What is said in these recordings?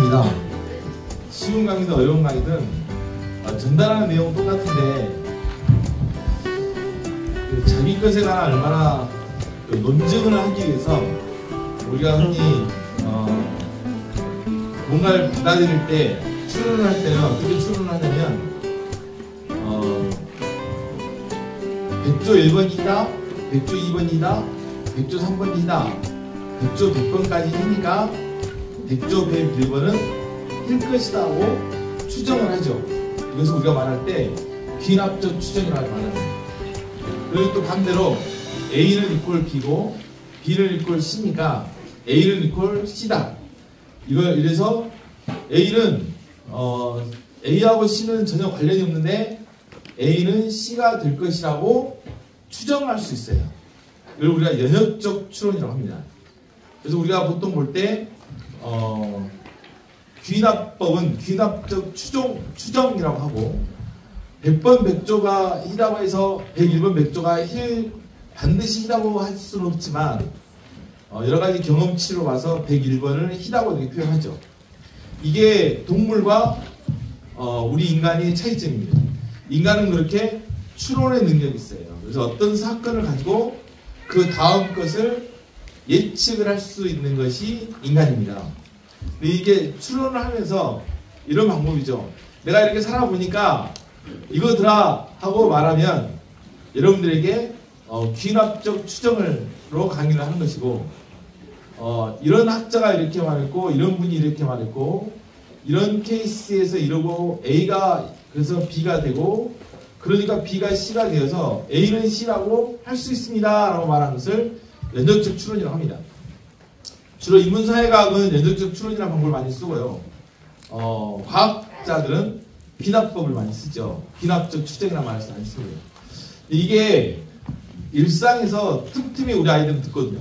반갑습니다. 쉬운 강의든 어려운 강의든 전달하는 내용은 똑같은데 자기 것에 관한 얼마나 논증을 하기 위해서 우리가 흔히 뭔가를 받아들일 때 추론을 할 때는 어떻게 추론을 하냐면 100조 1번이다, 100조 2번이다, 100조 3번이다, 100조 100번까지 힘이가 100조 101번은 힐 것이다 하고 추정을 하죠. 이것을 우리가 말할 때 귀납적 추정이라고 말합니다. 그리고 또 반대로 A는 이퀄 B고 B는 이퀄 C니까 A는 이퀄 C다. 이래서 A는 A하고 C는 전혀 관련이 없는데 A는 C가 될 것이라고 추정할 수 있어요. 이걸 우리가 연역적 추론이라고 합니다. 그래서 우리가 보통 볼 때 귀납법은 귀납적 추정이라고 하고 100번 100조가 희라고 해서 101번 100조가 반드시 희라고 할 수는 없지만 여러 가지 경험치로 봐서 101번을 희라고 이렇게 표현하죠. 이게 동물과 우리 인간의 차이점입니다. 인간은 그렇게 추론의 능력이 있어요. 그래서 어떤 사건을 가지고 그 다음 것을 예측을 할 수 있는 것이 인간입니다. 근데 이게 추론을 하면서 이런 방법이죠. 내가 이렇게 살아보니까 이거더라 하고 말하면 여러분들에게 귀납적 추정으로 강의를 하는 것이고 이런 학자가 이렇게 말했고 이런 분이 이렇게 말했고 이런 케이스에서 이러고 A가 그래서 B가 되고 그러니까 B가 C가 되어서 A는 C라고 할 수 있습니다 라고 말하는 것을 연역적 추론이라고 합니다. 주로 인문사회과학은 연역적 추론이라는 방법을 많이 쓰고요. 과학자들은 귀납법을 많이 쓰죠. 귀납적 추정이라는 말을 많이 쓰고요. 이게 일상에서 틈틈이 우리 아이들은 듣거든요.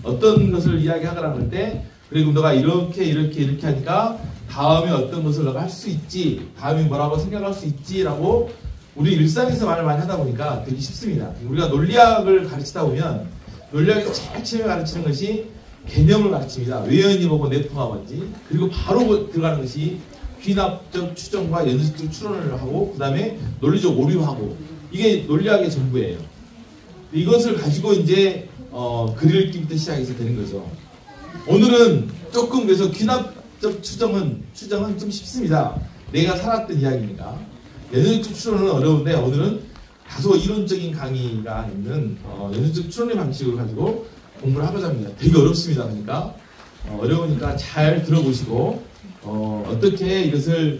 어떤 것을 이야기하거나 할 때 그리고 너가 이렇게 하니까 다음에 어떤 것을 너가 할 수 있지, 다음에 뭐라고 생각할 수 있지라고 우리 일상에서 말을 많이 하다 보니까 되게 쉽습니다. 우리가 논리학을 가르치다 보면 논리학에서 제일 처음에 가르치는 것이 개념을 가르칩니다. 외연이 뭐고 내포가 뭔지. 그리고 바로 들어가는 것이 귀납적 추정과 연습적 추론을 하고 그 다음에 논리적 오류하고 이게 논리학의 전부예요. 이것을 가지고 이제 글 읽기부터 시작해서 되는 거죠. 오늘은 조금 그래서 귀납적 추정은 좀 쉽습니다. 내가 살았던 이야기니까. 연습적 추론은 어려운데 오늘은 다소 이론적인 강의가 있는 연습적 추론의 방식을 가지고 공부를 하고자 합니다. 되게 어렵습니다. 그러니까 어려우니까 잘 들어보시고 어떻게 이것을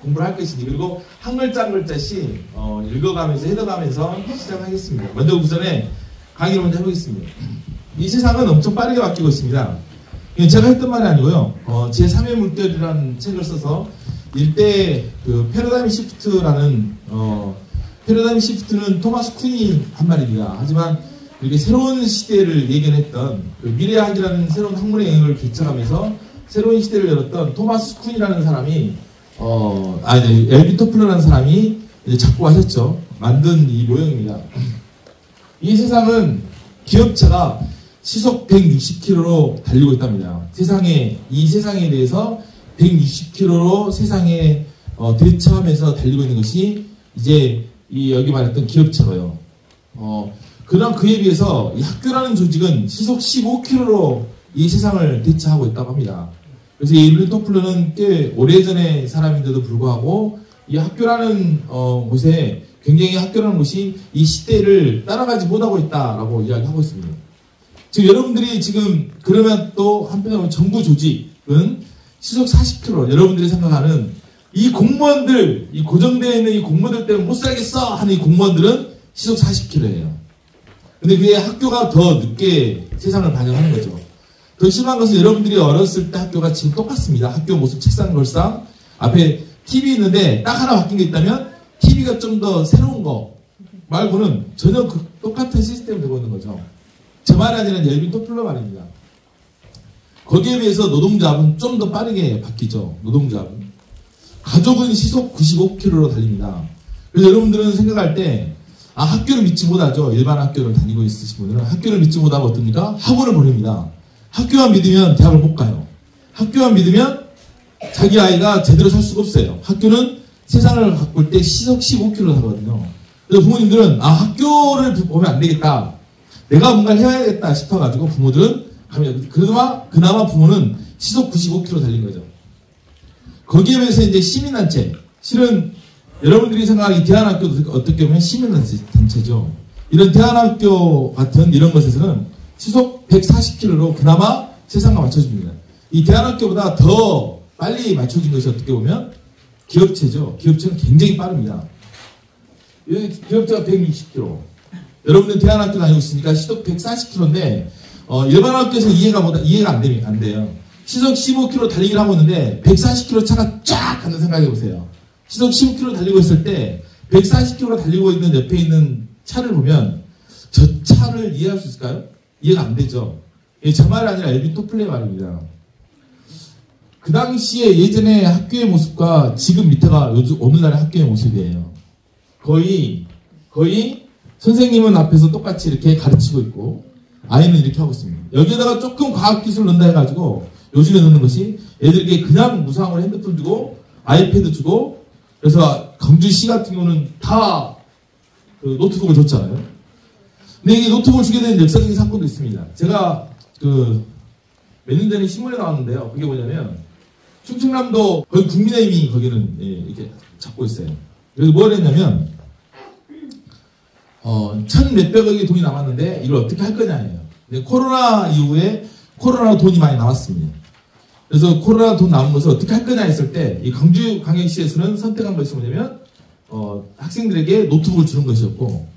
공부를 할 것인지 그리고 한 글자 한 글자씩 읽어가면서 해석하면서 시작하겠습니다. 먼저 우선에 강의를 먼저 해보겠습니다. 이 세상은 엄청 빠르게 바뀌고 있습니다. 제가 했던 말이 아니고요. 제3의 물결이라는 책을 써서 일대 그 패러다임 시프트라는 패러다임 시프트는 토마스 쿤이 한 말입니다. 하지만 이렇게 새로운 시대를 예견했던 그 미래학이라는 새로운 학문의 영역을 개척하면서 새로운 시대를 열었던 토마스 쿤이라는 사람이 엘빈 토플러라는 사람이 이제 작곡하셨죠. 만든 이 모형입니다. 이 세상은 기업차가 시속 160km로 달리고 있답니다. 이 세상에 대해서 160km로 세상에 대처하면서 달리고 있는 것이 이제 여기 말했던 기업차고요. 그러나 그에 비해서 이 학교라는 조직은 시속 15km로 이 세상을 대처하고 있다고 합니다. 그래서 이 엘빈 토플러는 꽤 오래전의 사람인데도 불구하고 이 학교라는 곳에 굉장히 학교라는 곳이 이 시대를 따라가지 못하고 있다라고 이야기하고 있습니다. 지금 여러분들이 지금 그러면 또 한편으로 정부 조직은 시속 40km 여러분들이 생각하는 이 공무원들 이 고정되어 있는 이 공무원들 때문에 못 살겠어 하는 이 공무원들은 시속 40km예요. 근데 그게 학교가 더 늦게 세상을 반영하는 거죠. 더 심한 것은 여러분들이 어렸을 때 학교가 지금 똑같습니다. 학교 모습 책상 걸상 앞에 TV 있는데 딱 하나 바뀐 게 있다면 TV가 좀 더 새로운 거 말고는 전혀 똑같은 시스템이 되고 있는 거죠. 제 말이 아니라 엘빈 토플러 말입니다. 거기에 비해서 노동자합은 좀 더 빠르게 바뀌죠. 노동자합은. 가족은 시속 95km로 달립니다. 그래서 여러분들은 생각할 때 학교를 믿지 못하죠. 일반 학교를 다니고 있으신 분들은 학교를 믿지 못하고 어떻습니까? 학원을 보냅니다. 학교만 믿으면 대학을 못 가요. 학교만 믿으면 자기 아이가 제대로 살 수가 없어요. 학교는 세상을 바꿀 때 시속 15km 하거든요. 그래서 부모님들은 학교를 보면 안 되겠다. 내가 뭔가를 해야겠다 싶어가지고 부모들은 갑니다. 그나마 부모는 시속 95km 달린 거죠. 거기에 비해서 이제 시민단체, 실은 여러분들이 생각하기 대안학교도 어떻게 보면 시민단체죠. 이런 대안학교 같은 이런 것에서는 시속 140km로 그나마 세상과 맞춰줍니다. 이 대안학교보다 더 빨리 맞춰진 것이 어떻게 보면 기업체죠. 기업체는 굉장히 빠릅니다. 기업체가 160km. 여러분들 대안학교 다니고 있으니까 시속 140km인데 일반 학교에서 이해가 안 돼요. 시속 15km 달리기를 하고 있는데 140km 차가 쫙 간다 생각해 보세요. 시속 15km 달리고 있을 때 140km 달리고 있는 옆에 있는 차를 보면 저 차를 이해할 수 있을까요? 이해가 안 되죠. 제 말이 아니라 엘빈 토플레의 말입니다. 그 당시에 예전에 학교의 모습과 지금 밑에가 오늘날의 학교의 모습이에요. 거의 선생님은 앞에서 똑같이 이렇게 가르치고 있고 아이는 이렇게 하고 있습니다. 여기에다가 조금 과학기술을 넣는다 해가지고 요즘에 넣는 것이 애들에게 그냥 무상으로 핸드폰 주고 아이패드 주고 그래서 광주시 같은 경우는 다 그 노트북을 줬잖아요. 근데 이게 노트북을 주게 된 역사적인 사건도 있습니다. 제가 몇 년 전에 신문에 나왔는데요. 그게 뭐냐면 충청남도 거의 국민의힘이 거기는 이렇게 잡고 있어요. 그래서 뭘 했냐면 1,몇백억의 돈이 남았는데 이걸 어떻게 할 거냐예요. 근데 코로나 이후에 코로나 돈이 많이 남았습니다. 그래서 코로나 돈 남은 것을 어떻게 할 거냐 했을 때 이 광주광역시에서는 선택한 것이 뭐냐면 학생들에게 노트북을 주는 것이었고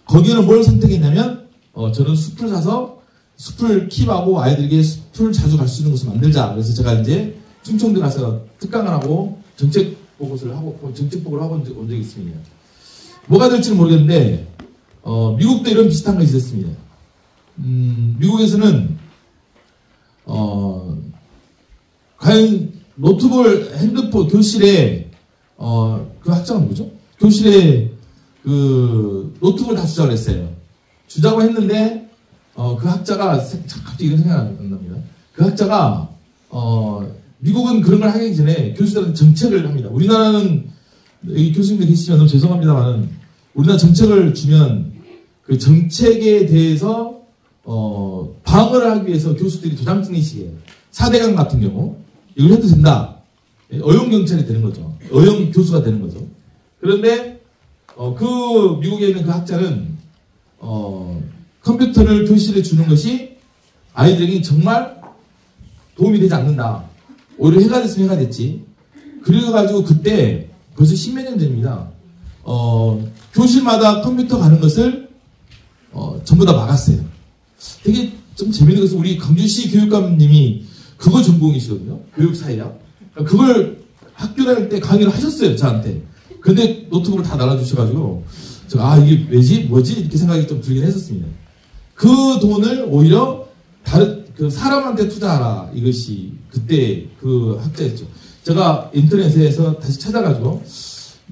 거기는 뭘 선택했냐면 저는 숲을 사서 숲을 킵하고 아이들에게 숲을 자주 갈 수 있는 곳을 만들자. 그래서 제가 이제 충청도 가서 특강을 하고 정책보고를 하고 온 적이 있습니다. 뭐가 될지는 모르겠는데 미국도 이런 비슷한 것이 있었습니다. 미국에서는 과연 노트북을 핸드폰 교실에 그 학자가 누구죠? 교실에 그 노트북을 다 주자고 했어요. 주자고 했는데 그 학자가 갑자기 이런 생각이 안 납니다. 그 학자가 미국은 그런 걸 하기 전에 교수들한테 정책을 합니다. 우리나라는 이 교수님들 계시지만 너무 죄송합니다만 우리나라 정책을 주면 그 정책에 대해서 방어를 하기 위해서 교수들이 도장 찍는 식이에요. 4대강 같은 경우 이걸 해도 된다. 어용경찰이 되는 거죠. 어용교수가 되는 거죠. 그런데 그 미국에 있는 그 학자는 컴퓨터를 교실에 주는 것이 아이들에게 정말 도움이 되지 않는다. 오히려 해가 됐으면 해가 됐지. 그래가지고 그때 벌써 10몇 년 전입니다. 교실마다 컴퓨터 가는 것을 전부 다 막았어요. 되게 좀 재밌는 것은 우리 광주시 교육감님이 그거 전공이시거든요. 교육사회학. 그걸 학교 다닐 때 강의를 하셨어요. 저한테. 근데 노트북을 다 날아주셔가지고 제가 이게 왜지? 뭐지? 이렇게 생각이 좀 들긴 했었습니다. 그 돈을 오히려 다른 그 사람한테 투자하라. 이것이 그때 그 학자였죠. 제가 인터넷에서 다시 찾아가지고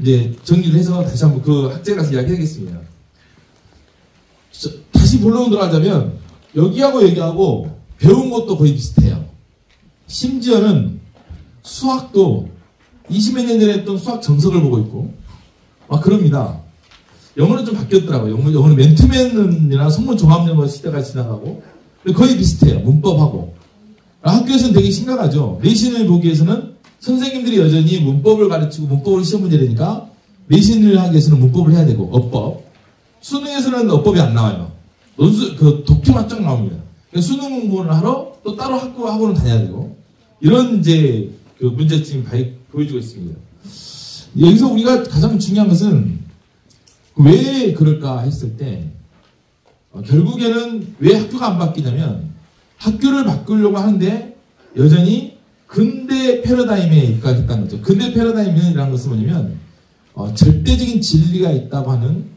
이제 정리를 해서 다시 한번 그 학자에 가서 이야기하겠습니다. 다시 본론으로 들어가자면 여기하고 여기하고 배운 것도 거의 비슷해요. 심지어는 수학도 20몇 년 전에 했던 수학 정석을 보고 있고 막 그럽니다. 영어는 좀 바뀌었더라고요. 영어는 맨투맨이나 성문 종합영어 시대가 지나가고 거의 비슷해요. 문법하고. 학교에서는 되게 심각하죠. 내신을 보기 위해서는 선생님들이 여전히 문법을 가르치고 문법으로 시험 문제를 내니까 내신을 하기 위해서는 문법을 해야 되고 어법. 수능에서는 어법이 안 나와요. 독해만 쫙 나옵니다. 수능 공부를 하러 또 따로 학원을 다녀야 되고 이런 이제 그 문제점이 보여주고 있습니다. 여기서 우리가 가장 중요한 것은 왜 그럴까 했을 때 결국에는 왜 학교가 안 바뀌냐면 학교를 바꾸려고 하는데 여전히 근대 패러다임에 입각했다는 거죠. 근대 패러다임이라는 것은 뭐냐면 절대적인 진리가 있다고 하는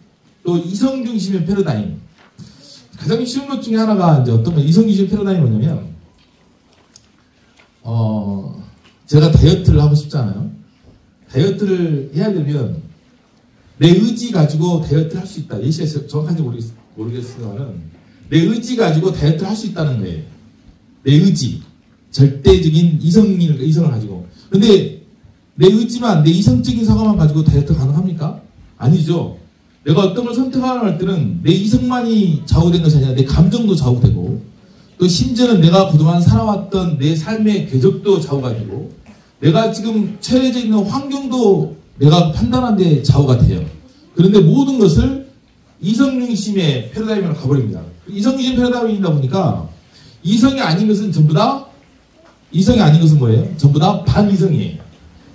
또 이성 중심의 패러다임. 가장 쉬운 것 중에 하나가 이제 어떤 이성 중심의 패러다임이 뭐냐면 제가 다이어트를 하고 싶잖아요. 다이어트를 해야 되면 내 의지 가지고 다이어트를 할 수 있다. 예시가 정확한지 모르겠으면 내 의지 가지고 다이어트를 할 수 있다는 거예요. 내 의지. 절대적인 이성을 가지고. 근데 내 의지만, 내 이성적인 사고만 가지고 다이어트 가능합니까? 아니죠. 내가 어떤 걸 선택하려고 할 때는 내 이성만이 좌우된 것이 아니라 내 감정도 좌우되고, 또 심지어는 내가 그동안 살아왔던 내 삶의 궤적도 좌우가 되고, 내가 지금 처해져 있는 환경도 내가 판단한 데 좌우가 돼요. 그런데 모든 것을 이성중심의 패러다임으로 가버립니다. 이성중심 패러다임이다 보니까 이성이 아닌 것은 전부 다, 이성이 아닌 것은 뭐예요? 전부 다 반이성이에요.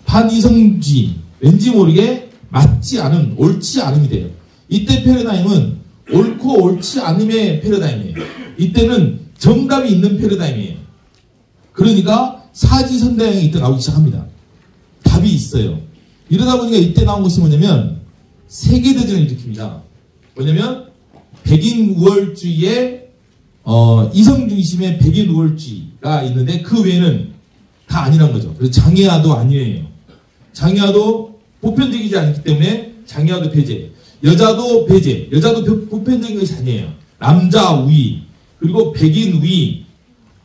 반이성주의. 왠지 모르게 맞지 않은, 옳지 않음이 돼요. 이때 패러다임은 옳고 옳지 않음의 패러다임이에요. 이때는 정답이 있는 패러다임이에요. 그러니까 사지선다형이 이때 나오기 시작합니다. 답이 있어요. 이러다 보니까 이때 나온 것이 뭐냐면 세계대전을 일으킵니다. 뭐냐면 백인 우월주의의 이성중심의 백인 우월주의가 있는데 그 외에는 다 아니란 거죠. 그래서 장애아도 아니에요. 장애아도 보편적이지 않기 때문에 장애아도 배제. 여자도 배제. 여자도 보편적인 것이 아니에요. 남자 우위, 그리고 백인 우위.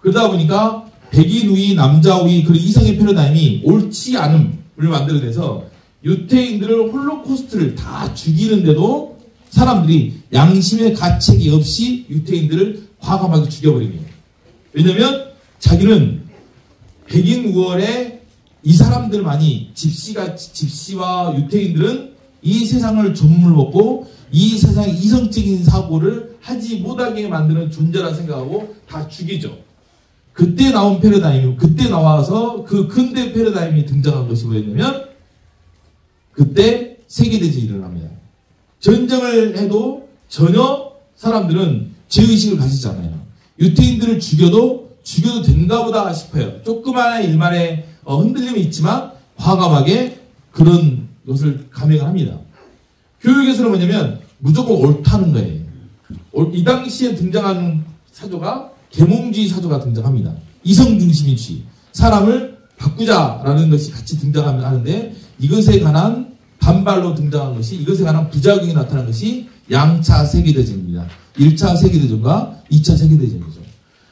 그러다 보니까 백인 우위, 남자 우위, 그리고 이성의 패러다임이 옳지 않음을 만들어내서 유태인들을 홀로코스트를 다 죽이는데도 사람들이 양심의 가책이 없이 유태인들을 과감하게 죽여버립니다. 왜냐면 자기는 백인 우월의 이 사람들만이 집시와 유태인들은 이 세상을 존물 먹고 이 세상의 이성적인 사고를 하지 못하게 만드는 존재라 생각하고 다 죽이죠. 그때 나온 패러다임, 그때 나와서 그 근대 패러다임이 등장한 것이 뭐였냐면 그때 세계대전이 일어납니다. 전쟁을 해도 전혀 사람들은 죄의식을 가지지 않아요. 유태인들을 죽여도 된가 보다 싶어요. 조그마한 일만의 흔들림이 있지만 과감하게 그런 것을 감행을 합니다. 교육에서는 뭐냐면 무조건 옳다는 거예요. 이 당시에 등장하는 사조가 계몽주의 사조가 등장합니다. 이성중심주의. 사람을 바꾸자라는 것이 같이 등장하는데 이것에 관한 반발로 등장한 것이, 이것에 관한 부작용이 나타난 것이 양차 세계대전입니다. 1차 세계대전과 2차 세계대전이죠.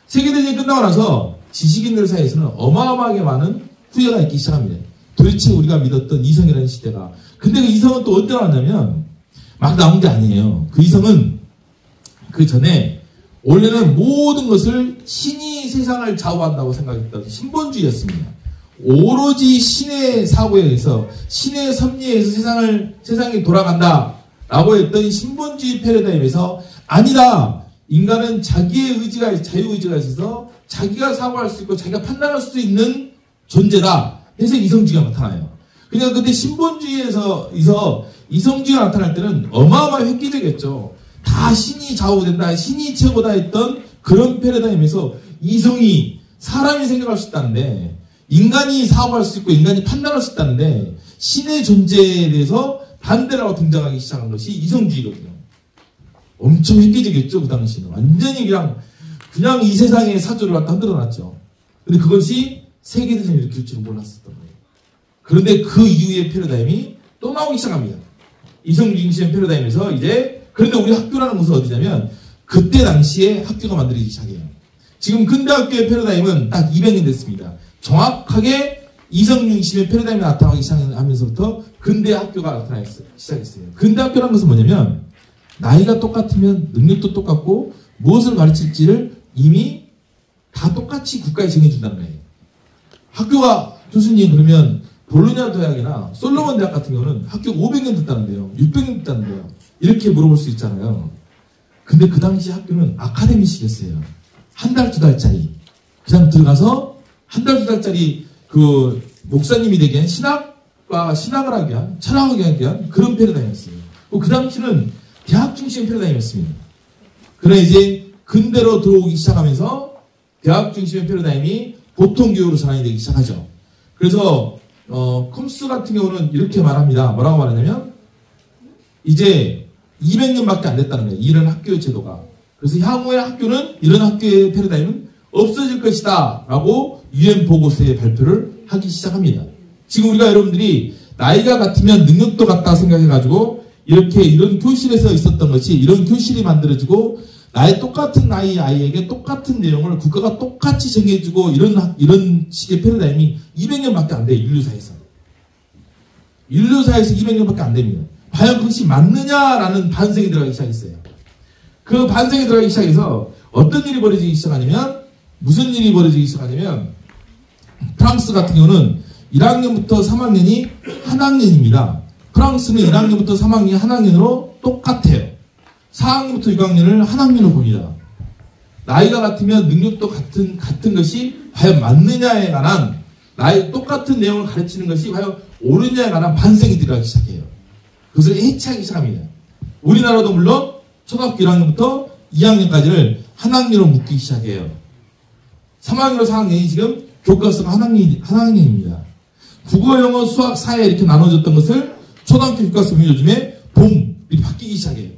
세계대전이 끝나고 나서 지식인들 사이에서는 어마어마하게 많은 후회가 있기 시작합니다. 도대체 우리가 믿었던 이성이라는 시대가. 근데 그 이성은 또 언제 나왔냐면 막 나온 게 아니에요. 그 이성은 그 전에 원래는 모든 것을 신이 세상을 좌우한다고 생각했던 신본주의였습니다. 오로지 신의 사고에 의해서, 신의 섭리에 의해서 세상이 돌아간다라고 했던 신본주의 패러다임에서 아니다. 인간은 자기의 의지가, 자유의지가 있어서 자기가 사고할 수 있고 자기가 판단할 수 있는 존재다 해서 이성주의가 나타나요. 그러니까 그때 신본주의에서 이성주의가 나타날 때는 어마어마하게 획기적이었죠. 다 신이 좌우된다, 신이 최고다 했던 그런 패러다임에서 이성이, 사람이 생각할 수 있다는데, 인간이 사고할 수 있고 인간이 판단할 수 있다는데 신의 존재에 대해서 반대라고 등장하기 시작한 것이 이성주의거든요. 엄청 획기적이었죠. 그 당시는 완전히 그냥 이 세상의 사조를 갖다 흔들어놨죠. 근데 그것이 세계대전을 일으킬 줄은 몰랐었던 거예요. 그런데 그 이후의 패러다임이 또 나오기 시작합니다. 이성중심의 패러다임에서 이제, 그런데 우리 학교라는 곳은 어디냐면 그때 당시에 학교가 만들어지기 시작해요. 지금 근대학교의 패러다임은 딱 200년 됐습니다. 정확하게 이성중심의 패러다임이 나타나기 시작하면서부터 근대학교가 나타나기 시작했어요. 근대학교라는 것은 뭐냐면 나이가 똑같으면 능력도 똑같고 무엇을 가르칠지를 이미 다 똑같이 국가에 정해준다는 거예요. 학교가, 교수님 그러면 볼로냐 대학이나 솔로몬 대학 같은 경우는 학교가 500년 됐다는데요. 600년 됐다는데요. 이렇게 물어볼 수 있잖아요. 근데 그 당시 학교는 아카데미식이었어요. 한 달, 2달짜리. 그냥 들어가서 한 달, 2달짜리 그 목사님이 되게 한 신학을 하게 한, 철학을 하게 한 그런 패러다임이었어요. 그 당시는 대학 중심 패러다임이었습니다. 그러나 이제 근대로 들어오기 시작하면서 대학 중심의 패러다임이 보통 교육으로 전환이 되기 시작하죠. 그래서 컴스 같은 경우는 이렇게 말합니다. 뭐라고 말하냐면 이제 200년밖에 안 됐다는 거예요. 이런 학교 제도가. 그래서 향후의 학교는, 이런 학교의 패러다임은 없어질 것이다 라고 UN 보고서에 발표를 하기 시작합니다. 지금 우리가 여러분들이 나이가 같으면 능력도 같다 생각해가지고 이렇게 이런 교실에서 있었던 것이, 이런 교실이 만들어지고 나의 똑같은 나이 아이에게 똑같은 내용을 국가가 똑같이 정해주고 이런 식의 패러다임이 200년밖에 안 돼요. 인류사에서. 인류사에서 200년밖에 안 됩니다. 과연 그것이 맞느냐라는 반성이 들어가기 시작했어요. 그 반성이 들어가기 시작해서 어떤 일이 벌어지기 시작하냐면 무슨 일이 벌어지기 시작하냐면 프랑스 같은 경우는 1학년부터 3학년이 한 학년입니다. 프랑스는 1학년부터 3학년이 한 학년으로 똑같아요. 4학년부터 6학년을 한 학년으로 봅니다. 나이가 같으면 능력도 같은 것이 과연 맞느냐에 관한 똑같은 내용을 가르치는 것이 과연 옳으냐에 관한 반성이 들어가기 시작해요. 그것을 해체하기 시작합니다. 우리나라도 물론 초등학교 1학년부터 2학년까지를 한 학년으로 묶기 시작해요. 3학년으로 4학년이 지금 교과서가 한 학년입니다. 국어, 영어, 수학, 사회 이렇게 나눠졌던 것을 초등학교 교과서 요즘에 봄 이렇게 바뀌기 시작해요.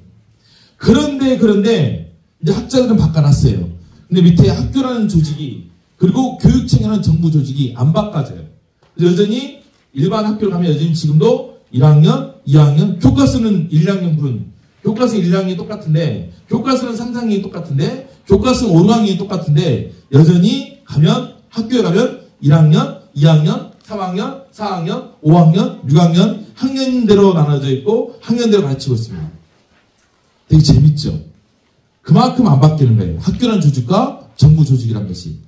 그런데 이제 학자들은 바꿔놨어요. 근데 밑에 학교라는 조직이 그리고 교육청이라는 정부 조직이 안 바꿔져요. 여전히 일반 학교를 가면 여전히 지금도 1학년, 2학년, 교과서는 1학년분, 교과서 1학년이 똑같은데, 교과서는 3, 4학년이 똑같은데, 교과서는 5, 6학년이 똑같은데, 여전히 학교에 가면 1학년, 2학년, 3학년, 4학년, 5학년, 6학년, 학년대로 나눠져 있고, 학년대로 가르치고 있습니다. 되게 재밌죠? 그만큼 안 바뀌는 거예요. 학교라는 조직과 정부 조직이란 것이.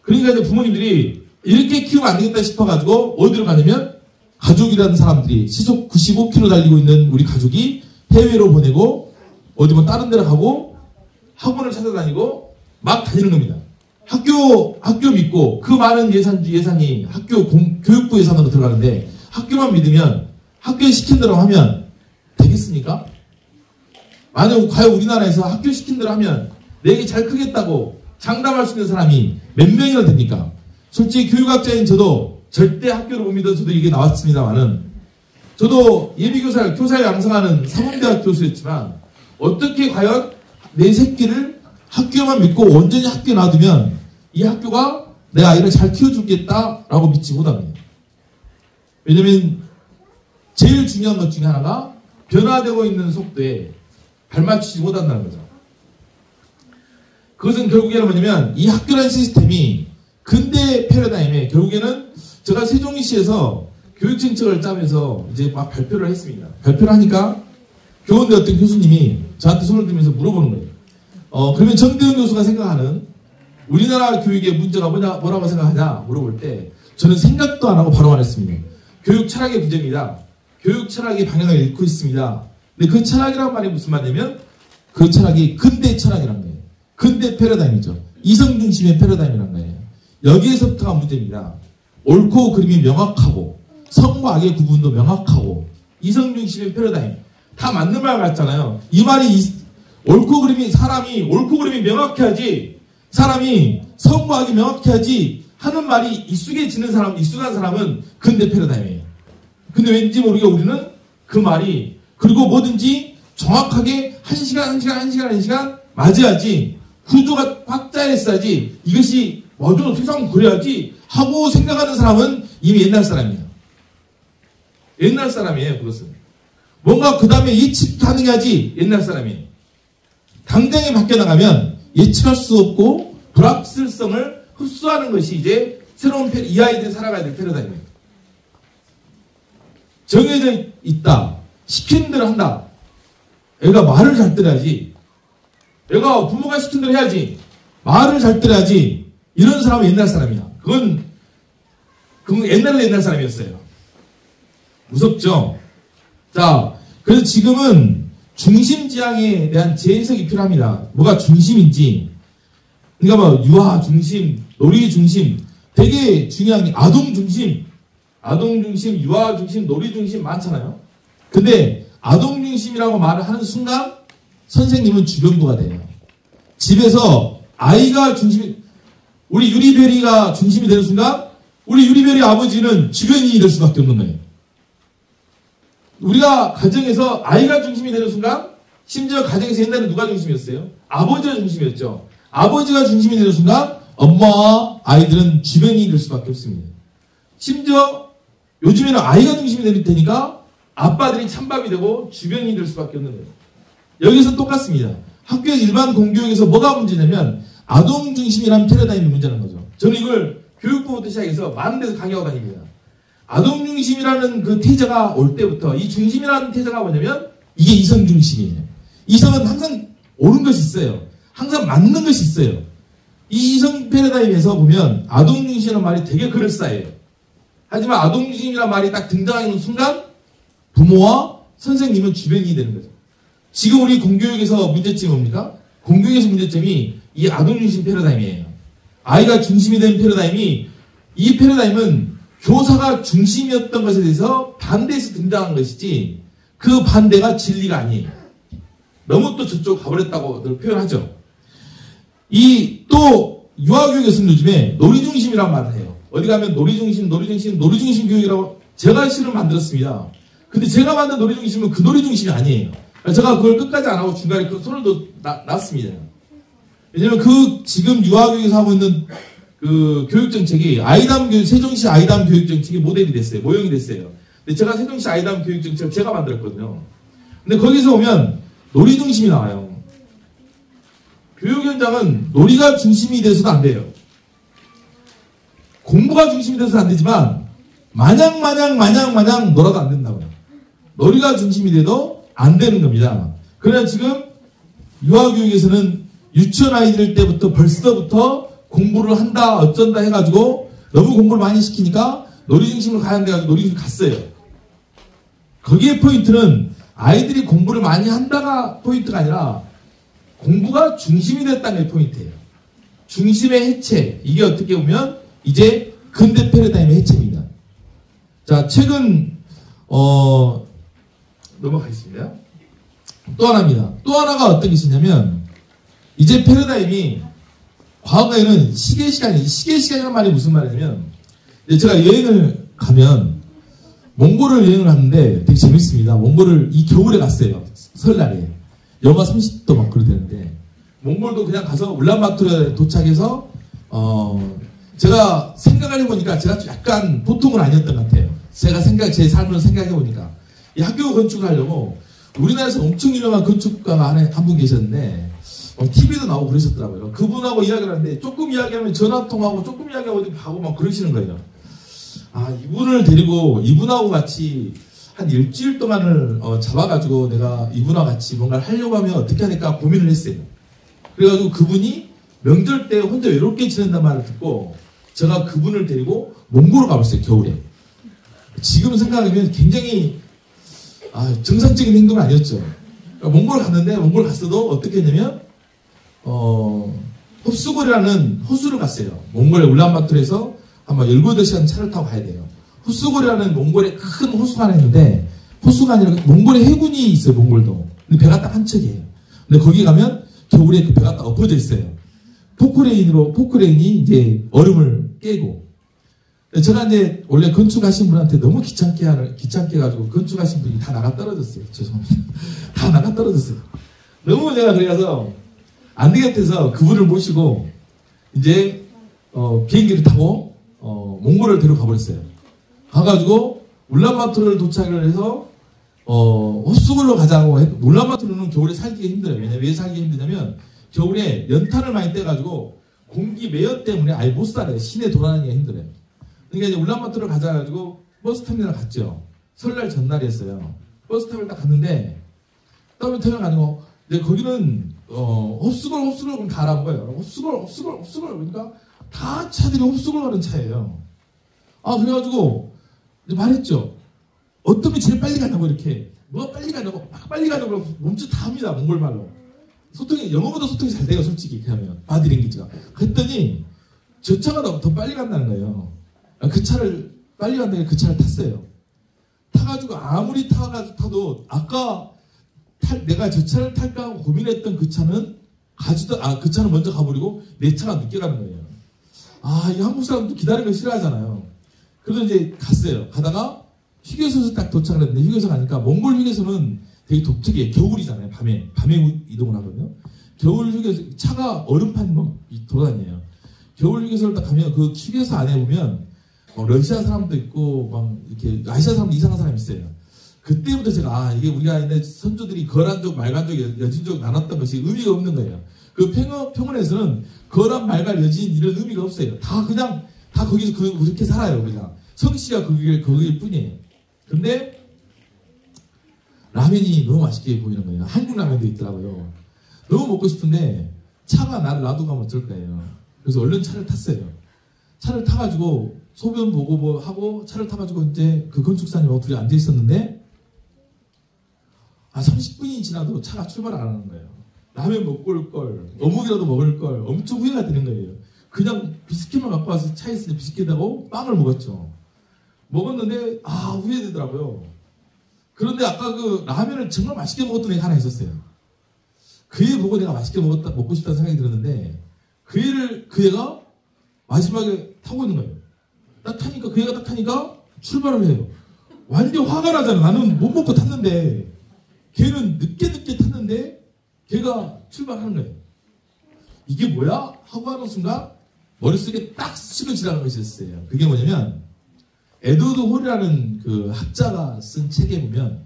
그러니까 이제 부모님들이 이렇게 키우면 안 되겠다 싶어가지고 어디로 가냐면 가족이라는 사람들이 시속 95km 달리고 있는 우리 가족이 해외로 보내고 어디 뭐 다른 데로 가고 학원을 찾아다니고 막 다니는 겁니다. 학교 믿고 그 많은 예산이 교육부 예산으로 들어가는데 학교만 믿으면 학교에 시킨 대로 하면 되겠습니까? 만약 과연 우리나라에서 학교 시킨 대로 하면 내게 잘 크겠다고 장담할 수 있는 사람이 몇 명이나 됩니까? 솔직히 교육학자인 저도 절대 학교를 못 믿어서 저도 이게 나왔습니다만은 저도 교사를 양성하는 사범대학 교수였지만 어떻게 과연 내 새끼를 학교만 믿고 온전히 학교에 놔두면 이 학교가 내 아이를 잘 키워주겠다라고 믿지 못합니다. 왜냐면 제일 중요한 것 중에 하나가 변화되고 있는 속도에 발맞추지 못한다는 거죠. 그것은 결국에는 뭐냐면 이 학교라는 시스템이 근대 패러다임에 결국에는 제가 세종시에서 교육정책을 짜면서 이제 막 발표를 했습니다. 발표를 하니까 교원대 어떤 교수님이 저한테 손을 들면서 물어보는 거예요. 그러면 정대훈 교수가 생각하는 우리나라 교육의 문제가 뭐라고 생각하냐 물어볼 때 저는 생각도 안 하고 바로 말했습니다. 교육 철학의 부재입니다. 교육 철학의 방향을 잃고 있습니다. 근데 그 철학이란 말이 무슨 말이냐면 그 철학이 근대 철학이란 거예요. 근대 패러다임이죠. 이성 중심의 패러다임이란 거예요. 여기에서부터가 문제입니다. 옳고 그름이 명확하고 성과 악의 구분도 명확하고 이성 중심의 패러다임 다 맞는 말 같잖아요. 이 말이 옳고 그름이 명확해야지 사람이 성과 악이 명확해야지 하는 말이 익숙한 사람은 근대 패러다임이에요. 근데 왠지 모르게 우리는 그 말이 그리고 뭐든지 정확하게 1시간 맞아야지 구조가 확 짜여있어야지 이것이 맞아 세상 그래야지 하고 생각하는 사람은 이미 옛날 사람이에요. 옛날 사람이에요. 그것은 뭔가 그 다음에 예측 가능해야지 옛날 사람이에요. 당장에 바뀌어나가면 예측할 수 없고 불확실성을 흡수하는 것이 이제 새로운 이 아이들이 살아가야 될 패러다임이에요. 정해져 있다. 시키는 대로 한다. 애가 말을 잘 들어야지. 애가 부모가 시킨 대로 해야지. 말을 잘 들어야지. 이런 사람은 옛날 사람이야. 그건 옛날 사람이었어요. 무섭죠? 자, 그래서 지금은 중심지향에 대한 재해석이 필요합니다. 뭐가 중심인지. 그러니까 뭐 유아 중심, 놀이 중심, 되게 중요한 게 아동 중심, 유아 중심, 놀이 중심 많잖아요. 근데 아동 중심이라고 말을 하는 순간 선생님은 주변부가 돼요. 집에서 아이가 우리 유리별이가 중심이 되는 순간 우리 유리별이 아버지는 주변인이 될 수밖에 없는 거예요. 우리가 가정에서 아이가 중심이 되는 순간 심지어 가정에서 옛날에 누가 중심이었어요? 아버지가 중심이었죠. 아버지가 중심이 되는 순간 엄마와 아이들은 주변인이 될 수밖에 없습니다. 심지어 요즘에는 아이가 중심이 되니까 아빠들이 찬밥이 되고 주변인이 될 수밖에 없는 거예요. 여기서 똑같습니다. 학교의 일반 공교육에서 뭐가 문제냐면 아동 중심이라는 패러다임이 문제라는 거죠. 저는 이걸 교육부부터 시작해서 많은 데서 강의하고 다닙니다. 아동 중심이라는 그 태자가 올 때부터 이 중심이라는 태자가 뭐냐면 이게 이성 중심이에요. 이성은 항상 옳은 것이 있어요. 항상 맞는 것이 있어요. 이 이성 패러다임에서 보면 아동 중심이라는 말이 되게 그럴싸해요. 하지만 아동 중심이라는 말이 딱 등장하는 순간 부모와 선생님은 주변이 되는 거죠. 지금 우리 공교육에서 문제점이 뭡니까? 공교육에서 문제점이 이 아동 중심 패러다임이에요. 아이가 중심이 된 패러다임이 이 패러다임은 교사가 중심이었던 것에 대해서 반대해서 등장한 것이지 그 반대가 진리가 아니에요. 너무 또 저쪽 가버렸다고 늘 표현하죠. 이 또 유아교육에서는 요즘에 놀이중심이라는 말을 해요. 어디 가면 놀이중심 교육이라고 제가 실을 만들었습니다. 근데 제가 만든 놀이중심은 그 놀이중심이 아니에요. 제가 그걸 끝까지 안 하고 중간에 그 손을 놨습니다. 왜냐면 그 지금 유아교육에서 하고 있는 그 교육정책이 세종시 아이담 교육정책이 모델이 됐어요. 모형이 됐어요. 근데 제가 세종시 아이담 교육정책을 제가 만들었거든요. 근데 거기서 보면 놀이중심이 나와요. 교육 현장은 놀이가 중심이 돼서도 안 돼요. 공부가 중심이 돼서도 안 되지만 마냥 놀아도 안 된다고요. 놀이가 중심이 돼도 안 되는 겁니다. 그러나 지금 유아교육에서는 유치원 아이들 때부터 벌써부터 공부를 한다 어쩐다 해가지고 너무 공부를 많이 시키니까 놀이중심으로 가야 돼가지고 놀이중심 갔어요. 거기에 포인트는 아이들이 공부를 많이 한다가 포인트가 아니라 공부가 중심이 됐다는 게 포인트예요. 중심의 해체, 이게 어떻게 보면 이제 근대 패러다임의 해체입니다. 자, 최근 넘어가겠습니다. 또 하나입니다. 또 하나가 어떤 게 있었냐면 이제 패러다임이 과거에는 시계 시간이라는 말이 무슨 말이냐면 제가 여행을 가면 몽골을 여행을 하는데 되게 재밌습니다. 몽골을 이 겨울에 갔어요. 설날에. 영하 30도 막 그러대는데 몽골도 그냥 가서 울란바토르에 도착해서 제가 생각을 해보니까 제가 약간 보통은 아니었던 것 같아요. 제 삶을 생각해보니까 이 학교 건축을 하려고 우리나라에서 엄청 유명한 건축가가 한 분 계셨는데 TV도 나오고 그러셨더라고요. 그분하고 이야기를 하는데 조금 이야기하면 전화통하고 조금 이야기하고 어디 가고 막 그러시는 거예요. 아, 이분을 데리고 이분하고 같이 한 일주일 동안을 잡아가지고 내가 이분하고 같이 뭔가를 하려고 하면 어떻게 하니까 고민을 했어요. 그래가지고 그분이 명절 때 혼자 외롭게 지낸다는 말을 듣고 제가 그분을 데리고 몽골을 가봤어요. 겨울에. 지금 생각하면 굉장히 정상적인 행동은 아니었죠. 그러니까 몽골을 갔는데 몽골 갔어도 어떻게 했냐면 흡수골이라는 호수를 갔어요. 몽골의 울란바토르에서 아마 18시간 차를 타고 가야 돼요. 흡수골이라는 몽골의 큰 호수가 하나 있는데 호수가 아니라 몽골의 해군이 있어요. 몽골도. 근데 배가 딱 한 척이에요. 근데 거기 가면 겨울에 그 배가 딱 엎어져 있어요. 포크레인이 이제 얼음을 깨고. 제가 이제 원래 건축하신 분한테 너무 귀찮게 해가지고 건축하신 분이 다 나가 떨어졌어요. 죄송합니다. 다 나가 떨어졌어요. 너무 내가 그래서 안 되겠대서 그분을 모시고 이제 비행기를 타고 몽골을 데려가 버렸어요. 가가지고 울란바토르를 도착을 해서 흡수골로 가자고 했고 울란바토르는 겨울에 살기가 힘들어요. 왜냐면 왜 살기가 힘드냐면 겨울에 연탄을 많이 떼가지고 공기 매연 때문에 아예 못 살아요. 시내 돌아다니기가 힘들어요. 그러니까 이제 울란바토르를 가자 가지고 버스터미널 갔죠. 설날 전날이었어요. 버스터미널 딱 갔는데 터미널 가는 거 이제 거기는 흡수골 그럼 가라는 거예요. 흡수골 그러니까 다 차들이 흡수골 가는 차예요. 그래가지고 이제 말했죠. 어떤 게 제일 빨리 가냐고 이렇게 뭐가 빨리 가냐고 막 빨리 가냐고 몸짓 다 합니다. 몽골말로. 영어보다 소통이 잘 돼요. 솔직히 그러면 바디랭귀지가. 그랬더니 저 차가 더 빨리 간다는 거예요. 그 차를 빨리 간다니까 그 차를 탔어요. 타가지고 아무리 타도 아까 내가 저 차를 탈까 하고 고민했던 그 차는 그 차는 먼저 가버리고 내 차가 늦게 가는 거예요. 이 한국 사람도 기다리는 거 싫어하잖아요. 그래서 이제 갔어요. 가다가 휴게소에서 딱 도착을 했는데 휴게소 가니까 몽골 휴게소는 되게 독특해요. 겨울이잖아요. 밤에 이동을 하거든요. 겨울 휴게소 차가 얼음판이 막 돌아다녀요. 겨울 휴게소를 딱 가면 그 휴게소 안에 보면 러시아 사람도 있고 막 이렇게 아시아 사람도 이상한 사람이 있어요. 그때부터 제가 이게 우리가 옛날 선조들이 거란족, 말간족, 여진족 나눴던 것이 의미가 없는 거예요. 그 평원에서는 거란, 말간, 여진 이런 의미가 없어요. 다 그냥 다 거기서 그렇게 살아요. 그냥 성씨가 거기일 뿐이에요. 근데 라면이 너무 맛있게 보이는 거예요. 한국 라면도 있더라고요. 너무 먹고 싶은데 차가 나를 놔두고 가면 어쩔 거예요. 그래서 얼른 차를 탔어요. 차를 타가지고 소변 보고 뭐 하고 차를 타가지고 이제 그 건축사님하고 둘이 앉아 있었는데 30분이 지나도 차가 출발 안 하는 거예요. 라면 먹고 올 걸, 어묵이라도 먹을 걸 엄청 후회가 되는 거예요. 그냥 비스킷만 갖고 와서 차에 있을 때 비스킷하고 빵을 먹었죠. 먹었는데 후회되더라고요. 그런데 아까 그 라면을 정말 맛있게 먹었던 애가 하나 있었어요. 그 애 보고 내가 맛있게 먹고 싶다는 생각이 들었는데 그 애가 마지막에 타고 있는 거예요. 그 애가 딱 타니까 출발을 해요. 완전 화가 나잖아. 나는 못 먹고 탔는데 걔는 늦게 탔는데 걔가 출발하는 거예요. 이게 뭐야? 하고 하는 순간 머릿속에 딱 스치고 지나가는 것이 있었어요. 그게 뭐냐면 에드워드 홀이라는 그 학자가 쓴 책에 보면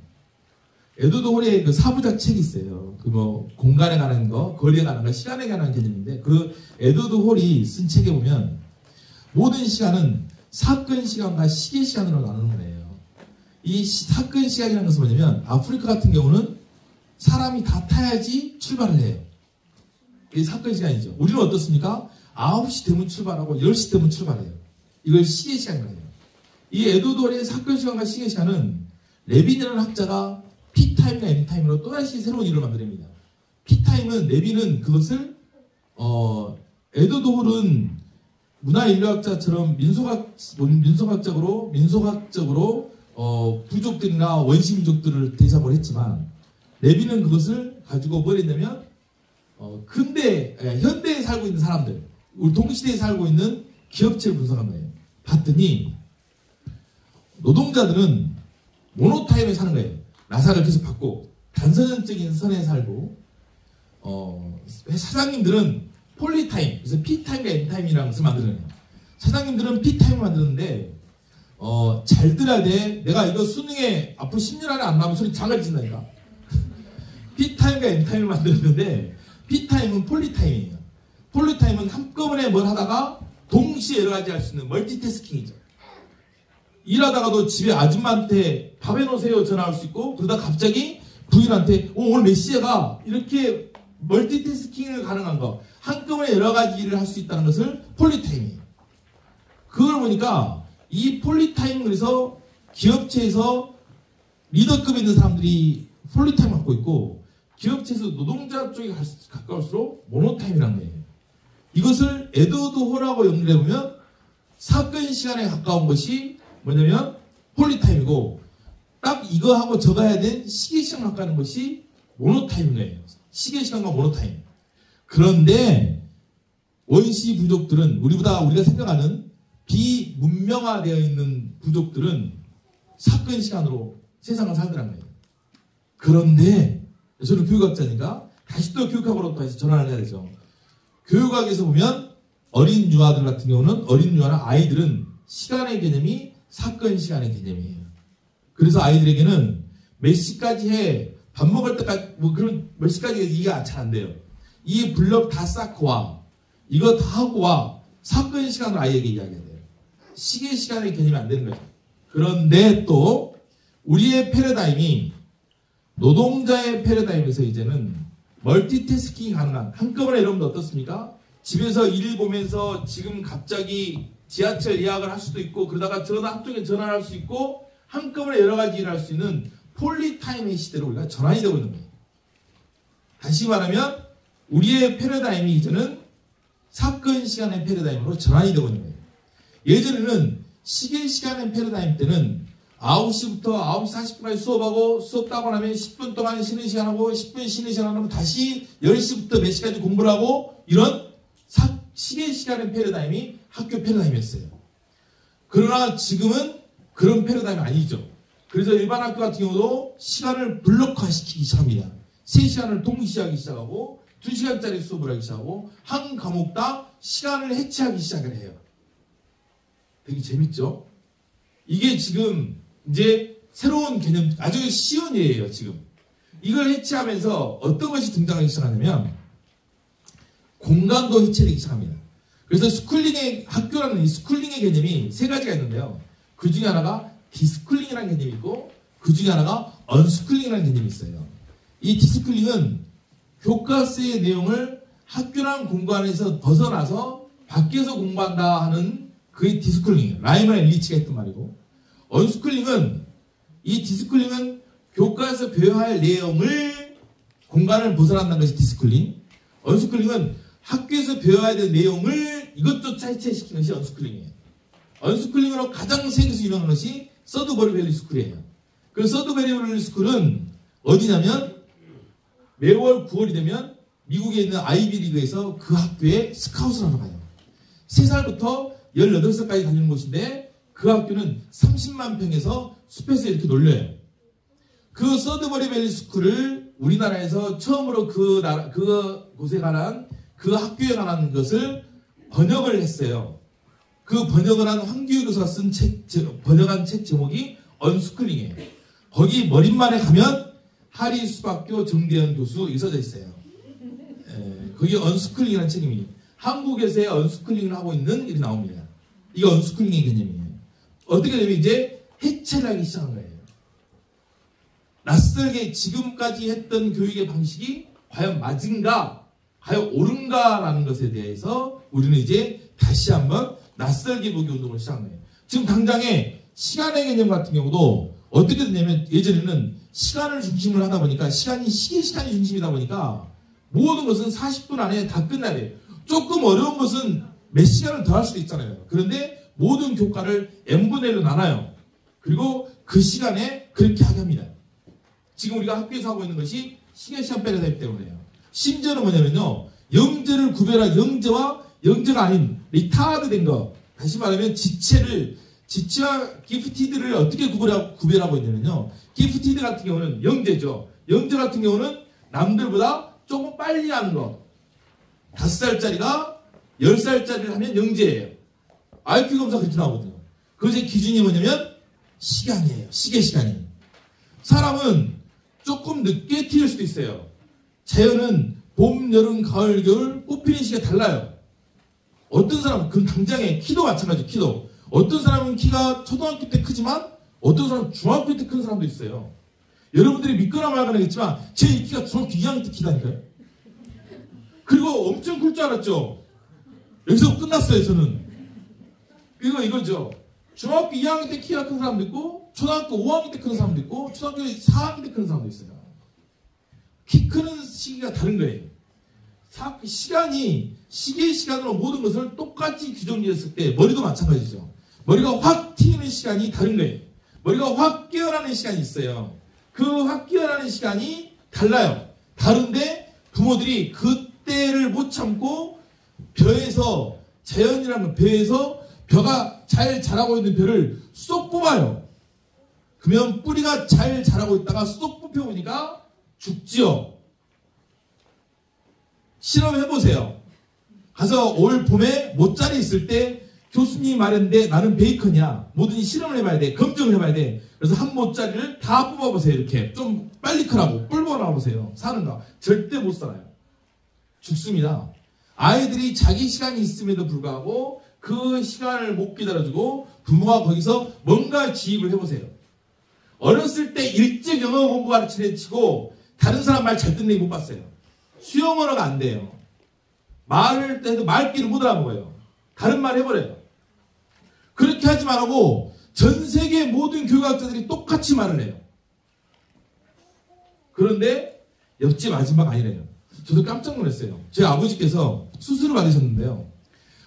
에드워드 홀의 그 사부작 책이 있어요. 그 뭐 공간에 관한 거, 거리에 관한 거, 시간에 관한 개념인데 그 에드워드 홀이 쓴 책에 보면 모든 시간은 사건 시간과 시계 시간으로 나누는 거예요. 이 사건 시간이라는 것은 뭐냐면 아프리카 같은 경우는 사람이 다 타야지 출발을 해요. 이게 사건 시간이죠. 우리는 어떻습니까? 9시 되면 출발하고 10시 되면 출발해요. 이걸 시계 시간이라고 해요. 이 에드워드 홀의 사건 시간과 시계 시간은 레빈이라는 학자가 P타임과 M타임으로 또다시 새로운 일을 만듭니다. P타임은 레빈은 그것을 에드워드 홀은 문화인류학자처럼 민속학적으로 부족들이나 원시민족들을 대상으로 했지만 레빈은 그것을 가지고 뭘 했냐면 현대에 살고 있는 사람들, 우리 동시대에 살고 있는 기업체를 분석한 거예요. 봤더니 노동자들은 모노타임에 사는 거예요. 나사를 계속 받고 단선적인 선에 살고 사장님들은 폴리타임, 그래서 P타임과 M타임이라는 것을 만드는 거예요. 사장님들은 P타임을 만드는데 잘 들어야 돼. 내가 이거 수능에 앞으로 10년 안에 안 나오면 소리 장을 친다니까. P타임과 M타임을 만드는데 P타임은 폴리타임이에요. 폴리타임은 한꺼번에 뭘 하다가 동시에 여러 가지 할 수 있는 멀티태스킹이죠. 일하다가도 집에 아줌마한테 밥 해놓으세요 전화할 수 있고 그러다 갑자기 부인한테 오늘 몇 시에 가? 이렇게 멀티태스킹을 가능한 거 한꺼번에 여러 가지 일을 할 수 있다는 것을 폴리타임이에요. 그걸 보니까 이 폴리타임 그래서 기업체에서 리더급에 있는 사람들이 폴리타임을 갖고 있고 기업체에서 노동자 쪽에 가까울수록 모노타임이라는 거예요. 이것을 에드워드 홀하고 연결해보면 사건 시간에 가까운 것이 뭐냐면 폴리타임이고 딱 이거하고 저거 해야 된 시계 시간 가까운 것이 모노타임인 거예요. 시계 시간과 모노타임. 그런데 원시 부족들은 우리가 생각하는 비문명화되어 있는 부족들은 사건 시간으로 세상을 살더란 거예요. 그런데 저는 교육학자니까 다시 또 교육학으로 다시 전환을 해야 되죠. 교육학에서 보면 어린 유아들 같은 경우는 어린 유아나 아이들은 시간의 개념이 사건 시간의 개념이에요. 그래서 아이들에게는 몇 시까지 해, 밥 먹을 때까지, 뭐 그런 몇 시까지 이해가 잘 안 돼요. 이 블럭 다 쌓고 와. 이거 다 하고 와. 사건 시간으로 아이에게 이야기해야 돼요. 시계 시간의 개념이 안 되는 거죠. 그런데 또 우리의 패러다임이 노동자의 패러다임에서 이제는 멀티태스킹이 가능한 한꺼번에 여러분들 어떻습니까? 집에서 일 보면서 지금 갑자기 지하철 예약을 할 수도 있고 그러다가 한쪽에 전화를 할 수 있고 한꺼번에 여러 가지 일을 할 수 있는 폴리타임의 시대로 우리가 전환이 되고 있는 거예요. 다시 말하면 우리의 패러다임이 이제는 사건 시간의 패러다임으로 전환이 되고 있는 거예요. 예전에는 시계 시간의 패러다임 때는 9시부터 9시 40분까지 수업하고 수업 따고 나면 10분 동안 쉬는 시간하고 10분 쉬는 시간하고 다시 10시부터 몇 시까지 공부를 하고 이런 시계 시간의 패러다임이 학교 패러다임이었어요. 그러나 지금은 그런 패러다임이 아니죠. 그래서 일반 학교 같은 경우도 시간을 블록화시키기 시작합니다. 3시간을 동시에 하기 시작하고 2시간짜리 수업을 하기 시작하고 한 과목당 시간을 해체하기 시작을 해요. 되게 재밌죠? 이게 지금 이제 새로운 개념, 아주 쉬운 예예요, 지금. 이걸 해체하면서 어떤 것이 등장하기 시작하냐면, 공간도 해체되기 시작합니다. 그래서 스쿨링의, 학교라는 이 스쿨링의 개념이 세 가지가 있는데요. 그 중에 하나가 디스쿨링이라는 개념이 있고, 그 중에 하나가 언스쿨링이라는 개념이 있어요. 이 디스쿨링은 교과서의 내용을 학교라는 공간에서 벗어나서 밖에서 공부한다 하는 그게 디스쿨링이에요. 라이먼 앨리치가 했던 말이고, 언스쿨링은 이 디스쿨링은 교과에서 배워야 할 내용을 공간을 벗어난다는 것이 디스쿨링. 언스쿨링은 학교에서 배워야 될 내용을 이것조차 해체시키는 것이 언스쿨링이에요. 언스쿨링으로 가장 세계에서 유명한 것이 서드버리 밸리 스쿨이에요. 그 서드버리 밸리 스쿨은 어디냐면 매월 9월이 되면 미국에 있는 아이비리그에서 그 학교에 스카웃을 하러 가요. 3살부터 18살까지 다니는 곳인데 그 학교는 30만 평에서 숲에서 이렇게 놀려요. 그 서드버리 밸리 스쿨을 우리나라에서 처음으로 그 곳에 관한 그 학교에 관한 것을 번역을 했어요. 그 번역을 한 황규희 교수가 쓴 번역한 책 제목이 언스쿨링이에요. 거기 머릿말에 가면 하리 수박교 정대현 교수 써져 있어요. 거기 언스쿨링이라는 책임이 한국에서의 언스쿨링을 하고 있는 일이 나옵니다. 이게 언스쿨링의 개념이에요. 어떻게 되면 이제 해체를 하기 시작한 거예요. 낯설게 지금까지 했던 교육의 방식이 과연 맞은가, 과연 옳은가라는 것에 대해서 우리는 이제 다시 한번 낯설게 보기 운동을 시작한 거예요. 지금 당장에 시간의 개념 같은 경우도 어떻게 됐냐면 예전에는 시간을 중심으로 하다 보니까 시간이 시계 시간이 중심이다 보니까 모든 것은 40분 안에 다 끝나야 돼요. 조금 어려운 것은 몇 시간을 더 할 수도 있잖아요. 그런데 모든 교과를 n분의 1로 나눠요. 그리고 그 시간에 그렇게 하게 합니다. 지금 우리가 학교에서 하고 있는 것이 시계 시간 빼려 되기 때문에요. 심지어는 뭐냐면요. 영재를 구별한 영재와 영재가 아닌 리타드 된 거. 다시 말하면 지체와 기프티드를 어떻게 구별하고 있냐면요. 기프티드 같은 경우는 영재죠. 영재 같은 경우는 남들보다 조금 빨리 하는 거. 5살짜리가 10살짜리를 하면 영재예요. IQ 검사 그렇게 나오거든요. 그것의 기준이 뭐냐면 시간이에요. 시계 시간이. 사람은 조금 늦게 튀을 수도 있어요. 자연은 봄, 여름, 가을, 겨울 꽃피는 시기가 달라요. 어떤 사람은 그 당장에 키도 마찬가지예요. 키도. 어떤 사람은 키가 초등학교 때 크지만 어떤 사람은 중학교 때 큰 사람도 있어요. 여러분들이 믿거나 말거나겠지만 제 키가 중학교 2학년 때 키다니까요. 그리고 엄청 클 줄 알았죠. 여기서 끝났어요. 저는. 이거죠. 중학교 2학년 때 키가 큰 사람도 있고 초등학교 5학년 때 큰 사람도 있고 초등학교 4학년 때 큰 사람도 있어요. 키 크는 시기가 다른 거예요. 시간이 시계의 시간으로 모든 것을 똑같이 규정지었을 때 머리도 마찬가지죠. 머리가 확 튀는 시간이 다른 거예요. 머리가 확 깨어나는 시간이 있어요. 그 확 깨어나는 시간이 달라요. 다른데 부모들이 그때를 못 참고 벼에서 자연이라는 벼에서 벼가 잘 자라고 있는 벼를 쏙 뽑아요. 그러면 뿌리가 잘 자라고 있다가 쏙 뽑혀보니까 죽지요. 실험해보세요. 가서 올 봄에 모짜리 있을 때 교수님이 말했는데 나는 베이컨이야. 뭐든지 실험을 해봐야 돼. 검증을 해봐야 돼. 그래서 한 모짜리를 다 뽑아보세요. 이렇게 좀 빨리 크라고 뿔벌어보세요. 사는가? 절대 못 살아요. 죽습니다. 아이들이 자기 시간이 있음에도 불구하고 그 시간을 못 기다려주고 부모가 거기서 뭔가 지입을 해보세요. 어렸을 때 일찍 영어 공부 가르치는 치고 다른 사람 말 잘 듣는 게 못 봤어요. 수영 언어가 안 돼요. 말을 해도 말귀를 못 알아먹어요. 다른 말 해버려요. 그렇게 하지 말라고 전 세계 모든 교육학자들이 똑같이 말을 해요. 그런데 옆집 아줌마가 아니래요. 저도 깜짝 놀랐어요. 제 아버지께서 수술을 받으셨는데요.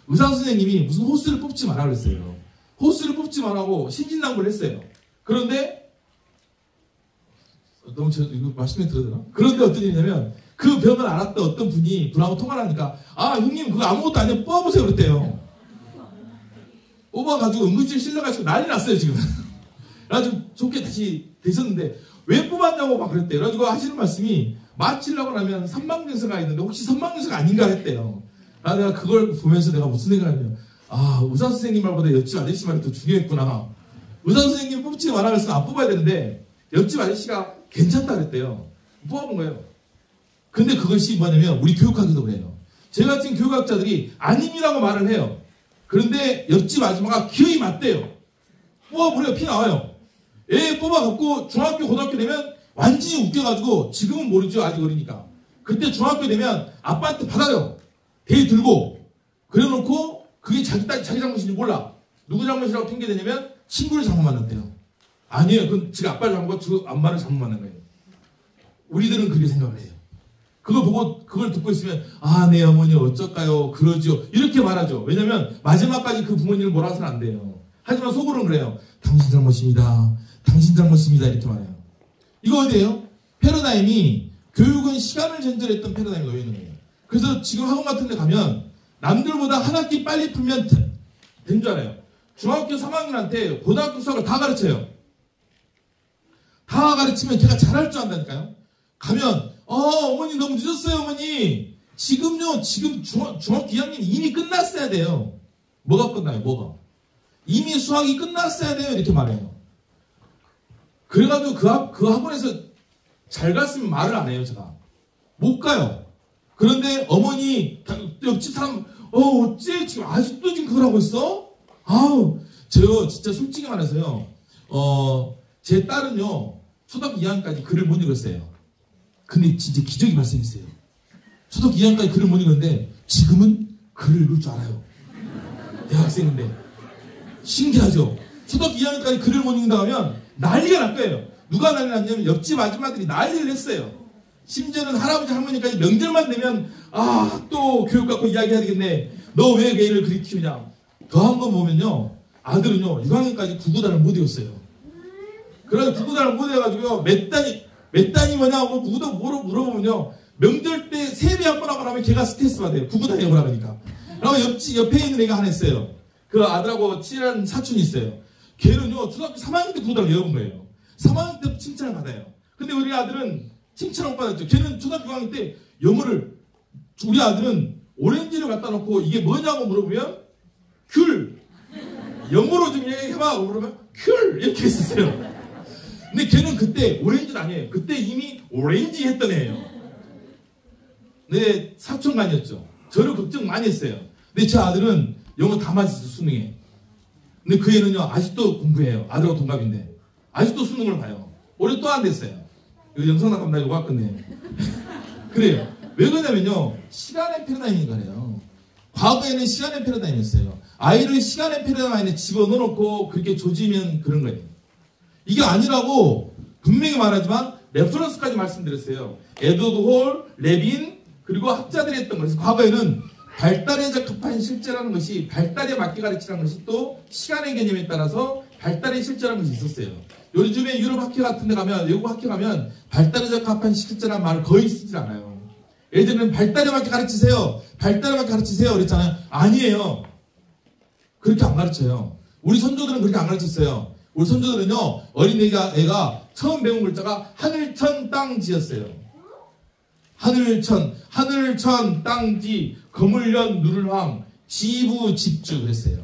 의사 선생님이 무슨 호스를 뽑지 마라 그랬어요. 호스를 뽑지 말라고 신진당부를 했어요. 그런데 너무 이거 말씀에 들어드나? 그런데 어떤 일이냐면 그 병을 알았던 어떤 분하고 통화를 하니까 아 형님 그거 아무것도 아니야 뽑아보세요 그랬대요. 뽑아가지고 응급실 실려가지고 난리 났어요 지금. 그래가지고 좋게 다시 되셨는데 왜 뽑았냐고 막 그랬대요. 그래가지고 하시는 말씀이 마치려고 나면 선망증서가 있는데 혹시 선망증서가 아닌가 했대요. 아 내가 그걸 보면서 내가 무슨 생각을 하냐면 아 의사 선생님 말보다 옆집 아저씨 말이 더 중요했구나. 의사 선생님이 뽑지 말라 그래서 안 뽑아야 되는데 옆집 아저씨가 괜찮다 그랬대요. 뽑아본 거예요. 근데 그것이 뭐냐면 우리 교육학에도 그래요. 제 같은 교육학자들이 아님이라고 말을 해요. 그런데 옆집 아줌마가 기어이 맞대요. 뽑아버려요. 피 나와요. 애 뽑아갖고 중학교 고등학교 되면 완전히 웃겨가지고 지금은 모르죠. 아직 어리니까. 그때 중학교 되면 아빠한테 받아요. 대에 들고 그래놓고 그게 자기 잘못인지 몰라. 누구 잘못이라고 핑계대냐면 친구를 잘못 만났대요. 아니에요. 그건 지가 아빠를 잘못 만나고 엄마를 잘못 만난 거예요. 우리들은 그렇게 생각을 해요. 그걸 보고 그걸 듣고 있으면 아, 내 어머니 어쩔까요? 그러죠. 이렇게 말하죠. 왜냐면 마지막까지 그 부모님을 뭐라 해서는 안 돼요. 하지만 속으로는 그래요. 당신 잘못입니다. 당신 잘못입니다. 이렇게 말해요. 이거 어디예요? 패러다임이 교육은 시간을 전제했던 패러다임이 놓여 있는 거예요. 그래서 지금 학원 같은 데 가면 남들보다 한 학기 빨리 풀면 된 줄 알아요. 중학교 3학년한테 고등학교 수학을 다 가르쳐요. 다 가르치면 걔가 잘할 줄 안다니까요. 가면 어머니 너무 늦었어요 어머니. 지금 중학교 2학년 이미 끝났어야 돼요. 뭐가 끝나요? 뭐가? 이미 수학이 끝났어야 돼요. 이렇게 말해요. 그래가지고 그 학원에서 잘 갔으면 말을 안 해요. 제가 못 가요. 그런데 어머니 옆집 사람 어째 지금 아직도 지금 그걸 하고 있어? 아우 제가 진짜 솔직히 말해서요. 제 딸은요 초등학교 2학년까지 글을 못 읽었어요. 근데 진짜 기적이 발생했어요. 초등학교 2학년까지 글을 못 읽었는데 지금은 글을 읽을 줄 알아요. 대학생인데 신기하죠. 초등학교 2학년까지 글을 못 읽는다 하면 난리가 날 거예요. 누가 난리 났냐면 옆집 아줌마들이 난리를 했어요. 심지어는 할아버지 할머니까지 명절만 되면 또 교육 갖고 이야기해야 되겠네. 너 왜 애를 그렇게 키우냐. 더한 건 보면요 아들은요 6학년까지 구구단을 못 외웠어요. 그래서 구구단을 못 외워가지고 몇 단이 뭐냐고 구구단 물어보면요 명절 때 세배 한 번 하고 나면 걔가 스트레스 받아요. 구구단 외우라 그러니까. 그러면 옆에 있는 애가 하나 있어요. 그 아들하고 친한 사촌이 있어요. 걔는요 초등학교 3학년 때 구구단을 외워본 거예요. 3학년 때 칭찬을 받아요. 근데 우리 아들은 칭찬을 못 받았죠. 걔는 초등학교 6학년 때 영어를 우리 아들은 오렌지를 갖다 놓고 이게 뭐냐고 물어보면 귤 영어로 좀 얘기해봐 그러면 귤 이렇게 했었어요. 근데 걔는 그때 오렌지는 아니에요. 그때 이미 오렌지 했던 애예요. 내 사촌간이었죠. 저를 걱정 많이 했어요. 근데 제 아들은 영어 다 맞았어요. 수능에. 근데 그 애는요 아직도 공부해요. 아들하고 동갑인데 아직도 수능을 봐요. 올해 또 안 됐어요. 이거 영상 나가면 나 이거 할 건데. 그래요. 왜 그러냐면요 시간의 패러다임인가 그래요. 과거에는 시간의 패러다임이었어요. 아이를 시간의 패러다임 안에 집어넣어놓고 그렇게 조지면 그런 거예요. 이게 아니라고 분명히 말하지만 레퍼런스까지 말씀드렸어요. 에드워드 홀, 레빈 그리고 학자들이 했던 거예요. 과거에는 발달에 적합한 실제라는 것이 발달에 맞게 가르치라는 것이 또 시간의 개념에 따라서 발달의 실제라는 것이 있었어요. 요즘에 유럽 학교 같은 데 가면 외국 학교 가면 발달에 적합한 실제라는 말을 거의 쓰질 않아요. 예전에는 발달에 맞게 가르치세요. 발달에 맞게 가르치세요. 그랬잖아요. 아니에요. 그렇게 안 가르쳐요. 우리 선조들은 그렇게 안 가르쳤어요. 우리 선조들은요 어린 애가 처음 배운 글자가 하늘천 땅지였어요. 하늘천 땅지 거물연 누를황 지부 집주 그랬어요.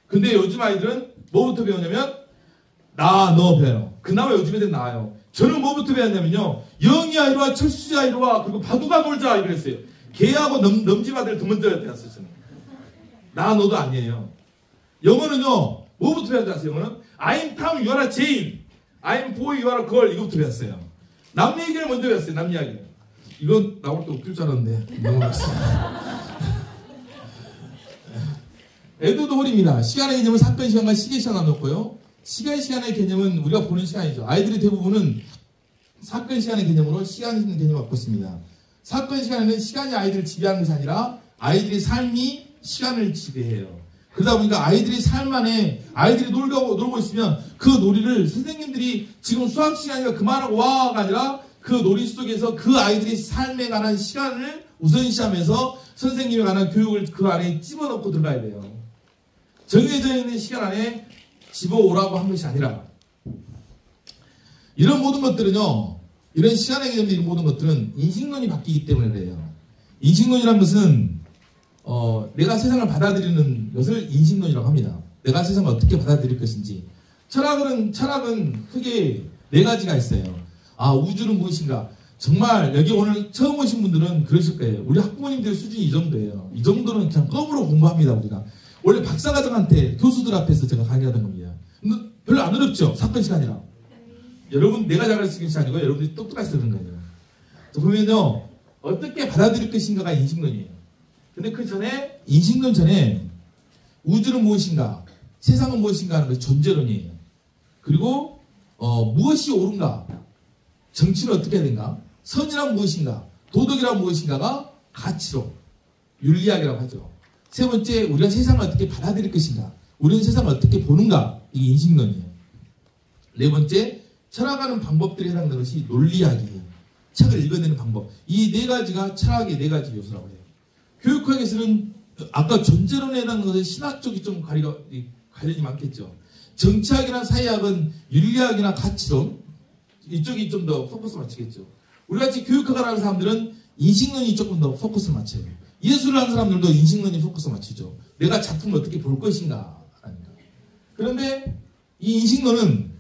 근데 요즘 아이들은 뭐부터 배우냐면 나 너 배워요. 그나마 요즘 애들은 나아요. 저는 뭐부터 배웠냐면요 영희야 이리와 철수야 이리와 그리고 바둑아 놀자 이랬어요. 개하고 넘지바들 더 먼저 배웠어요. 저는 나 너도 아니에요. 영어는요 뭐부터 배웠는지 아세요? 영어는 I'm Tom, you are Jane. I'm boy, you are girl. 이거부터 배웠어요. 남 얘기를 먼저 배웠어요. 남 이야기를. 이건 나올 때 웃길 줄 알았는데 넘어갔어요. 에드워드 홀입니다. 시간의 개념은 사건 시간과 시계 시간 나눴고요. 시간의 개념은 우리가 보는 시간이죠. 아이들이 대부분은 사건 시간의 개념으로 시간 개념을 갖고 있습니다. 사건 시간에는 시간이 아이들을 지배하는 것이 아니라 아이들의 삶이 시간을 지배해요. 그러다 보니까 아이들이 삶 안에 아이들이 놀고 있으면 그 놀이를 선생님들이 지금 수학 시간이니까 그만하고 와가 아니라 그 놀이 속에서 그 아이들이 삶에 관한 시간을 우선시하면서 선생님에 관한 교육을 그 안에 집어넣고 들어가야 돼요. 정해져 있는 시간 안에 집어오라고 한 것이 아니라 이런 모든 것들은요 이런 시간의 개념들 이런 모든 것들은 인식론이 바뀌기 때문에 그래요. 인식론이란 것은 내가 세상을 받아들이는 것을 인식론이라고 합니다. 내가 세상을 어떻게 받아들일 것인지 철학은 크게 네 가지가 있어요. 아, 우주는 무엇인가? 정말 여기 오늘 처음 오신 분들은 그러실 거예요. 우리 학부모님들 수준이 이 정도예요. 이 정도는 그냥 껌으로 공부합니다, 우리가. 원래 박사과정한테 교수들 앞에서 제가 강의하던 겁니다. 근데 별로 안 어렵죠? 사건 시간이라. 여러분, 내가 잘할 수 있는 시간이고 여러분들이 똑똑하게 쓰는 거예요. 보면요, 어떻게 받아들일 것인가가 인식론이에요. 근데 그 전에, 인식론 전에 우주는 무엇인가, 세상은 무엇인가 하는 것이 존재론이에요. 그리고 무엇이 옳은가, 정치는 어떻게 해야 되는가, 선이란 무엇인가, 도덕이란 무엇인가가 가치로, 윤리학이라고 하죠. 세 번째, 우리가 세상을 어떻게 받아들일 것인가, 우리는 세상을 어떻게 보는가, 이게 인식론이에요. 네 번째, 철학하는 방법들이 해당되는 것이 논리학이에요. 책을 읽어내는 방법. 이 네 가지가 철학의 네 가지 요소라고 해요. 교육학에서는 아까 존재론에 해당하는 것은 신학 쪽이 좀 관련이 많겠죠. 정치학이나 사회학은 윤리학이나 가치론, 이쪽이 좀 더 포커스 맞추겠죠. 우리같이 교육학을 하는 사람들은 인식론이 조금 더 포커스를 맞춰요. 예술을 하는 사람들도 인식론이 포커스 맞추죠. 내가 작품을 어떻게 볼 것인가. 그런데 이 인식론은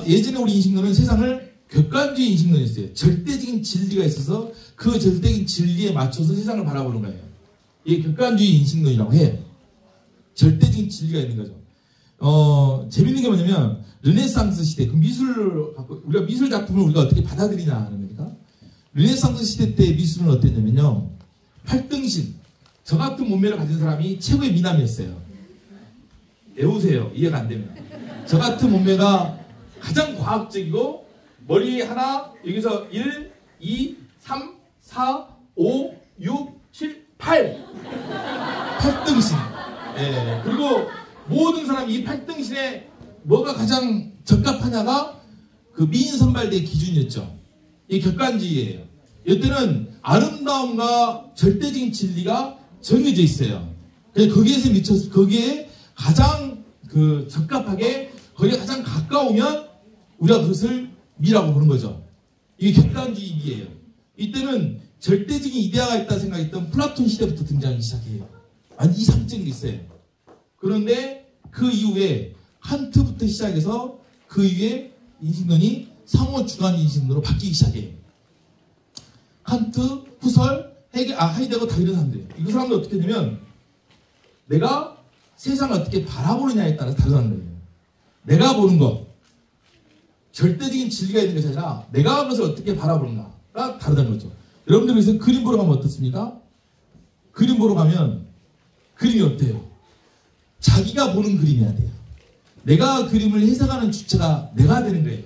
예전에 우리 인식론은 세상을 객관주의 인식론이었어요. 절대적인 진리가 있어서 그 절대적인 진리에 맞춰서 세상을 바라보는 거예요. 이게 객관주의 인식론이라고 해요. 절대적인 진리가 있는 거죠. 재밌는 게 뭐냐면 르네상스 시대, 그 미술을 갖고 우리가 미술 작품을 우리가 어떻게 받아들이냐 하는 거니까. 르네상스 시대 때 미술은 어땠냐면요, 팔등신, 저 같은 몸매를 가진 사람이 최고의 미남이었어요. 외우세요. 이해가 안 되면. 저 같은 몸매가 가장 과학적이고 머리 하나, 여기서 1, 2, 3, 4, 5, 6, 7, 8. 8등신. 예. 그리고 모든 사람이 이 8등신에 뭐가 가장 적합하냐가 그 미인 선발대의 기준이었죠. 이게 객관주의예요. 이때는 아름다움과 절대적인 진리가 정해져 있어요. 그래서 거기에서 미쳐서 거기에 가장 적합하게, 거기에 가장 가까우면 우리가 그것을 미라고 보는 거죠. 이게 객관주의이에요. 이때는 절대적인 이데아가 있다 생각했던 플라톤 시대부터 등장하기 시작해요. 아니, 이상적인 게 있어요. 그런데 그 이후에 칸트부터 시작해서 그 이후에 인식론이 상호주관 인식론으로 바뀌기 시작해요. 칸트, 후설, 하이데거 다 이런 사람들이에요. 이 사람들 어떻게 되면 내가 세상을 어떻게 바라보느냐에 따라서 다르다는 거예요. 내가 보는 것, 절대적인 진리가 있는 것이 아니라 내가 그것을 어떻게 바라보는가가 다르다는 거죠. 여러분들 그래서 그림 보러 가면 어떻습니까? 그림 보러 가면 그림이 어때요? 자기가 보는 그림이어야 돼요. 내가 그림을 해석하는 주체가 내가 되는 거예요.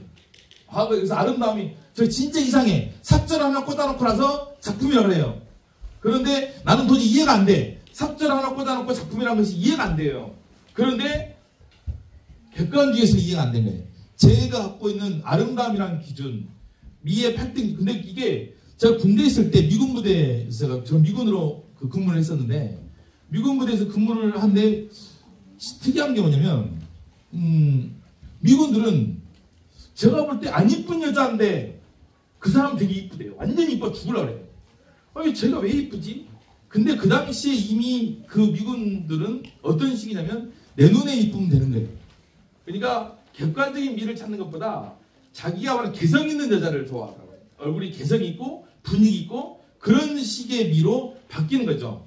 그래서 아름다움이 저 진짜 이상해. 삽절 하나 꽂아놓고 나서 작품이라고 해요. 그런데 나는 도저히 이해가 안 돼. 삽절 하나 꽂아놓고 작품이라는 것이 이해가 안 돼요. 그런데 객관주의에서 이해가 안 된 거예요. 제가 갖고 있는 아름다움이라는 기준, 미의 8등. 근데 이게 제가 군대에 있을 때 미군 부대에서 저 미군으로 근무를 했었는데, 미군 부대에서 근무를 한데 특이한 게 뭐냐면 미군들은 제가 볼 때 안 이쁜 여자인데 그 사람 되게 이쁘대요. 완전히 이뻐 죽으려고 그래요. 아니, 제가 왜 이쁘지? 근데 그 당시에 이미 그 미군들은 어떤 식이냐면 내 눈에 이쁘면 되는 거예요. 그러니까 객관적인 미를 찾는 것보다 자기가 말하는 개성 있는 여자를 좋아하더라고요. 얼굴이 개성 있고 분위기 있고 그런 식의 미로 바뀌는 거죠.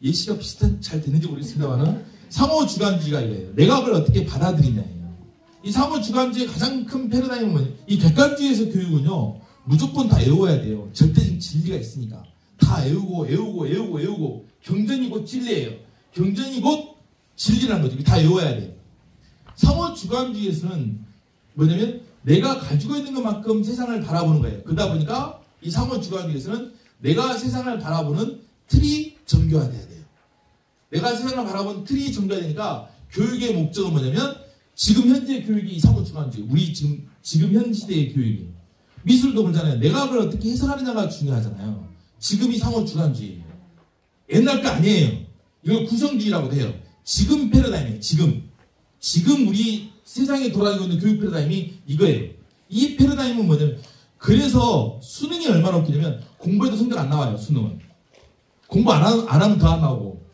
예시가 잘 되는지 모르겠습니다만은 상호주관주의가 이래요. 내가 그걸 어떻게 받아들이냐예요. 이 상호주관주의의 가장 큰 패러다임은 뭐냐? 이 객관주의에서 교육은요, 무조건 다 외워야 돼요. 절대적인 진리가 있으니까. 다 외우고 경전이 곧 진리예요. 경전이 곧 진리라는 거죠. 다 외워야 돼요. 상호주관주의에서는 뭐냐면 내가 가지고 있는 것만큼 세상을 바라보는 거예요. 그러다 보니까 이 상호주관주의에서는 내가 세상을 바라보는 틀이 정교화돼야 돼요. 내가 세상을 바라보는 틀이 정교화되니까 교육의 목적은 뭐냐면 지금 현재 교육이 이 상호주관주의, 우리 지금 현 시대의 교육이에요. 미술도 그러잖아요. 내가 그걸 어떻게 해석하느냐가 중요하잖아요. 지금이 상호주관주의예요. 옛날 거 아니에요. 이걸 구성주의라고 해요. 지금 패러다임이에요. 지금 우리 세상에 돌아다니고 있는 교육 패러다임이 이거예요. 이 패러다임은 뭐냐면, 그래서 수능이 얼마나 웃기냐면 공부해도 성적 안 나와요. 수능은 공부 안 하면 더 안 나오고,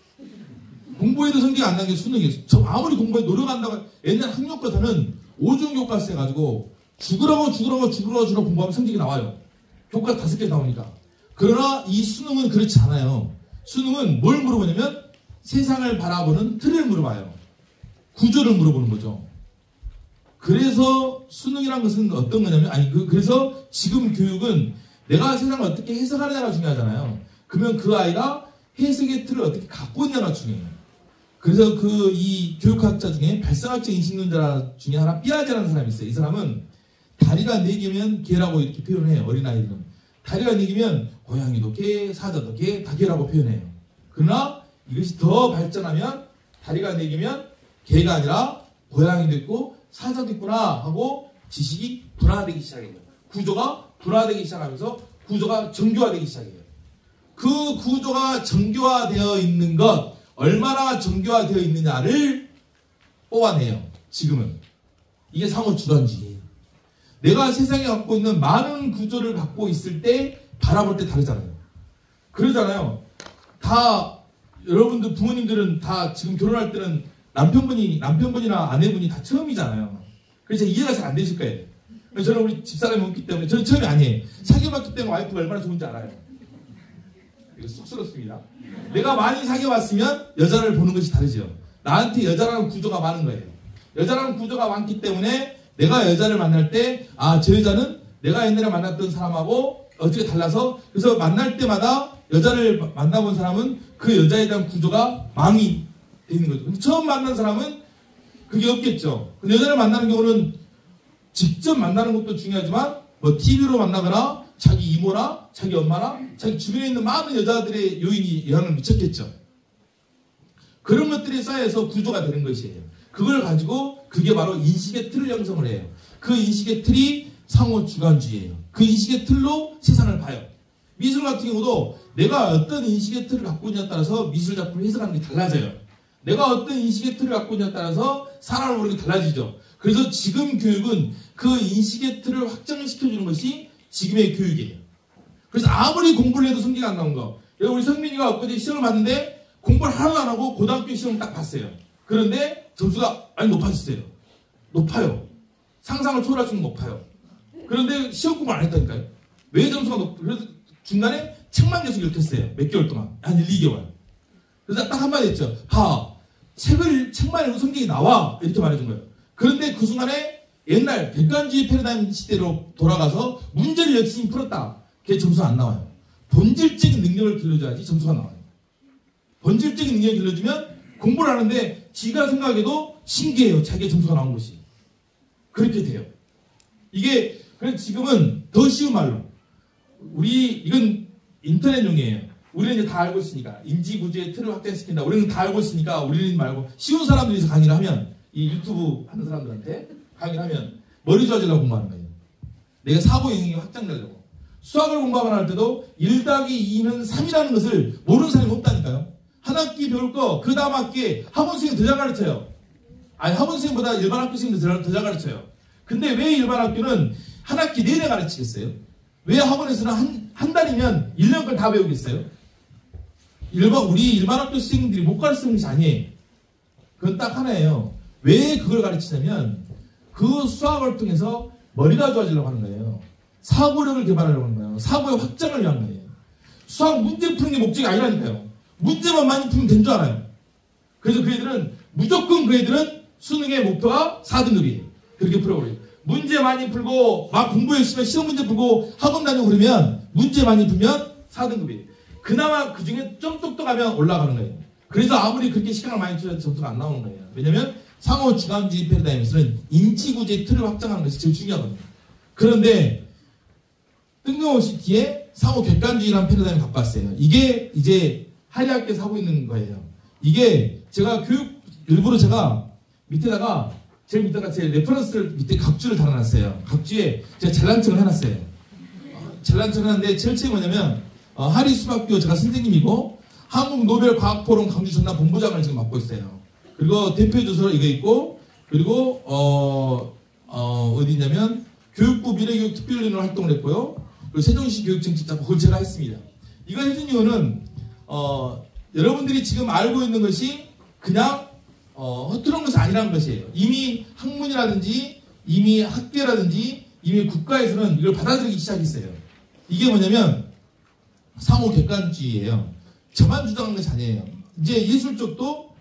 공부해도 성적이 안 나는 게 수능이에요. 아무리 공부해 노력한다고 옛날 학력고사는 오중 교과서 해가지고 죽으라고 공부하면 성적이 나와요. 교과서 5개 나오니까. 그러나 이 수능은 그렇지 않아요. 수능은 뭘 물어보냐면 세상을 바라보는 틀을 물어봐요. 구조를 물어보는 거죠. 그래서 수능이란 것은 어떤 거냐면 그래서 지금 교육은 내가 세상을 어떻게 해석하느냐가 중요하잖아요. 그러면 그 아이가 해석의 틀을 어떻게 갖고 있냐가 중요해요. 그래서 이 교육학자 중에 발상학적 인식론자 중에 하나 삐아제라는 사람이 있어요. 이 사람은 다리가 4개면 개라고 이렇게 표현해요. 어린아이들은. 다리가 4개면 고양이도 개, 사자도 개, 다 개라고 표현해요. 그러나 이것이 더 발전하면 다리가 4개면 개가 아니라 고양이도 있고 사자도 있구나 하고 지식이 분화되기 시작해요. 구조가 분화되기 시작하면서 구조가 정교화되기 시작해요. 그 구조가 정교화되어 있는 것, 얼마나 정교화되어 있느냐를 뽑아내요. 지금은. 이게 상호주관주의예요. 내가 세상에 갖고 있는 많은 구조를 갖고 있을 때 바라볼 때 다르잖아요. 그러잖아요. 다 여러분들 부모님들은 다 지금 결혼할 때는 남편분이나 아내분이 다 처음이잖아요. 그래서 이해가 잘 안 되실 거예요. 저는 우리 집사람이 없기 때문에 저는 처음이 아니에요. 사귀어봤기 때문에 와이프가 얼마나 좋은지 알아요. 이거 쑥스럽습니다. 내가 많이 사귀어봤으면 여자를 보는 것이 다르죠. 나한테 여자라는 구조가 많은 거예요. 여자라는 구조가 많기 때문에 내가 여자를 만날 때 저 여자는 내가 옛날에 만났던 사람하고 어떻게 달라서 그래서 만날 때마다 여자를 만나본 사람은 그 여자에 대한 구조가 망이 돼 있는 거죠. 처음 만난 사람은 그게 없겠죠. 근데 여자를 만나는 경우는 직접 만나는 것도 중요하지만 뭐 TV로 만나거나 자기 이모나 자기 엄마나 자기 주변에 있는 많은 여자들의 요인이 영향을 미쳤겠죠. 그런 것들이 쌓여서 구조가 되는 것이에요. 그걸 가지고 그게 바로 인식의 틀을 형성을 해요. 그 인식의 틀이 상호주관주의예요. 그 인식의 틀로 세상을 봐요. 미술 같은 경우도 내가 어떤 인식의 틀을 갖고 있냐에 따라서 미술 작품을 해석하는 게 달라져요. 내가 어떤 인식의 틀을 갖고 있냐에 따라서 사람을 보는 게 달라지죠. 그래서 지금 교육은 그 인식의 틀을 확장시켜주는 것이 지금의 교육이에요. 그래서 아무리 공부를 해도 성적이 안 나온 거. 우리 성민이가 엊그제 시험을 봤는데 공부를 하나도 안 하고 고등학교 시험을 딱 봤어요. 그런데 점수가 많이 높아졌어요. 높아요. 상상을 초월할 수는 높아요. 그런데 시험 공부를 안 했다니까요. 왜 점수가 그래서 중간에 책만 계속 읽혔어요. 몇 개월 동안. 한 1, 2개월. 그래서 딱 한마디 했죠. 책만 읽으면 성적이 나와. 이렇게 말해준 거예요. 그런데 그 순간에 옛날 객관주의 패러다임 시대로 돌아가서 문제를 열심히 풀었다. 그게 점수가 안 나와요. 본질적인 능력을 길러줘야지 점수가 나와요. 본질적인 능력을 길러주면 공부를 하는데 지가 생각해도 신기해요. 자기의 점수가 나온 것이. 그렇게 돼요. 이게 그래서 지금은 더 쉬운 말로 이건 인터넷용이에요. 우리는 이제 다 알고 있으니까 인지구조의 틀을 확장시킨다. 우리는 다 알고 있으니까 우리는 말고 쉬운 사람들이서 강의를 하면 이 유튜브 하는 사람들한테 강의를 하면 머리 좋아지려고 공부하는 거예요. 내가 사고 영역이 확장되려고. 수학을 공부할 때도 1+2는 3이라는 것을 모르는 사람이 없다니까요. 한 학기 배울 거 그 다음 학기에 학원 선생님이 더 잘 가르쳐요. 학원 선생님보다 일반 학교 선생님이 더 잘 가르쳐요. 근데 왜 일반 학교는 한 학기 내내 가르치겠어요? 왜 학원에서는 한 달이면 1년 걸 다 배우겠어요? 우리 일반 학교 선생님들이 못 가르치는 것이 아니에요. 그건 딱 하나예요. 왜 그걸 가르치냐면 그 수학을 통해서 머리가 좋아지려고 하는 거예요. 사고력을 개발하려고 하는 거예요. 사고의 확장을 위한 거예요. 수학 문제 푸는 게 목적이 아니라니까요. 문제만 많이 풀면 된 줄 알아요. 그래서 그 애들은 수능의 목표가 4등급이에요. 그렇게 풀어버려요. 문제 많이 풀고 막 공부 열심히 하면 시험 문제 풀고 학원 다니고 그러면 문제 많이 풀면 4등급이에요. 그나마 그 중에 좀 똑똑하면 올라가는 거예요. 그래서 아무리 그렇게 시간을 많이 투자해도 점수가 안 나오는 거예요. 왜냐면 상호주관주의 패러다임에서는 인지구조의 틀을 확장하는 것이 제일 중요하거든요. 그런데 뜬금없이 뒤에 상호객관주의라는 패러다임을 갖고 왔어요. 이게 이제 한의학계에서 하고 있는 거예요. 이게 제가 일부러 제가 밑에다가 제일 밑에다가 제 레퍼런스를 밑에 각주를 달아놨어요. 각주에 제가 잘난 척을 해놨어요. 잘난 척을 하는데 제일 뭐냐면 하리수학교 제가 선생님이고 한국노벨과학포럼 강주 전남 본부장을 지금 맡고 있어요. 그리고 대표 조서로 이거 있고 그리고 어디 있냐면 교육부 미래교육 특별위원회 활동을 했고요. 그리고 세종시 교육정책자고 그걸 제가 했습니다. 이거 해준 이유는 여러분들이 지금 알고 있는 것이 그냥 허투루한 것이 아니라는 것이에요. 이미 학문이라든지 이미 학계라든지 이미 국가에서는 이걸 받아들이기 시작했어요. 이게 뭐냐면 상호 객관주의예요. 저만 주장한 것이 아니에요. 이제 예술 쪽도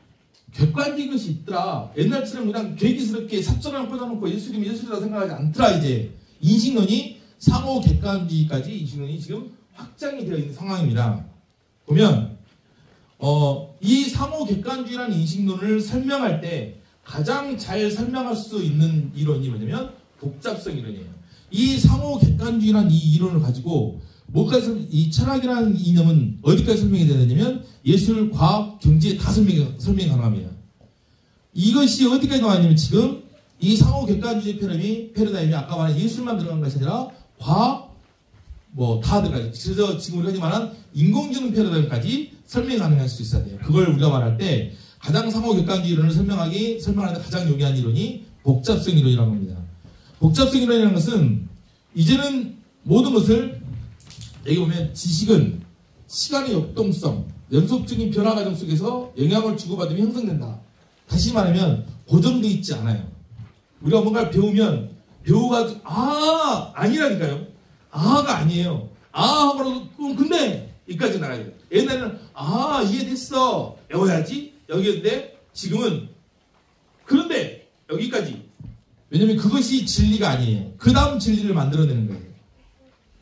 객관적인 것이 있더라. 옛날처럼 그냥 괴기스럽게 삽전을 꽂아놓고 예술이면 예술이라고 생각하지 않더라. 이제 인식론이 상호 객관주의까지 인식론이 지금 확장이 되어 있는 상황입니다. 보면 이 상호 객관주의라는 인식론을 설명할 때 가장 잘 설명할 수 있는 이론이 뭐냐면 복잡성 이론이에요. 이 상호 객관주의라는 이 이론을 가지고 뭐까지 이 철학이라는 이념은 어디까지 설명이 되느냐면 예술, 과학, 경제 다 설명이 가능합니다. 이것이 어디까지 나왔냐면 지금 이 상호 객관주의 패러다임이 아까 말한 예술만 들어간 것이 아니라 과학, 뭐 다 들어가요. 그래서 지금 우리가 말한 인공지능 패러다임까지 설명이 가능할 수 있어야 돼요. 그걸 우리가 말할 때 가장 상호 객관주의 이론을 설명하는데 가장 용이한 이론이 복잡성 이론이라고 합니다. 복잡성 이론이라는 것은 이제는 모든 것을 여기 보면 지식은 시간의 역동성, 연속적인 변화 과정 속에서 영향을 주고받으며 형성된다. 다시 말하면 고정되어 있지 않아요. 우리가 뭔가를 배우면 배우가 아니라니까요. 아가 아니에요. 하고라도 근데 여기까지 나가야 돼요. 옛날에는 이해됐어. 외워야지. 여기였는데 지금은 그런데 여기까지. 왜냐면 그것이 진리가 아니에요. 그 다음 진리를 만들어내는 거예요.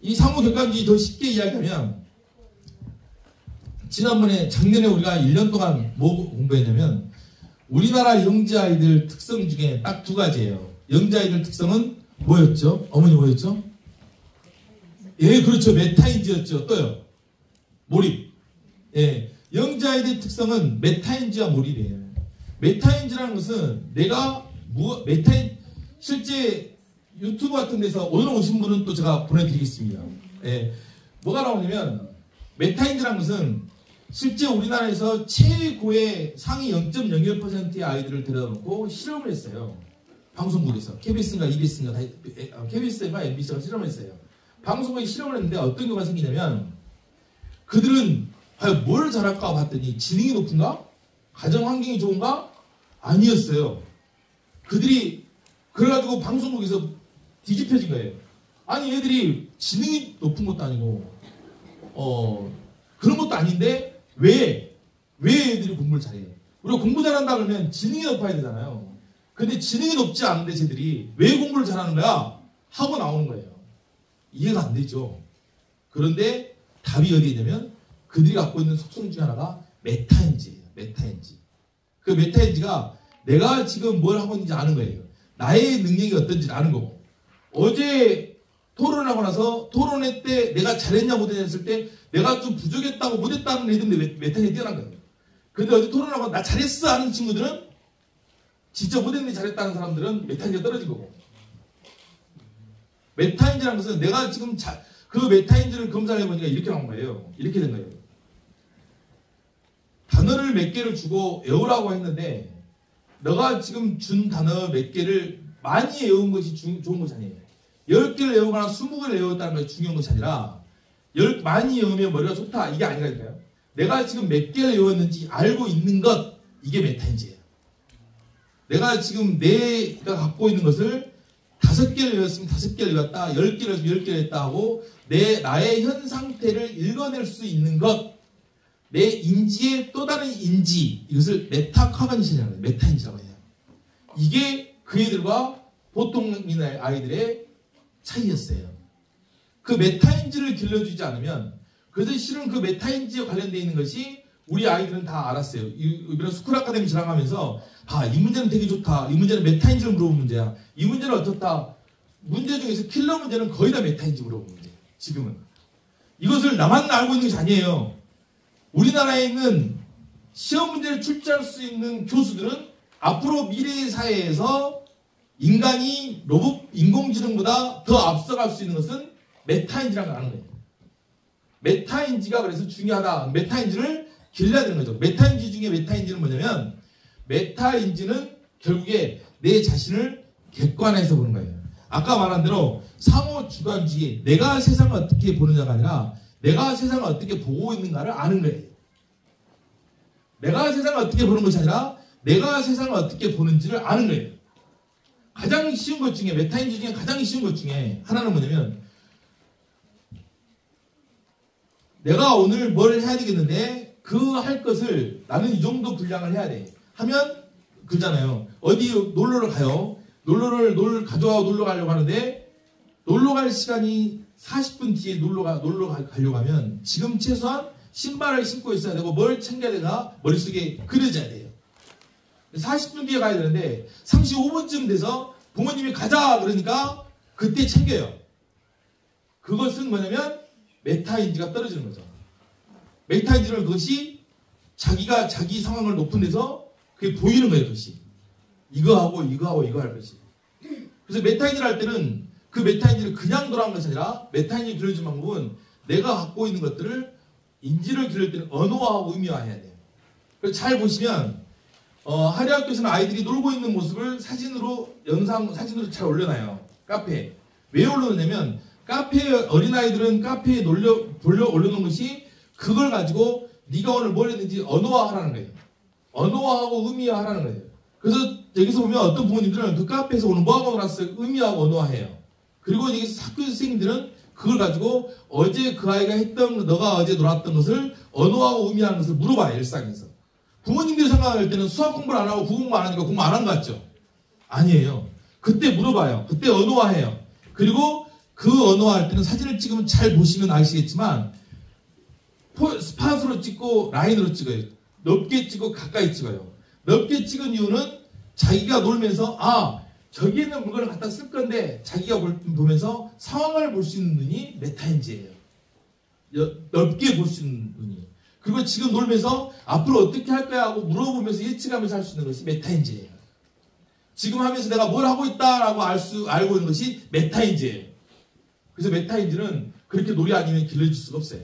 이 상호 객관주의 더 쉽게 이야기하면 작년에 우리가 1년 동안 뭐 공부했냐면 우리나라 영재 아이들 특성 중에 딱 두 가지예요. 영재 아이들 특성은 뭐였죠? 어머니 뭐였죠? 예, 그렇죠. 메타인지였죠. 또요. 몰입. 예. 영재 아이들 특성은 메타인지와 몰입이에요. 메타인지라는 것은 실제 유튜브 같은 데서 오늘 오신 분은 또 제가 보내드리겠습니다. 예. 뭐가 나오냐면 메타인지라는 것은 실제 우리나라에서 최고의 상위 0.01%의 아이들을 데려다 놓고 실험을 했어요. 방송국에서. KBS인가 EBS인가 KBS인가 MBC가 실험을 했어요. 방송국에 실험을 했는데 어떤 경우가 생기냐면 그들은 과연 뭘 잘할까 봤더니 지능이 높은가? 가정 환경이 좋은가? 아니었어요. 그들이 그래가지고 방송국에서 뒤집혀진 거예요. 아니 얘들이 지능이 높은 것도 아니고 그런 것도 아닌데 왜 애들이 공부를 잘해요? 우리가 공부 잘한다 그러면 지능이 높아야 되잖아요. 근데 지능이 높지 않은데 쟤들이 왜 공부를 잘하는 거야? 하고 나오는 거예요. 이해가 안 되죠. 그런데 답이 어디에 있냐면 그들이 갖고 있는 속성 중에 하나가 메타인지예요. 메타인지. 그 메타인지가 내가 지금 뭘 하고 있는지 아는 거예요. 나의 능력이 어떤지 아는 거고. 어제 토론을 하고 나서 토론회 때 내가 잘했냐 못했냐 했을 때 내가 좀 부족했다고 못했다는 애들은 메타인지 뛰어난 거예요. 근데 어제 토론하고 나 잘했어 하는 친구들은 진짜 못했는데 잘했다는 사람들은 메타인지가 떨어진 거고. 메타인지라는 것은 내가 지금 그 메타인지를 검사를 해보니까 이렇게 나온 거예요. 이렇게 된 거예요. 단어를 몇 개를 주고 외우라고 했는데 너가 지금 준 단어 몇 개를 많이 외운 것이 좋은 것이 아니에요. 10개를 외우거나 20개를 외웠다는 것이 중요한 것이 아니라 많이 외우면 머리가 좋다. 이게 아니라니까요. 내가 지금 몇 개를 외웠는지 알고 있는 것, 이게 메타인지예요. 내가 지금 내가 갖고 있는 것을 5개를 외웠으면 5개를 외웠다, 10개를 외웠으면 10개를 했다 하고 나의 현 상태를 읽어낼 수 있는 것, 내 인지의 또 다른 인지, 이것을 메타커건션이라고 해요. 메타인지라고 해요. 이게 그 애들과 보통 아이들의 차이였어요. 그 메타인지를 길러주지 않으면, 그래서 실은 그 메타인지에 관련되어 있는 것이 우리 아이들은 다 알았어요. 이런 스쿨 아카데미 지나가면서 이 문제는 되게 좋다. 이 문제는 메타인지를 물어본 문제야. 이 문제는 어떻다. 문제 중에서 킬러 문제는 거의 다 메타인지 물어본 문제. 지금은. 이것을 나만 알고 있는 것이 아니에요. 우리나라에 있는 시험 문제를 출제할 수 있는 교수들은 앞으로 미래의 사회에서 인간이 인공지능보다 더 앞서갈 수 있는 것은 메타인지라는 걸 아는 거예요. 메타인지가 그래서 중요하다. 메타인지를 길러야 되는 거죠. 메타인지 중에 메타인지는 뭐냐면 메타인지는 결국에 내 자신을 객관해서 보는 거예요. 아까 말한 대로 상호주관주의, 내가 세상을 어떻게 보느냐가 아니라 내가 세상을 어떻게 보고 있는가를 아는 거예요. 내가 내가 세상을 어떻게 보는 것이 아니라 내가 세상을 어떻게 보는지를 아는 거예요. 가장 쉬운 것 중에, 메타인지 중에 가장 쉬운 것 중에 하나는 뭐냐면, 내가 오늘 뭘 해야 되겠는데 그 할 것을 나는 이 정도 분량을 해야 돼 하면 그러잖아요. 어디 놀러를 가요. 놀러 가려고 하는데 놀러 갈 시간이 40분 뒤에 놀러 가려고 하면 지금 최소한 신발을 신고 있어야 되고 뭘 챙겨야 되나 머릿속에 그려져야 돼요. 40분 뒤에 가야 되는데 35분쯤 돼서 부모님이 가자 그러니까 그때 챙겨요. 그것은 뭐냐면 메타인지가 떨어지는 거죠. 메타인지는 그것이 자기가 자기 상황을 높은 데서 그게 보이는 거예요. 그것이 이거 하고 이거 할 것이. 그래서 메타인지를 할 때는 그 메타인지를 그냥 돌아간 것이 아니라 메타인지 길러주는 방법은 내가 갖고 있는 것들을 인지를 기를 때는 언어화하고 의미화해야 돼요. 그래서 잘 보시면 하리학교에서는 아이들이 놀고 있는 모습을 사진으로 잘 올려놔요. 카페에. 왜 올려놓냐면 카페에 어린아이들은 카페에 올려놓은 것이 그걸 가지고 네가 오늘 뭘 했는지 언어화하라는 거예요. 언어화하고 의미화하라는 거예요. 그래서 여기서 보면 어떤 부모님들은 그 카페에서 오늘 뭐하고 놀았어요? 의미하고 언어화해요. 그리고 여기서 학교 선생님들은 그걸 가지고 어제 그 아이가 했던 너가 어제 놀았던 것을 언어하고 의미하는 것을 물어봐요. 일상에서. 부모님들이 생각할 때는 수학 공부를 안 하고 국어 공부 안 하니까 공부 안 한 것 같죠? 아니에요. 그때 물어봐요. 그때 언어화해요. 그리고 그 언어화할 때는 사진을 찍으면 잘 보시면 아시겠지만 스팟으로 찍고 라인으로 찍어요. 넓게 찍고 가까이 찍어요. 넓게 찍은 이유는 자기가 놀면서 저기에 있는 물건을 갖다 쓸 건데 자기가 보면서 상황을 볼 수 있는 눈이 메타인지예요. 넓게 볼 수 있는 눈이. 그리고 지금 놀면서 앞으로 어떻게 할 거야 하고 물어보면서 예측하면서 할 수 있는 것이 메타인지예요. 지금 하면서 내가 뭘 하고 있다라고 알고 있는 것이 메타인지예요. 그래서 메타인지는 그렇게 놀이 아니면 길러줄 수가 없어요.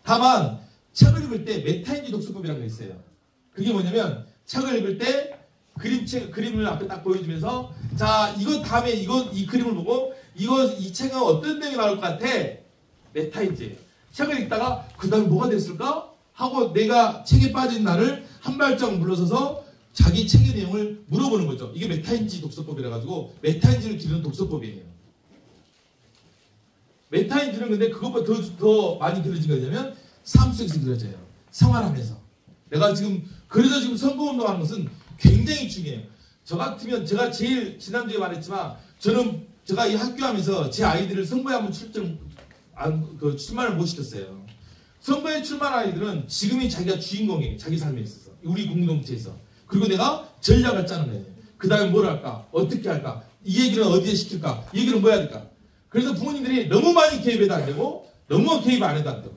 다만 책을 읽을 때 메타인지 독서법이라는 게 있어요. 그게 뭐냐면 책을 읽을 때 그림을 앞에 딱 보여주면서 자 이거 다음에 이 그림을 보고 이 책은 어떤 내용이 나올 것 같아? 메타인지예요. 책을 읽다가 그 다음에 뭐가 됐을까? 하고 내가 책에 빠진 나를 한 발짝 물러서서 자기 책의 내용을 물어보는 거죠. 이게 메타인지 독서법이라 가지고 메타인지를 기르는 독서법이에요. 메타인지는 근데 그것보다 더 많이 길어진 게 뭐냐면 삶 속에서 길어져요. 생활하면서. 내가 그래서 지금 선거운동하는 것은 굉장히 중요해요. 저 같으면 제가 제일 지난주에 말했지만 제가 이 학교하면서 제 아이들을 선거에 한번 출마를 못 시켰어요. 선거에 출마한 아이들은 지금이 자기가 주인공이에요. 자기 삶에 있어서. 우리 공동체에서. 그리고 내가 전략을 짜는 거예요. 그 다음에 뭘 할까? 어떻게 할까? 이 얘기는 어디에 시킬까? 이 얘기는 뭐 해야 될까? 그래서 부모님들이 너무 많이 개입해도 안 되고 너무 개입 안 해도 안 돼요.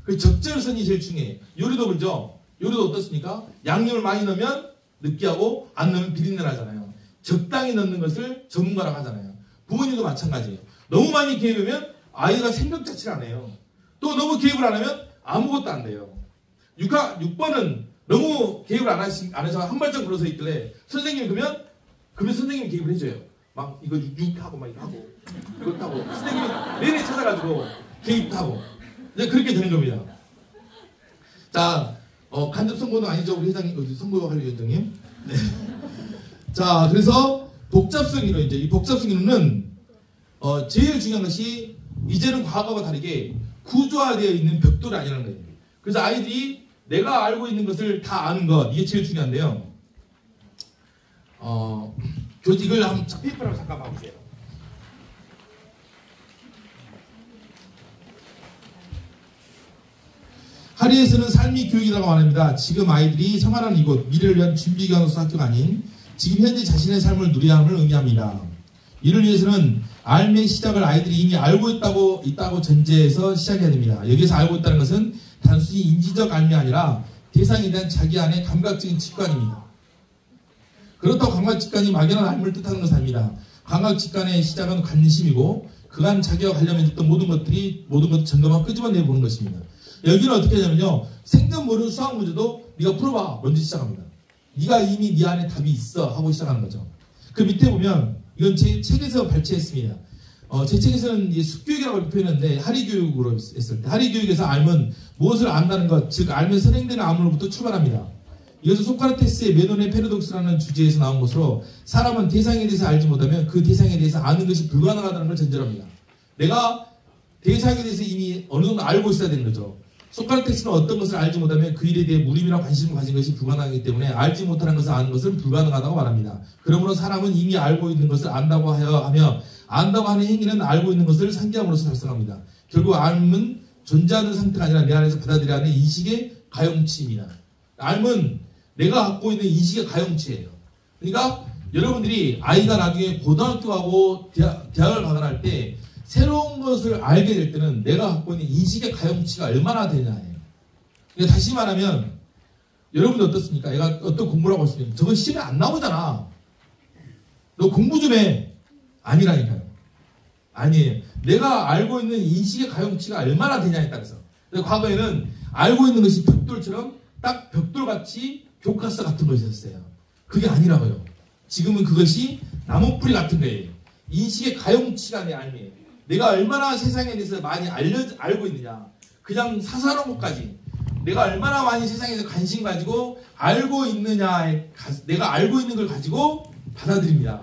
그 적절선이 제일 중요해요. 요리도 그렇죠? 요리도 어떻습니까? 양념을 많이 넣으면 느끼하고 안 넣으면 비린내 나잖아요. 적당히 넣는 것을 전문가라고 하잖아요. 부모님도 마찬가지예요. 너무 많이 개입하면 아이가 생각 자체를 안 해요. 또 너무 개입을 안 하면 아무것도 안 돼요. 6번은 너무 개입을 안 해서 한 발짝 물러서 있길래 선생님이 그러면 선생님이 개입을 해줘요. 막 이거 6하고 막 이거 하고 이것도 하고 선생님이 내내 찾아가지고 개입하고 이제 그렇게 되는 겁니다. 자, 간접 선거는 아니죠. 우리 회장님, 선거관리위원장님. 네. 자, 그래서 복잡성 이론, 이 복잡성 이론은, 제일 중요한 것이, 이제는 과거와 다르게 구조화되어 있는 벽돌이 아니라는 거예요. 그래서 아이들이 내가 알고 있는 것을 다 아는 것, 이게 제일 중요한데요. 이걸 한번 페이퍼를 잠깐 봐보세요. 하리에서는 삶이 교육이라고 말합니다. 지금 아이들이 생활하는 이곳, 미래를 위한 준비기관으로서 학교가 아닌 지금 현재 자신의 삶을 누려야 함을 의미합니다. 이를 위해서는 삶의 시작을 아이들이 이미 알고 있다고 전제해서 시작해야 됩니다. 여기서 알고 있다는 것은 단순히 인지적 알미 아니라 대상에 대한 자기 안의 감각적인 직관입니다. 그렇다고 감각직관이 막연한 알미를 뜻하는 것은 아닙니다. 감각직관의 시작은 관심이고 그간 자기와 관련했던 모든 것을 점검하고 끄집어내 보는 것입니다. 여기는 어떻게 하냐면요. 생전 모르는 수학 문제도 네가 풀어봐. 먼저 시작합니다. 네가 이미 네 안에 답이 있어 하고 시작하는 거죠. 그 밑에 보면 이건 제 책에서 발췌했습니다. 제 책에서는 숙교육이라고 표현했는데 하리교육으로 했을 때 하리교육에서 알면 무엇을 안다는 것, 즉 알면 선행되는 암으로부터 출발합니다. 이것은 소크라테스의 메논의 패러독스라는 주제에서 나온 것으로 사람은 대상에 대해서 알지 못하면 그 대상에 대해서 아는 것이 불가능하다는 걸 전제로 합니다. 내가 대상에 대해서 이미 어느 정도 알고 있어야 되는 거죠. 소크라테스는 어떤 것을 알지 못하면 그 일에 대해 무림이나 관심을 가진 것이 불가능하기 때문에 알지 못하는 것을 아는 것은 불가능하다고 말합니다. 그러므로 사람은 이미 알고 있는 것을 안다고 하며 안다고 하는 행위는 알고 있는 것을 상기함으로써 달성합니다. 결국 알은 존재하는 상태가 아니라 내 안에서 받아들여야 하는 인식의 가용치입니다. 알은 내가 갖고 있는 인식의 가용치예요. 그러니까 여러분들이 아이가 나중에 고등학교 가고 대학을 가거나 할 때 새로운 것을 알게 될 때는 내가 갖고 있는 인식의 가용치가 얼마나 되냐예요. 그러니까 다시 말하면 여러분들 어떻습니까? 얘가 어떤 공부를 하고 있으면 저건 시험에 안 나오잖아. 너 공부 좀 해. 아니라니까요. 아니에요. 내가 알고 있는 인식의 가용치가 얼마나 되냐에 따라서. 과거에는 알고 있는 것이 벽돌처럼 딱 벽돌같이 교과서 같은 것이었어요. 그게 아니라고요. 지금은 그것이 나무뿌리 같은 거예요. 인식의 가용치가 내 삶이에요. 내가 얼마나 세상에 대해서 많이 알고 있느냐. 그냥 사사로운 것까지. 내가 얼마나 많이 세상에 대해서 관심 가지고 알고 있느냐에 내가 알고 있는 걸 가지고 받아들입니다.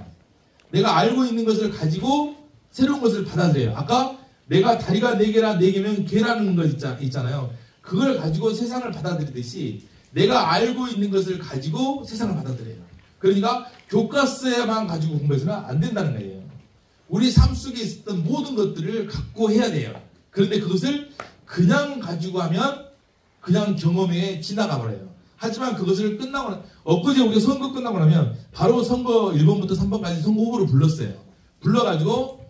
내가 알고 있는 것을 가지고 새로운 것을 받아들여요. 아까 내가 다리가 4개라 4개면 개라는 거 있잖아요. 그걸 가지고 세상을 받아들이듯이 내가 알고 있는 것을 가지고 세상을 받아들여요. 그러니까 교과서에만 가지고 공부해서는 안 된다는 거예요. 우리 삶 속에 있었던 모든 것들을 갖고 해야 돼요. 그런데 그것을 그냥 가지고 하면 그냥 경험에 지나가 버려요. 하지만 그것을 끝나고 엊그제 우리가 선거 끝나고 나면 바로 선거 1번부터 3번까지 선거 후보를 불렀어요. 불러가지고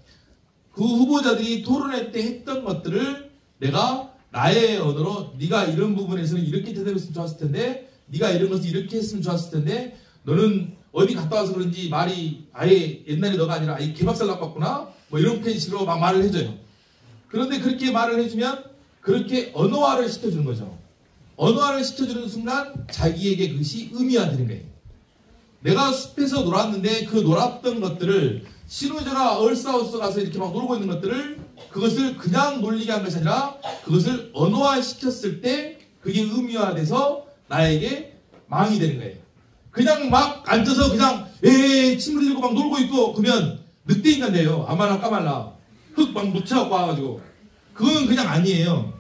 그 후보자들이 토론회 때 했던 것들을 내가 나의 언어로 네가 이런 부분에서는 이렇게 대답했으면 좋았을 텐데 네가 이런 것을 이렇게 했으면 좋았을 텐데 너는 어디 갔다 와서 그런지 말이 아예 옛날에 너가 아니라 아예 개박살 났겠구나 뭐 이런 식으로 막 말을 해줘요. 그런데 그렇게 말을 해주면 그렇게 언어화를 시켜주는 거죠. 언어화를 시켜주는 순간 자기에게 그것이 의미화되는 거예요. 내가 숲에서 놀았는데 그 놀았던 것들을 신우자가 얼싸우스 가서 이렇게 막 놀고 있는 것들을 그것을 그냥 놀리게 한 것이 아니라 그것을 언어화 시켰을 때 그게 의미화돼서 나에게 망이 되는 거예요. 그냥 막 앉아서 그냥 침을 들고 막 놀고 있고 그러면 늑대 인간 돼요. 아마나 까말라 흙 막 묻혀갖고 와가지고 그건 그냥 아니에요.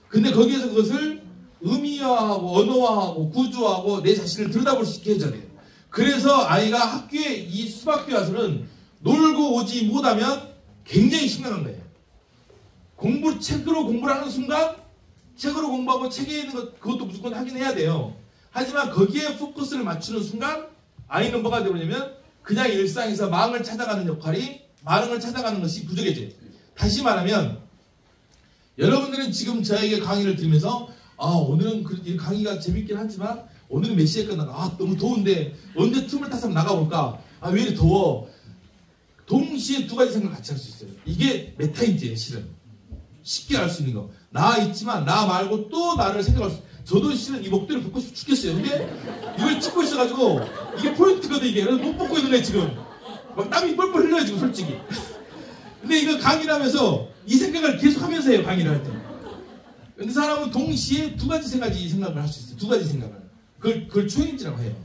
근데 거기에서 그것을 의미화하고 언어화하고 구조화하고 내 자신을 들여다볼 수 있게 해줘야 돼요. 그래서 아이가 학교에 이 수학교에 와서는 놀고 오지 못하면 굉장히 심각한 거예요. 책으로 공부를 하는 순간 책으로 공부하고 책에 있는 것 그것도 무조건 하긴 해야 돼요. 하지만 거기에 포커스를 맞추는 순간 아이는 뭐가 되버리냐면 그냥 일상에서 망을 찾아가는 역할이 망을 찾아가는 것이 부족해져요. 다시 말하면 여러분들은 지금 저에게 강의를 들으면서 오늘은 이 강의가 재밌긴 하지만 오늘은 몇 시에 끝나나 너무 더운데 언제 틈을 타서 나가볼까 왜 이렇게 더워 동시에 두 가지 생각을 같이 할 수 있어요. 이게 메타인지예요. 실은 쉽게 알 수 있는 거 나 있지만 나 말고 또 나를 생각할 수 저도 실은 이 목도리를 벗고 싶어 죽겠어요. 근데 이걸 찍고 있어가지고 이게 포인트거든 이게. 그래서 못 벗고 있는 거예요 지금. 막 땀이 뻘뻘 흘러요 지금 솔직히. 근데 이거 강의를 하면서 이 생각을 계속 하면서 해요 강의를 할 때. 근데 사람은 동시에 두 가지 생각을 할 수 있어요. 두 가지 생각을. 그걸 초인지라고 해요.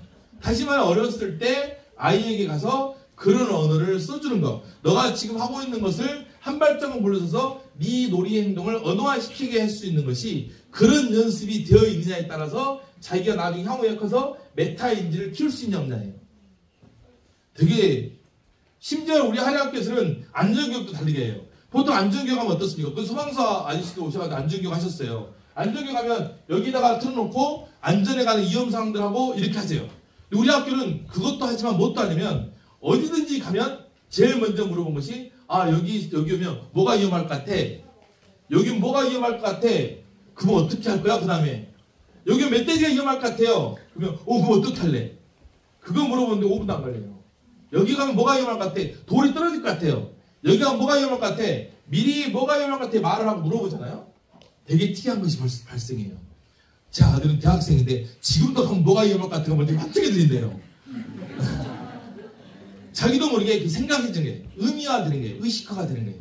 다시 말해 어렸을 때 아이에게 가서 그런 언어를 써주는 거. 너가 지금 하고 있는 것을 한 발짝을 물러서서 네 놀이 행동을 언어화시키게 할 수 있는 것이 그런 연습이 되어 있느냐에 따라서 자기가 나중에 향후에 커서 메타인지를 키울 수 있냐 없냐예요. 되게 심지어 우리 한의학교에서는 안전교육도 다르게 해요. 보통 안전교육 하면 어떻습니까? 그 소방서 아저씨도 오셔가지고 안전교육 하셨어요. 안전교육 하면 여기다가 틀어놓고 안전에 관한 위험사항들하고 이렇게 하세요. 우리 학교는 그것도 하지만 뭣도 아니면 어디든지 가면 제일 먼저 물어본 것이 여기 오면 뭐가 위험할 것 같아? 여기 뭐가 위험할 것 같아? 그럼 어떻게 할 거야? 그 다음에 여기 멧돼지가 위험할 것 같아요. 그러면 그럼 어떻게 할래? 그거 물어보는데 5분도 안 걸려요. 여기 가면 뭐가 위험할 것 같아? 돌이 떨어질 것 같아요. 여기 가면 뭐가 위험할 것 같아? 미리 뭐가 위험할 것 같아? 말을 하고 물어보잖아요. 되게 특이한 것이 발생해요. 제 아들은 대학생인데 지금도 가면 뭐가 위험할 것 같은 거 되게 확정해 드린대요. 자기도 모르게 생각해주는 게 의미화되는 게 의식화가 되는 거예요.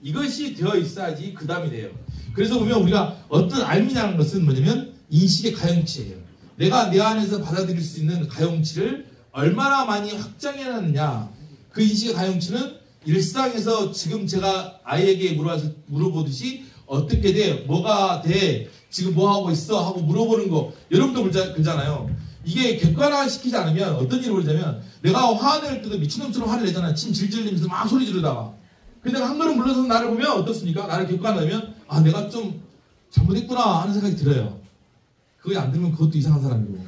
이것이 되어 있어야지 그 다음이 돼요. 그래서 보면 우리가 어떤 알미냐는 것은 뭐냐면 인식의 가용치예요. 내가 내 안에서 받아들일 수 있는 가용치를 얼마나 많이 확장해놨느냐. 그 인식의 가용치는 일상에서 지금 제가 아이에게 물어보듯이 어떻게 돼? 뭐가 돼? 지금 뭐 하고 있어? 하고 물어보는 거 여러분도 그러잖아요. 이게 객관화시키지 않으면 어떤 일이 벌어지냐면 내가 화낼 때도 미친놈처럼 화를 내잖아요. 침 질질 내면서 막 소리 지르다가. 근데 내가 한 걸음 물러서서 나를 보면 어떻습니까? 나를 객관화하면 아 내가 좀 잘못했구나 하는 생각이 들어요. 그게 안 들면 그것도 이상한 사람이고.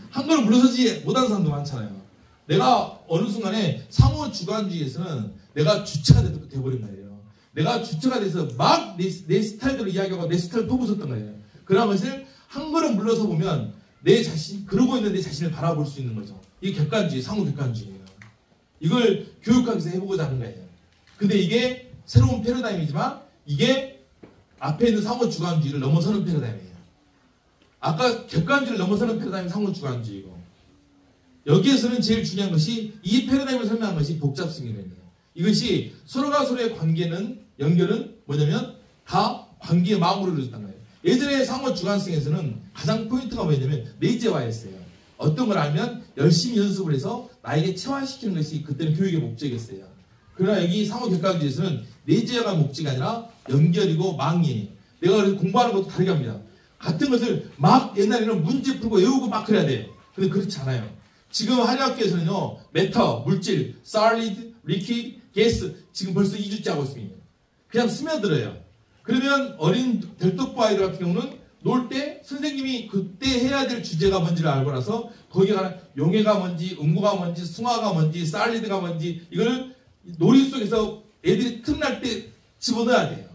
한 걸음 물러서지 못하는 사람도 많잖아요. 내가 어느 순간에 상호주관주의에서는 내가 주체가 돼버린 거예요. 내가 주체가 돼서 막 내 스타일대로 이야기하고 내 스타일 퍼부었던 거예요. 그런 것을 한 걸음 물러서 보면 내 자신, 그러고 있는 내 자신을 바라볼 수 있는 거죠. 이게 객관주의, 상호 객관주의예요. 이걸 교육학에서 해보고자 하는 거예요. 근데 이게 새로운 패러다임이지만 이게 앞에 있는 상호 주관주의를 넘어서는 패러다임이에요. 아까 객관주의를 넘어서는 패러다임이 상호 주관주의고 여기에서는 제일 중요한 것이 이 패러다임을 설명한 것이 복잡성이거든요. 이것이 서로가 서로의 관계는 연결은 뭐냐면 다 관계의 마음으로 이루어졌단 거예요. 예전에 상호 주관성에서는 가장 포인트가 뭐냐면 내재화였어요. 어떤 걸 알면 열심히 연습을 해서 나에게 체화시키는 것이 그때는 교육의 목적이었어요. 그러나 여기 상호 객관주의에서는 내재화가 목적이 아니라 연결이고 망이에요. 내가 그래서 공부하는 것도 다르게 합니다. 같은 것을 막 옛날에는 문제 풀고 외우고 막 그래야 돼요. 근데 그렇지 않아요. 지금 한의학계에서는요, 메터, 물질, solid, liquid, gas 지금 벌써 2주째 하고 있습니다. 그냥 스며들어요. 그러면 어린 델토프 아이들 같은 경우는 놀 때 선생님이 그때 해야 될 주제가 뭔지를 알고 나서 거기에 관한 용해가 뭔지, 음모가 뭔지, 숭화가 뭔지, 살리드가 뭔지 이걸 놀이 속에서 애들이 틈날 때 집어넣어야 돼요.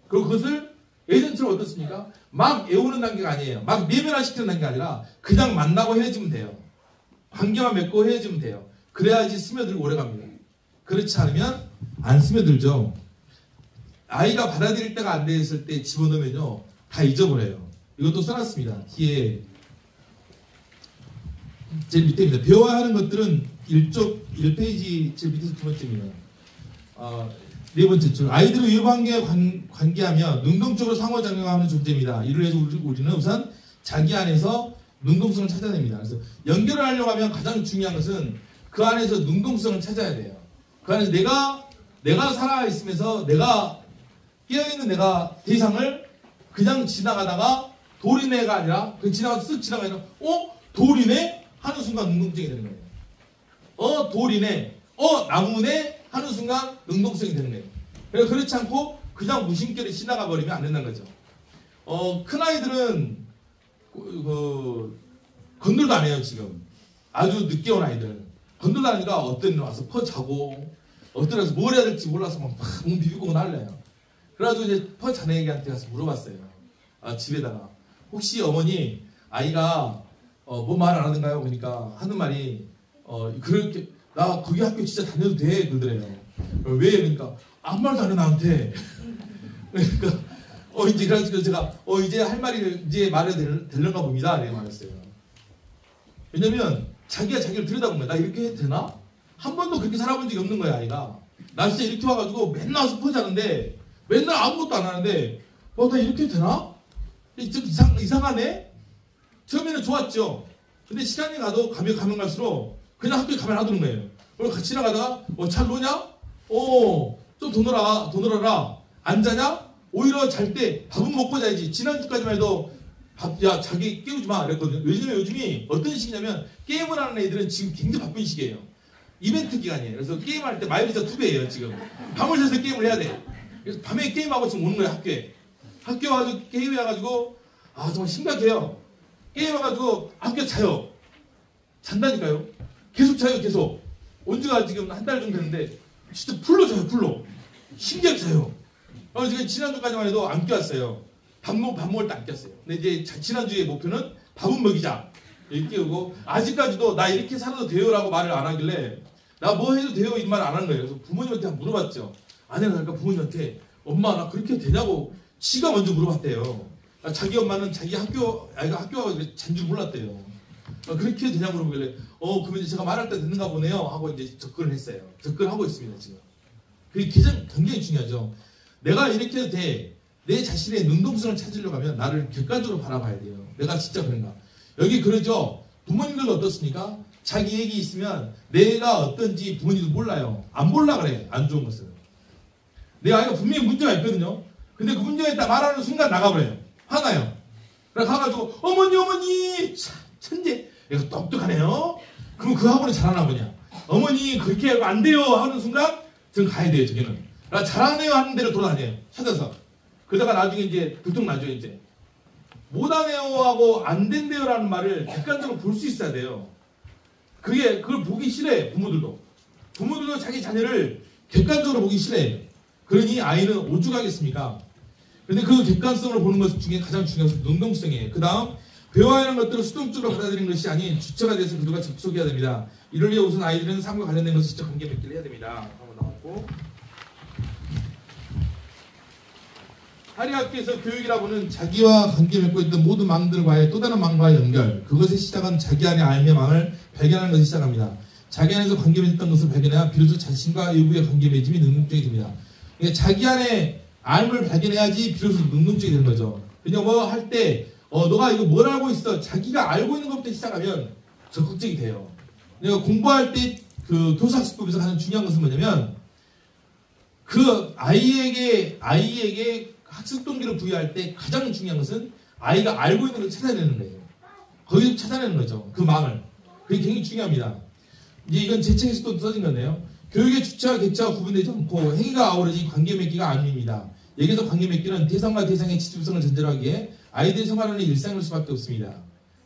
그리고 그것을 예전처럼 어떻습니까? 막 외우는 단계가 아니에요. 막 내면화시키는 단계가 아니라 그냥 만나고 헤어지면 돼요. 관계만 맺고 헤어지면 돼요. 그래야지 스며들고 오래갑니다. 그렇지 않으면 안 스며들죠. 아이가 받아들일 때가 안 됐을 때 집어넣으면요 다 잊어버려요. 이것도 써놨습니다. 뒤에 제일 밑에입니다. 배워야 하는 것들은 1페이지 제일 밑에서 두 번째입니다. 네 번째 줄. 아이들의 위험관계에 관계하며 능동적으로 상호작용하는 존재입니다. 이를 위해서 우리는 우선 자기 안에서 능동성을 찾아냅니다. 그래서 연결을 하려고 하면 가장 중요한 것은 그 안에서 능동성을 찾아야 돼요. 그 안에서 내가 살아있으면서 내가 깨어있는 내가 대상을 그냥 지나가다가 돌이네가 아니라 그냥 지나가서 쓱 지나가면 돌이네? 하는 순간 능동성이 되는 거예요. 돌이네? 나무네? 하는 순간 능동성이 되는 거예요. 그래서 그렇지 않고 그냥 무심결에 지나가 버리면 안 된다는 거죠. 큰 아이들은 건들도 안 해요. 지금 아주 늦게 온 아이들 건들도 안 하니까 어떤 애 와서 퍼 자고 어떤 애서 뭘 해야 될지 몰라서 막 몸 비비고 날려요. 그래가지고 이제 퍼 자는 애기한테 가서 물어봤어요. 집에다가 혹시 어머니 아이가 뭐 말 안 하던가요? 그러니까 하는 말이 그렇게 나 거기 학교 진짜 다녀도 돼 그러더래요. 왜? 그러니까 아무 말도 안 해 나한테. 그러니까 이제 그래서 제가 이제 할 말이 이제 말해도 되는가 봅니다. 이렇게 말했어요. 왜냐면 자기가 자기를 들여다보면 나 이렇게 해도 되나? 한 번도 그렇게 살아본 적이 없는 거야 아이가. 나 진짜 이렇게 와가지고 맨날 와서 퍼자는데 맨날 아무것도 안 하는데 나 이렇게 해도 되나? 좀 이상하네? 처음에는 좋았죠. 근데 시간이 가면 갈수록 그냥 학교에 가면 안 두는 거예요. 그리고 같이 나가다가 잘 노냐? 좀 더 놀아라. 안 자냐? 오히려 잘 때 밥은 먹고 자야지. 지난주까지만 해도 자기 깨우지 마 그랬거든요. 요즘이 어떤 시기냐면 게임을 하는 애들은 지금 굉장히 바쁜 시기예요. 이벤트 기간이에요. 그래서 게임할 때 마일리지가 2배예요 지금. 밤을 새서 게임을 해야 돼. 그래서 밤에 게임하고 지금 오는 거예요 학교에. 학교 와가지고 게임해가지고 정말 심각해요. 게임해가지고 학교 자요. 잔다니까요. 계속 자요 계속. 온 지가 지금 한 달 정도 됐는데 진짜 풀로 자요 풀로. 신기하게 자요. 지금 지난주까지만 해도 안 깨웠어요. 밥 먹을 때 안 깼어요. 근데 이제 지난주에 목표는 밥은 먹이자. 이렇게 깨우고 아직까지도 나 이렇게 살아도 돼요라고 말을 안 하길래 나 뭐 해도 돼요 이 말 안 하는 거예요. 그래서 부모님한테 한번 물어봤죠. 아내가 그러니까 부모님한테 엄마 나 그렇게 되냐고 지가 먼저 물어봤대요. 자기 엄마는 자기 아이가 학교 와서 잔 줄 몰랐대요. 그렇게 되냐고 물어보길래 그러면 이제 제가 말할 때 듣는가 보네요 하고 이제 접근을 했어요. 접근하고 있습니다 지금. 그게 굉장히 중요하죠. 내가 이렇게 해도 돼. 내 자신의 능동성을 찾으려고 하면 나를 객관적으로 바라봐야 돼요. 내가 진짜 그런가. 여기 그러죠. 부모님들도 어떻습니까? 자기 얘기 있으면 내가 어떤지 부모님도 몰라요. 안 몰라 그래. 안 좋은 것을. 내 아이가 분명히 문제가 있거든요. 근데 그 문제가 있다 말하는 순간 나가버려요. 화나요. 그래서 가가지고 어머니 천재. 얘가 똑똑하네요. 그럼 그 학원에 잘하나 보냐. 어머니 그렇게 하면 안 돼요 하는 순간 전 가야 돼요. 저기는. 나 잘하네요 하는 데로 돌아다녀요. 찾아서. 그러다가 나중에 이제 들통나죠. 이제. 못하네요 하고 안 된대요 라는 말을 객관적으로 볼 수 있어야 돼요. 그걸 보기 싫어해. 부모들도 자기 자녀를 객관적으로 보기 싫어해. 그러니 아이는 오죽하겠습니까? 그런데 그 객관성으로 보는 것 중에 가장 중요한 것은 능동성이에요. 그 다음 배워야 하는 것들을 수동적으로 받아들이는 것이 아닌 주체가 돼서 그들과 접속해야 됩니다. 이를 위해 우선 아이들은 삶과 관련된 것을 직접 관계 맺기를 해야 됩니다. 한번 나왔고, 하리학교에서 교육이라고는 자기와 관계 맺고 있던 모든 망들과의 또 다른 망과의 연결, 그것의 시작은 자기 안의 알의 망을 발견하는 것이 시작합니다. 자기 안에서 관계 맺었던 것을 발견해야 비로소 자신과 외부의 관계 맺음이 능동적이 됩니다. 그러니까 자기 안에 알을 발견해야지 비로소 능동적이 되는 거죠. 그냥 뭐 할 때 너가 이거 뭘 알고 있어? 자기가 알고 있는 것부터 시작하면 적극적이 돼요. 내가 공부할 때 그 교사학습법에서 가장 중요한 것은 뭐냐면 그 아이에게 학습 동기를 부여할 때 가장 중요한 것은 아이가 알고 있는 걸 찾아내는 거예요. 거기서 찾아내는 거죠. 그 망을. 그게 굉장히 중요합니다. 이제 이건 제 책에서도 써진 건데요. 교육의 주체와 객체와 구분되지 않고 행위가 아우러진 관계 맺기가 아닙니다. 여기서 관계 맺기는 대상과 대상의 지침성을 전제로 하기에 아이들의 생활하는 일상일 수밖에 없습니다.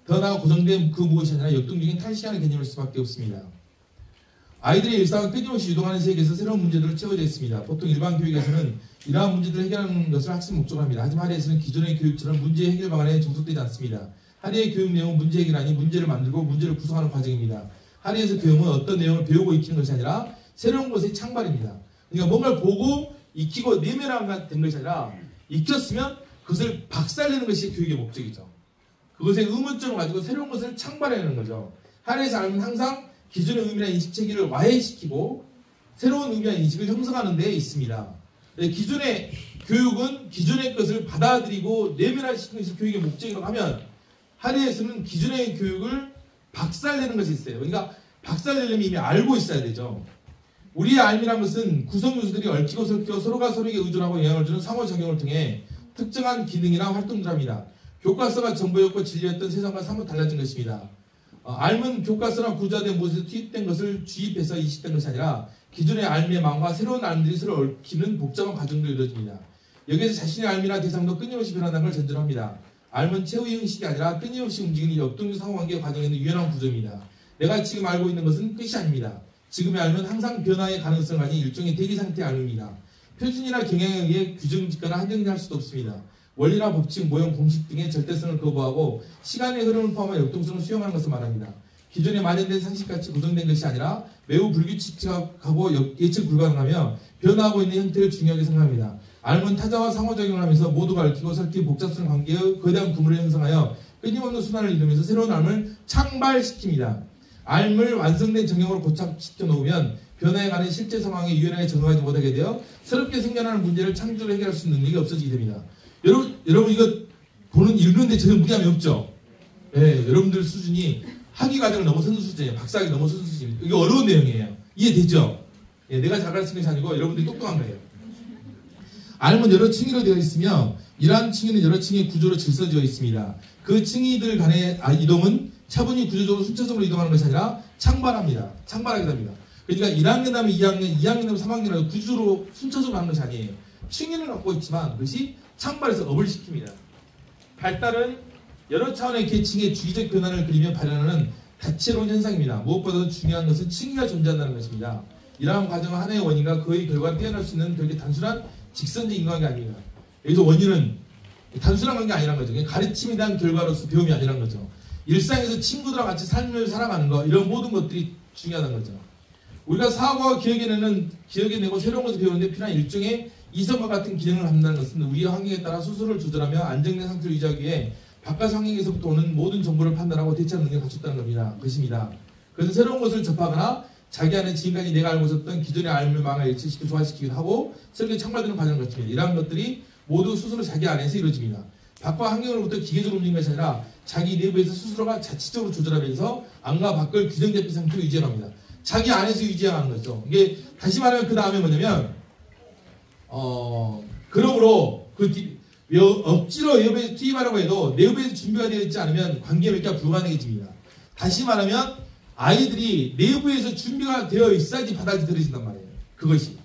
더 나아가 고정된 그 무엇이 아니라 역동적인 탈시하는 개념일 수밖에 없습니다. 아이들의 일상은 끊임없이 유동하는 세계에서 새로운 문제들을 채워져 있습니다. 보통 일반 교육에서는 이러한 문제들을 해결하는 것을 학습 목적으로 합니다. 하지만 하리에서는 기존의 교육처럼 문제 해결 방안에 종속되지 않습니다. 하리의 교육 내용은 문제 해결이 아닌 문제를 만들고 문제를 구성하는 과정입니다. 하리에서 교육은 어떤 내용을 배우고 익히는 것이 아니라 새로운 것의 창발입니다. 그러니까 뭔가를 보고 익히고 내면화된 것이 아니라 익혔으면 그것을 박살내는 것이 교육의 목적이죠. 그것의 의문점을 가지고 새로운 것을 창발해내는 거죠. 하리에서 알면 항상 기존의 의미나 인식 체계를 와해시키고 새로운 의미나 인식을 형성하는 데 있습니다. 기존의 교육은 기존의 것을 받아들이고 내면화시키는 것이 교육의 목적이라고 하면 하리에서는 기존의 교육을 박살내는 것이 있어요. 그러니까 박살내려면 이미 알고 있어야 되죠. 우리의 알미란 것은 구성 요소들이 얽히고 설켜 서로가 서로에게 의존하고 영향을 주는 상호작용을 통해 특정한 기능이나 활동을 합니다. 교과서가 정보였고 진리였던 세상과 사뭇 달라진 것입니다. 알은 교과서나 구조화된 무엇에서 투입된 것을 주입해서 이식된 것이 아니라 기존의 알미의 망과 새로운 알미들이 서로 얽히는 복잡한 과정으로 이루어집니다. 여기에서 자신의 알미나 대상도 끊임없이 변한다는 걸 전제로 합니다. 알은 최후의 형식이 아니라 끊임없이 움직이는 역동적 상호관계 과정에 있는 유연한 구조입니다. 내가 지금 알고 있는 것은 끝이 아닙니다. 지금의 알은 항상 변화의 가능성을 가진 일종의 대기 상태의 알입니다. 표준이나 경향에 의해 규정 짓거나 한정할 수도 없습니다. 원리나 법칙, 모형, 공식 등의 절대성을 거부하고 시간의 흐름을 포함한 역동성을 수용하는 것을 말합니다. 기존에 마련된 상식같이 구성된 것이 아니라 매우 불규칙하고 예측 불가능하며 변화하고 있는 형태를 중요하게 생각합니다. 알은 타자와 상호작용을 하면서 모두가 얽히고 설킨 복잡성 관계의 거대한 구물을 형성하여 끊임없는 순환을 이루면서 새로운 알을 창발시킵니다. 알을 완성된 정형으로 고착시켜 놓으면 변화에 관한 실제 상황에 유연하게 적응하지 못하게 되어 새롭게 생겨나는 문제를 창조로 해결할 수 있는 능력이 없어지게 됩니다. 여러분 이거 읽는데 전혀 무리함이 없죠? 네, 여러분들 수준이 학위 과정을 넘어서는 수준이에요. 박사학위 넘어서는 수준이에요. 이게 어려운 내용이에요. 이해되죠? 네, 내가 잘 가르치는 것이 아니고 여러분들이 똑똑한 거예요. 알은 여러 층위로 되어 있으며 이러한 층위는 여러 층의 구조로 질서지어 있습니다. 그 층위들 간의 이동은 차분히 구조적으로 순차적으로 이동하는 것이 아니라 창발합니다. 창발하게 됩니다. 그러니까 1학년 다음에 2학년, 2학년 다음에 3학년이라도 구조로 순차적으로 하는 것이 아니에요. 층위는 갖고 있지만 그것이 창발해서 업을 시킵니다. 발달은 여러 차원의 계층의 주기적 변화를 그리며 발현하는 다채로운 현상입니다. 무엇보다도 중요한 것은 층위가 존재한다는 것입니다. 이러한 과정은 하나의 원인과 그의 결과를 떼어낼 수 있는 그렇게 단순한 직선적 인과관계 아닙니다. 여기서 원인은 단순한 관계 아니란 거죠. 그냥 가르침에 대한 결과로서 배움이 아니란 거죠. 일상에서 친구들과 같이 삶을 살아가는 것, 이런 모든 것들이 중요하다는 거죠. 우리가 사고와 기억해내고 새로운 것을 배우는데 필요한 일종의 이성과 같은 기능을 한다는 것은 우리의 환경에 따라 스스로를 조절하며 안정된 상태를 유지하기 위해 바깥 환경에서부터 오는 모든 정보를 판단하고 대처하는 능력을 갖췄다는 것입니다. 그래서 새로운 것을 접하거나 자기 안에 지금까지 내가 알고 있었던 기존의 알망을 일치시키고 조화시키기도 하고 새롭게 창발되는 과정을 거칩니다. 이러한 것들이 모두 스스로 자기 안에서 이루어집니다. 밖과 환경으로부터 기계적으로 움직이는 것이 아니라 자기 내부에서 스스로가 자치적으로 조절하면서 안과 밖을 규정적인 상태로 유지해갑니다. 자기 안에서 유지해가는 거죠. 이게 다시 말하면 그 다음에 뭐냐면 그러므로 억지로 내부에 투입하라고 해도 내부에서 준비가 되어 있지 않으면 관계 맺기가 불가능해집니다. 다시 말하면 아이들이 내부에서 준비가 되어 있어야지 받아들여진단 말이에요. 그것이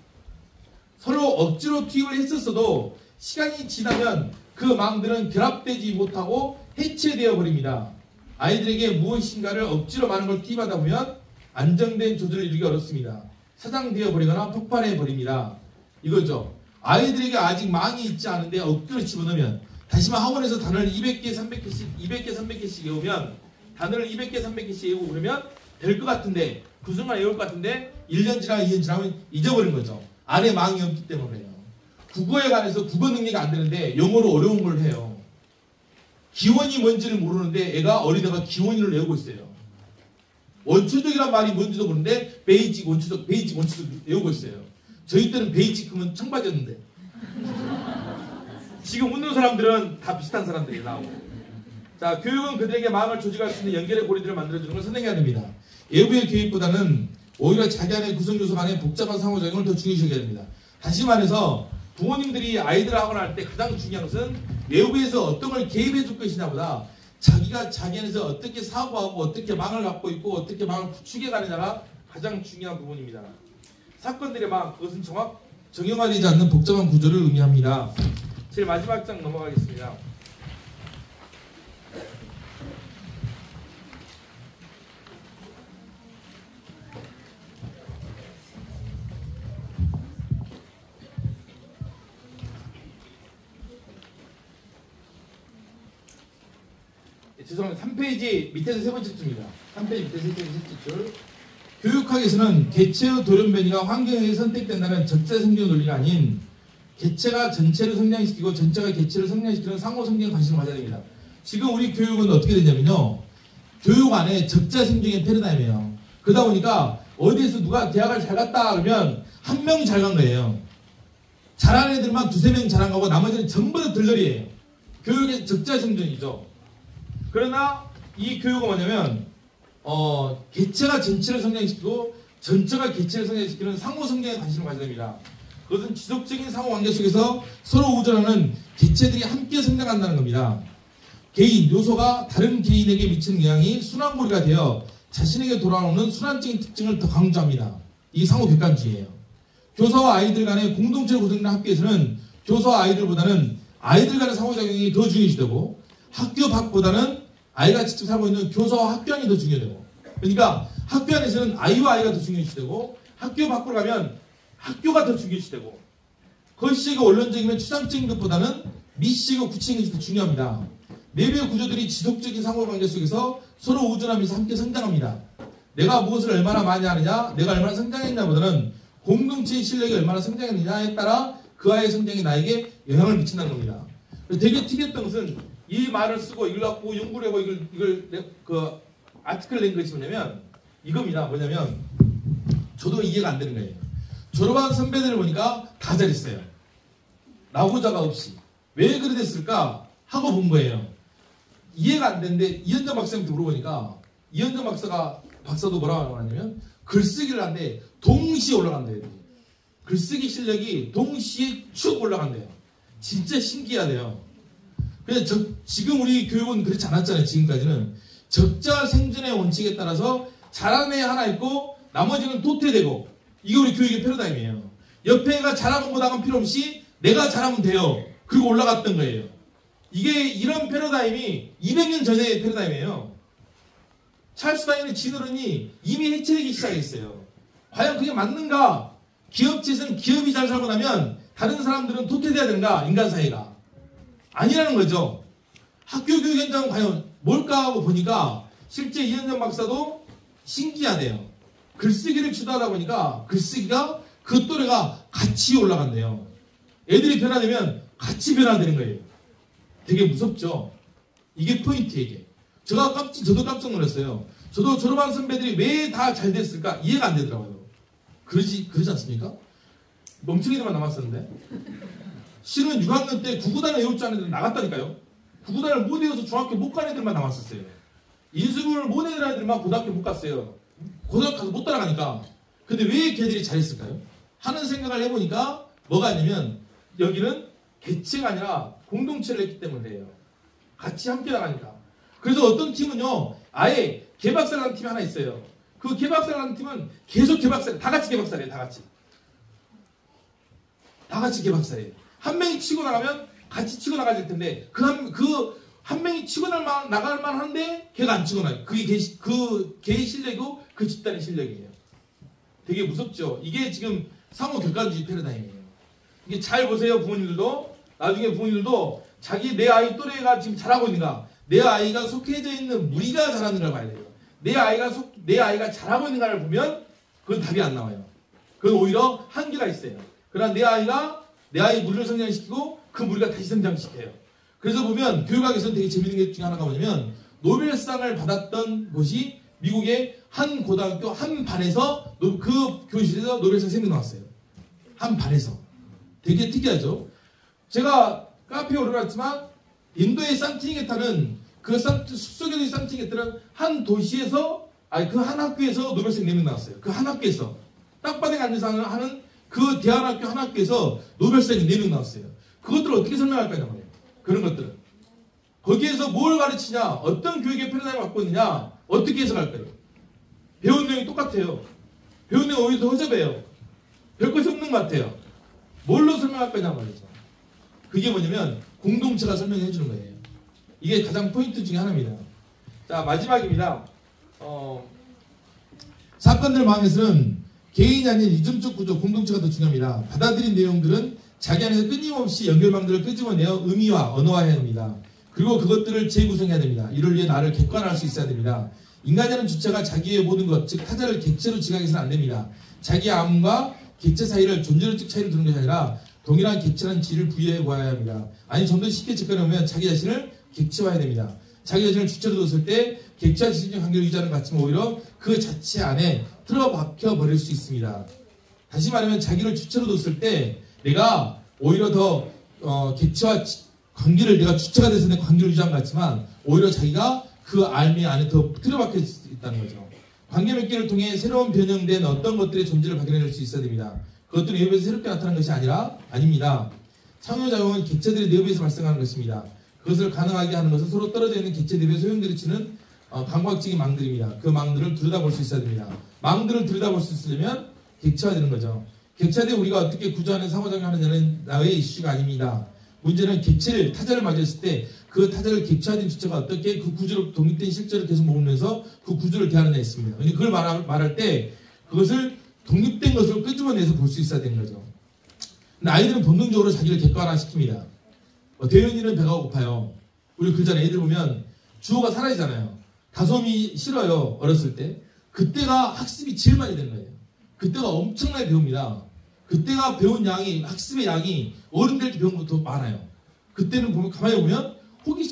서로 억지로 투입을 했었어도 시간이 지나면 그 마음들은 결합되지 못하고 해체되어 버립니다. 아이들에게 무엇인가를 억지로 많은 걸 투입하다 보면 안정된 조절을 이루기 어렵습니다. 사장되어 버리거나 폭발해 버립니다. 이거죠. 아이들에게 아직 망이 있지 않은데 억지로 집어넣으면, 다시 말해 학원에서 단어를 200개, 300개씩 외우면, 단어를 200개, 300개씩 외우고 그러면 될 것 같은데, 그 순간 외울 것 같은데 1년 지나고 2년 지나면 잊어버린 거죠. 안에 망이 없기 때문에요. 국어에 관해서 국어 능력이 안 되는데 영어로 어려운 걸 해요. 기원이 뭔지를 모르는데 애가 어리다가 기원을 외우고 있어요. 원초적이란 말이 뭔지도 모르는데 베이직 원초적 외우고 있어요. 저희 때는 베이직 하면 청바지였는데 지금 웃는 사람들은 다 비슷한 사람들이 나오고. 자, 교육은 그들에게 마음을 조직할 수 있는 연결의 고리들을 만들어주는 걸 선행해야 됩니다. 외부의 교육보다는 오히려 자기 안의 구성요소 간의 복잡한 상호작용을 더 중요시해야 됩니다. 다시 말해서 부모님들이 아이들 학원을 할 때 가장 중요한 것은 외부에서 어떤 걸 개입해 줄 것이냐보다 자기가 자기 안에서 어떻게 사고하고 어떻게 망을 갖고 있고 어떻게 망을 구축해 가느냐가 가장 중요한 부분입니다. 사건들의 망, 그것은 정형화되지 않는 복잡한 구조를 의미합니다. 제일 마지막 장 넘어가겠습니다. 죄송합니다. 3페이지 밑에서 세 번째 줄입니다. 3페이지 밑에서 세 번째 줄. 교육학에서는 개체의 돌연변이가 환경에 선택된다는 적재 성경 논리가 아닌 개체가 전체를 성장시키고 전체가 개체를 성장시키는 상호 성경 관심을 가져야 됩니다. 지금 우리 교육은 어떻게 되냐면요. 교육 안에 적자 생존의 패러다임이에요. 그러다 보니까 어디에서 누가 대학을 잘 갔다 그러면 한 명 잘 간 거예요. 잘하는 애들만 두세 명 잘한 거고 나머지는 전부 다 들러리예요. 교육의 적자 생존이죠. 그러나 이 교육은 뭐냐면 개체가 전체를 성장시키고 전체가 개체를 성장시키는 상호 성장에 관심을 가져야 됩니다. 그것은 지속적인 상호 관계 속에서 서로 우절하는 개체들이 함께 성장한다는 겁니다. 개인, 요소가 다른 개인에게 미치는 영향이 순환고리가 되어 자신에게 돌아오는 순환적인 특징을 더 강조합니다. 이게 상호 객관주의예요. 교사와 아이들 간의 공동체로 구성된 학교에서는 교사와 아이들보다는 아이들 간의 상호작용이 더 중요시되고 학교 밖보다는 아이가 직접 살고 있는 교사와 학교 안이 더 중요되고, 그러니까 학교 안에서는 아이와 아이가 더 중요시되고 학교 밖으로 가면 학교가 더 중요시되고, 거시적이고 원론적이면 추상적인 것보다는 미시고 구체적인 것이 더 중요합니다. 내부의 구조들이 지속적인 상호관계 속에서 서로 우존하면서 함께 성장합니다. 내가 무엇을 얼마나 많이 하느냐, 내가 얼마나 성장했냐보다는 공동체의 실력이 얼마나 성장했느냐에 따라 그 아이의 성장이 나에게 영향을 미친다는 겁니다. 되게 특이했던 것은 이 말을 쓰고 이걸 갖고 연구를 하고 이걸 아티클 낸 것이 뭐냐면 이겁니다. 뭐냐면 저도 이해가 안 되는 거예요. 졸업한 선배들을 보니까 다 잘했어요. 나고자가 없이. 왜 그래 됐을까 하고 본 거예요. 이해가 안 되는데 이현정 박사님한테 물어보니까 이현정 박사도 뭐라고 하냐면 글쓰기를 하는데 동시에 올라간대요. 글쓰기 실력이 동시에 쭉 올라간대요. 진짜 신기하대요. 그래서 지금 우리 교육은 그렇지 않았잖아요. 지금까지는 적자 생존의 원칙에 따라서 잘하는 애 하나 있고 나머지는 도태되고, 이게 우리 교육의 패러다임이에요. 옆에 애가 잘하고 못하건 필요 없이 내가 잘하면 돼요. 그리고 올라갔던 거예요. 이게 이런 패러다임이 200년 전의 패러다임이에요. 찰스 다윈의 진어른이 이미 해체되기 시작했어요. 과연 그게 맞는가? 기업체에서는 기업이 잘 살고 나면 다른 사람들은 도태돼야 되는가? 인간 사회가. 아니라는 거죠. 학교 교육 현장은 과연 뭘까 하고 보니까 실제 이현정 박사도 신기하대요. 글쓰기를 주도하다 보니까 글쓰기가 그 또래가 같이 올라간대요. 애들이 변화되면 같이 변화되는 거예요. 되게 무섭죠. 이게 포인트예요. 이게. 저도 깜짝 놀랐어요. 저도 졸업한 선배들이 왜 다 잘 됐을까 이해가 안 되더라고요. 그러지 않습니까? 멍청이들만 남았었는데. 실은 6학년 때 구구단을 외울 줄 아는 애들 나갔다니까요. 구구단을 못 외워서 중학교 못 간 애들만 남았었어요. 인수분을 못 외우는 애들만 고등학교 못 갔어요. 고등학교 가서 못 따라가니까. 근데 왜 걔들이 잘했을까요? 하는 생각을 해보니까 뭐가 있냐면 여기는 개체가 아니라 공동체를 했기 때문에 그래요. 같이 함께 나가니까. 그래서 어떤 팀은요, 아예 개박살하는 팀이 하나 있어요. 그 개박살하는 팀은 계속 개박살, 다 같이 개박살이에요, 다 같이. 다 같이 개박살이에요. 한 명이 치고 나가면 같이 치고 나가질 텐데, 한 명이 치고 나갈 만 한데, 걔가 안 치고 나가요. 그게 걔의 실력이고, 그 집단의 실력이에요. 되게 무섭죠? 이게 지금 상호 객관주의 패러다임이에요. 이게 잘 보세요, 부모님들도. 나중에 부모님들도 내 아이 또래가 지금 잘하고 있는가, 내 아이가 속해져 있는 무리가 잘하는가를 봐야 돼요. 내 아이가 잘하고 있는가를 보면 그건 답이 안 나와요. 그건 오히려 한계가 있어요. 그러나 내 아이 무리를 성장시키고 그 무리가 다시 성장시켜요. 그래서 보면 교육학에서는 되게 재밌는 게 중에 하나가 뭐냐면 노벨상을 받았던 곳이 미국의 한 고등학교 한 반에서 그 교실에서 노벨상 3명 나왔어요. 한 반에서. 되게 특이하죠. 제가 카페에 올라갔지만 인도의 산티니게타는 그 숲속의 산티니게타는 한 도시에서 그 한 학교에서 노벨상 4명 나왔어요. 그 한 학교에서 땅바닥에 앉아서 하는 그 대안학교 한 학교에서 노벨상이 4명 나왔어요. 그것들을 어떻게 설명할까요? 말이에요. 그런 것들은 거기에서 뭘 가르치냐, 어떤 교육의 패러다임을 갖고 있느냐, 어떻게 해석할까요? 배운 내용이 똑같아요. 배운 내용 오히려 더 허접해요. 별 것이 없는 것 같아요. 뭘로 설명할 거냐 말이죠. 그게 뭐냐면 공동체가 설명해 주는 거예요. 이게 가장 포인트 중에 하나입니다. 자, 마지막입니다. 사건들 망에서는 개인이 아닌 이중적 구조, 공동체가 더 중요합니다. 받아들인 내용들은 자기 안에서 끊임없이 연결망들을 끄집어내어 의미화, 언어화해야 합니다. 그리고 그것들을 재구성해야 됩니다. 이를 위해 나를 객관화할 수 있어야 됩니다. 인간이라는 주체가 자기의 모든 것, 즉 타자를 객체로 지각해서는 안 됩니다. 자기의 암과 객체 사이를 존재론적 차이를 두는 것이 아니라 동일한 객체라는 지를 부여해 보아야 합니다. 아니, 좀 더 쉽게 접근하면 자기 자신을 객체화해야 됩니다. 자기 자신을 주체로 뒀을 때 객체와 지식적 관계를 유지하는 것 같지만 오히려 그 자체 안에 틀어박혀 버릴 수 있습니다. 다시 말하면 자기를 주체로 뒀을 때 내가 오히려 더 객체와 관계를 내가 주체가 돼서 내 관계를 유지한 것 같지만 오히려 자기가 그 알미 안에 더 틀어박혀 있다는 거죠. 관계 몇 개를 통해 새로운 변형된 어떤 것들의 존재를 발견해낼 수 있어야 됩니다. 그것들은 내 옆에서 새롭게 나타난 것이 아닙니다. 상호작용은 객체들의 내부에서 발생하는 것입니다. 그것을 가능하게 하는 것은 서로 떨어져 있는 객체 내부에 소용돌이 치는 감각적인 망들입니다. 그 망들을 들여다볼 수 있어야 됩니다. 망들을 들여다볼 수 있으려면 객체화되는 거죠. 객체화된 우리가 어떻게 구조하는 상호작용하느냐는 나의 이슈가 아닙니다. 문제는 객체를, 타자를 맞이했을 때 그 타자를 객체화된 주체가 어떻게 그 구조로 독립된 실제를 계속 머물면서 그 구조를 대하느냐 있습니다. 그걸 말할 때 그것을 독립된 것으로 끄집어내서 볼 수 있어야 되는 거죠. 근데 아이들은 본능적으로 자기를 객관화시킵니다. 대현이는 배가 고파요. 우리 그 전에 애들 보면 주어가 사라지잖아요. 다솜이 싫어요. 어렸을 때. 그때가 학습이 제일 많이 되는 거예요. 그때가 엄청나게 배웁니다. 그때가 배운 양이, 학습의 양이 어른들 때 배운 것도 많아요. 그때는 보면, 가만히 보면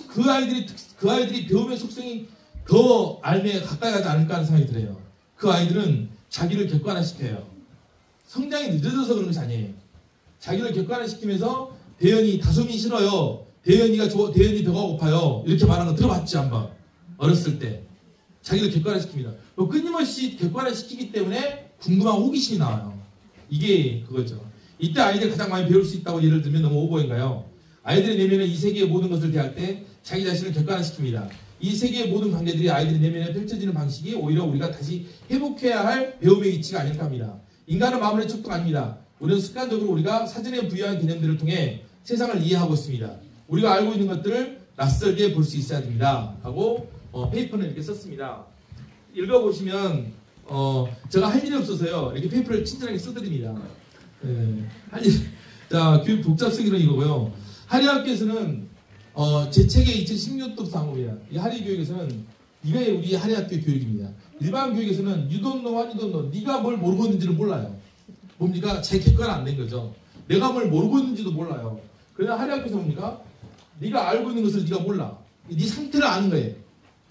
그 아이들이 배움의 속성이 더 알매에 가까이 가지 않을까 하는 생각이 들어요. 그 아이들은 자기를 객관화시켜요. 성장이 늦어져서 그런 것이 아니에요. 자기를 객관화시키면서 대현이 다솜이 싫어요. 대현이 배가 고파요. 이렇게 말하는 거 들어봤지 한번. 어렸을 때. 자기를 객관화시킵니다. 끊임없이 객관화시키기 때문에 궁금한 호기심이 나와요. 이게 그거죠. 이때 아이들이 가장 많이 배울 수 있다고 예를 들면 너무 오버인가요? 아이들의 내면에 이 세계의 모든 것을 대할 때 자기 자신을 객관화시킵니다. 이 세계의 모든 관계들이 아이들의 내면에 펼쳐지는 방식이 오히려 우리가 다시 회복해야 할 배움의 위치가 아닐까 합니다. 인간은 마음의 척도가 아닙니다. 우리는 습관적으로 우리가 사전에 부여한 개념들을 통해 세상을 이해하고 있습니다. 우리가 알고 있는 것들을 낯설게 볼 수 있어야 됩니다. 하고 페이퍼는 이렇게 썼습니다. 읽어보시면 제가 할 일이 없어서요. 이렇게 페이퍼를 친절하게 써드립니다. 자, 교육 복잡성이는 이거고요. 하리학교에서는 제 책의 2016년도 항목이야. 이 하리교육에서는 이게 우리 하리학교 교육입니다. 일반 교육에서는 you don't know what you don't know. 네가 뭘 모르고 있는지를 몰라요. 뭡니까? 제 객관화 안 된 거죠. 내가 뭘 모르고 있는지도 몰라요. 그러나 하리학교에서 뭡니까? 네가 알고 있는 것을 네가 몰라. 네 상태를 아는 거예요.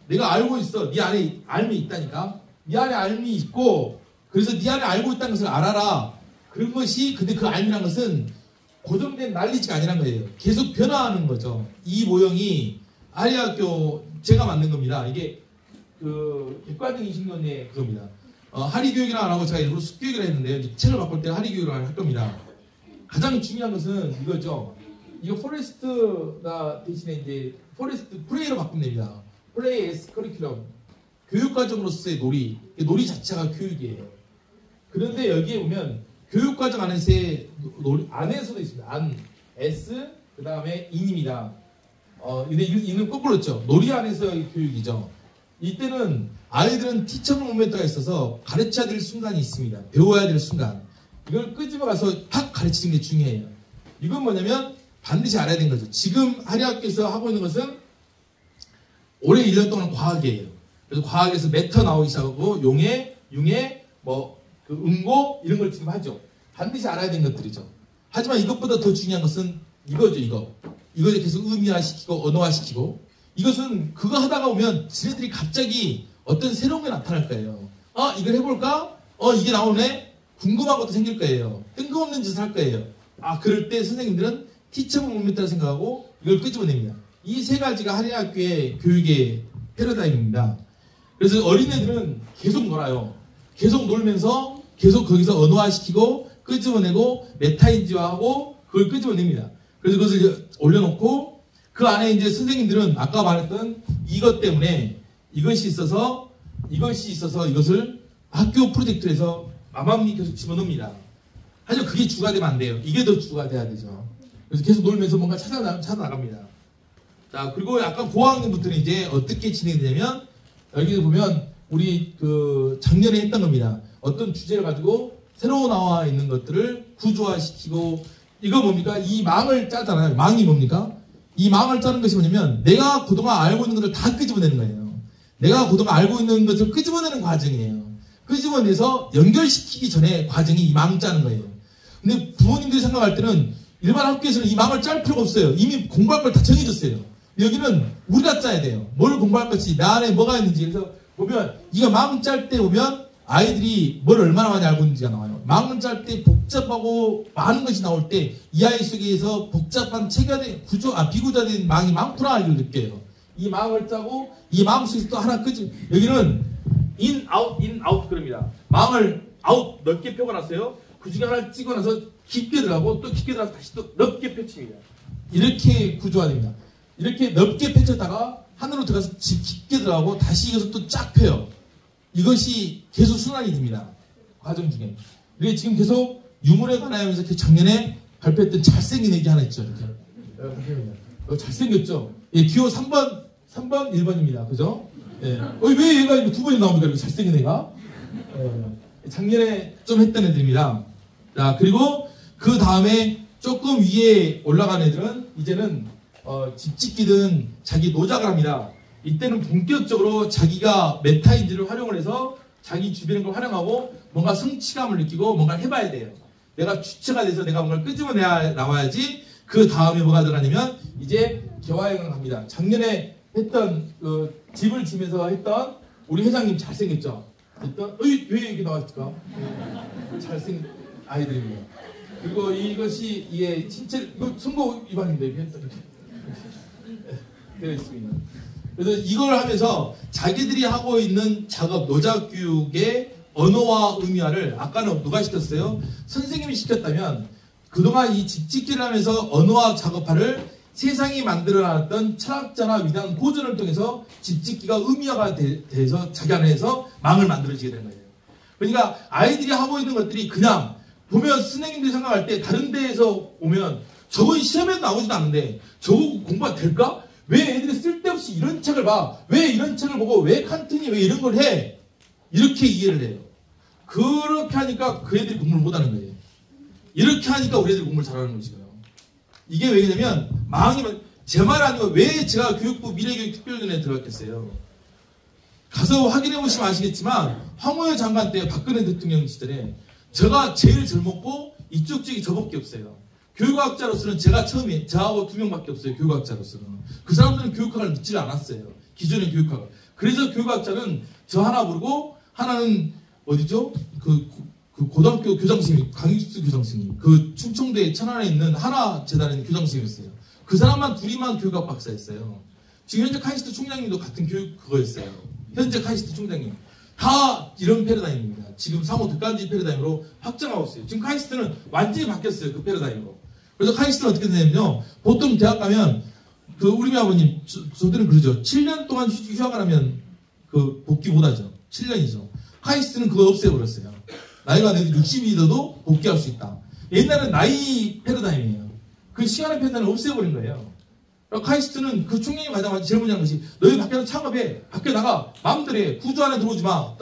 내가 알고 있어. 네 안에 알미 있다니까. 네 안에 알미 있고 그래서 네 안에 알고 있다는 것을 알아라. 그런 것이 근데 그 알미란 것은 고정된 난리지가 아니란 거예요. 계속 변화하는 거죠. 이 모형이 한리학교 제가 만든 겁니다. 이게 그 객관적인 인식론의 그겁니다. 한리교육이랑 안 하고 제가 일부러 숲교육을 했는데 책을 바꿀 때 한리교육을 할 겁니다. 가장 중요한 것은 이거죠. 이거 포레스트가 대신에 이제 포레스트 플레이로 바꾸면 됩니다. 플레이 에스 커리큘럼. 교육과정으로서의 놀이. 놀이 자체가 교육이에요. 그런데 여기에 보면 교육과정 안에서의 놀이, 안에서도 있습니다. 안, S, 그 다음에 인입니다. 근데 이는 거꾸로죠. 놀이 안에서의 교육이죠. 이때는 아이들은 티처블 모멘트가 있어서 가르쳐야 될 순간이 있습니다. 배워야 될 순간. 이걸 끄집어 가서 팍 가르치는 게 중요해요. 이건 뭐냐면 반드시 알아야 되는 거죠. 지금 한리학교에서 하고 있는 것은 올해 1년 동안 과학이에요. 그래서 과학에서 메터 나오기 시작하고 용해, 융해, 그 응고 이런 걸 지금 하죠. 반드시 알아야 되는 것들이죠. 하지만 이것보다 더 중요한 것은 이거죠. 이거 계속 의미화시키고 언어화시키고 이것은 그거 하다가 보면 지네들이 갑자기 어떤 새로운 게 나타날 거예요. 이걸 해볼까? 이게 나오네? 궁금한 것도 생길 거예요. 뜬금없는 짓을 할 거예요. 그럴 때 선생님들은 티처블 모멘트라 생각하고 이걸 끄집어냅니다. 이 세 가지가 한리학교의 교육의 패러다임입니다. 그래서 어린애들은 계속 놀아요. 계속 놀면서 계속 거기서 언어화시키고 끄집어내고 메타인지화하고 그걸 끄집어냅니다. 그래서 그것을 올려놓고 그 안에 이제 선생님들은 아까 말했던 이것 때문에 이것이 있어서 이것을 학교 프로젝트에서 마마무리 계속 집어넣습니다. 하지만 그게 주가 되면 안 돼요. 이게 더 주가 돼야 되죠. 그래서 계속 놀면서 뭔가 찾아 나갑니다. 자, 그리고 약간 고학년부터는 이제 어떻게 진행이 되냐면 여기서 보면 우리 그 작년에 했던 겁니다. 어떤 주제를 가지고 새로 나와 있는 것들을 구조화시키고 이거 뭡니까? 이 망을 짜잖아요. 망이 뭡니까? 이 망을 짜는 것이 뭐냐면 내가 그동안 알고 있는 것을 다 끄집어내는 거예요. 내가 그동안 알고 있는 것을 끄집어내는 과정이에요. 끄집어내서 연결시키기 전에 과정이 이 망 짜는 거예요. 근데 부모님들이 생각할 때는 일반 학교에서는 이 망을 짤 필요가 없어요. 이미 공부할 걸 다 정해졌어요. 여기는 우리가 짜야 돼요. 뭘 공부할 것이 나 안에 뭐가 있는지. 그래서 보면 이거 망 짤 때 보면 아이들이 뭘 얼마나 많이 알고 있는지가 나와요. 망을 짤 때 복잡하고 많은 것이 나올 때 이 아이 속에서 복잡한 체계된 비구조화된 망이 많구나 이걸 느껴요. 이 망을 짜고 이 망 속에서 또 하나 끄집. 여기는 인 아웃 그럽니다. 망을 아웃 넓게 펴고났어요. 그 중에 하나를 찍고 나서 깊게 들어가고 또 깊게 들어가서 다시 또 넓게 펼칩니다. 이렇게 구조화됩니다. 이렇게 넓게 펼쳤다가 하늘로 들어가서 깊게 들어가고 다시 이것을 또 쫙 펴요. 이것이 계속 순환이 됩니다. 과정 중에. 이게 지금 계속 유물에 관하여서 작년에 발표했던 잘생긴 애기 하나 있죠. 이렇게. 잘생겼죠? 예, 기호 3번 1번입니다. 그죠? 예. 왜 얘가 두 번이 나옵니까? 이렇게 잘생긴 애가? 작년에 좀 했던 애들입니다. 자, 그리고 그 다음에 조금 위에 올라간 애들은 이제는 집 짓기든 자기 노작을 합니다. 이때는 본격적으로 자기가 메타인지를 활용을 해서 자기 주변의 걸 활용하고 뭔가 성취감을 느끼고 뭔가를 해봐야 돼요. 내가 주체가 돼서 내가 뭔가를 끄집어내야 나와야지. 그 다음에 뭐가 들어가냐면 이제 개화여행을 갑니다. 작년에 했던 집을 지면서 했던 우리 회장님 잘생겼죠? 왜 여기 나왔을까? 잘생긴 아이들입니다. 그리고 이것이 이게 신체 선거 위반인데 이렇게 되어 있습니다. 그래서 이걸 하면서 자기들이 하고 있는 작업, 노작 교육의 언어와 의미화를 아까는 누가 시켰어요? 선생님이 시켰다면 그동안 이 집짓기를 하면서 언어화 작업화를 세상이 만들어놨던 철학자나 위대한 고전을 통해서 집짓기가 의미화가 돼서 자기 안에서 망을 만들어지게 되는 거예요. 그러니까 아이들이 하고 있는 것들이 그냥 보면 선생님들이 생각할 때 다른 데에서 오면 저건 시험에도 나오지도 않는데 저거 공부가 될까? 왜 애들이 쓸데없이 이런 책을 봐? 왜 이런 책을 보고 왜 칸트니 왜 이런 걸 해? 이렇게 이해를 해요. 그렇게 하니까 그 애들이 공부를 못하는 거예요. 이렇게 하니까 우리 애들이 공부를 잘하는 것이고요. 이게 왜냐면 망이면 제 말 아니고 왜 제가 교육부 미래교육 특별위원회에 들어갔겠어요. 가서 확인해 보시면 아시겠지만 황우여 장관 때 박근혜 대통령 시절에 제가 제일 젊었고 이쪽 쪽이 저밖에 없어요. 교육학자로서는 제가 처음에 저하고 2명밖에 없어요. 교육학자로서는. 그 사람들은 교육학을 믿지 않았어요. 기존의 교육학을. 그래서 교육학자는 저 하나 부르고 하나는 어디죠? 그 고등학교 교장선생님, 강익수 교장선생님. 그 충청도에 천안에 있는 하나 재단에 있는 교장선생님이었어요. 그 사람만 둘이만 교육학 박사였어요. 지금 현재 카이스트 총장님도 같은 교육 그거였어요. 현재 카이스트 총장님. 다 이런 패러다임입니다. 지금 상호 득간주의 패러다임으로 확장하고 있어요. 지금 카이스트는 완전히 바뀌었어요. 그 패러다임으로. 그래서 카이스트는 어떻게 되냐면요. 보통 대학 가면 그 우리 아버님 저들은 그러죠. 7년 동안 휴학을 하면 그 복귀 못하죠. 7년이죠. 카이스트는 그거 없애버렸어요. 나이가 60이더도 복귀할 수 있다. 옛날엔 나이 패러다임이에요. 그 시간의 패러다임을 없애버린 거예요. 카이스트는 그 총장님 가자마자 제일 먼저 하는 것이 너희 밖에서 창업해. 밖에 나가. 마음대로 해. 구조 안에 들어오지 마.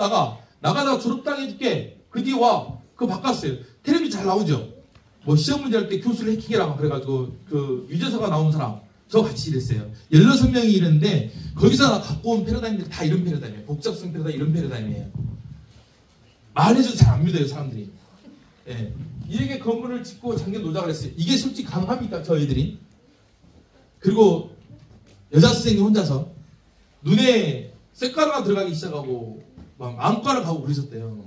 나가다가 졸업당 해줄게. 그 뒤에 와. 그거 바꿨어요. 텔레비전 잘 나오죠. 뭐 시험 문제 할 때 교수를 해킹해라. 그래가지고 그 유재서가 나온 사람. 저 같이 일했어요. 16명이 일했는데 거기서 갖고 온 패러다임들이 다 이런 패러다임이에요. 복잡성 패러다임 이런 패러다임이에요. 말해줘도 잘 안 믿어요. 사람들이. 예. 이에게 건물을 짓고 장기 놀자 그랬어요. 이게 솔직히 가능합니까? 저 애들이. 그리고 여자 선생님 혼자서 눈에 색깔가 들어가기 시작하고 막 안과를 가고 그러셨대요.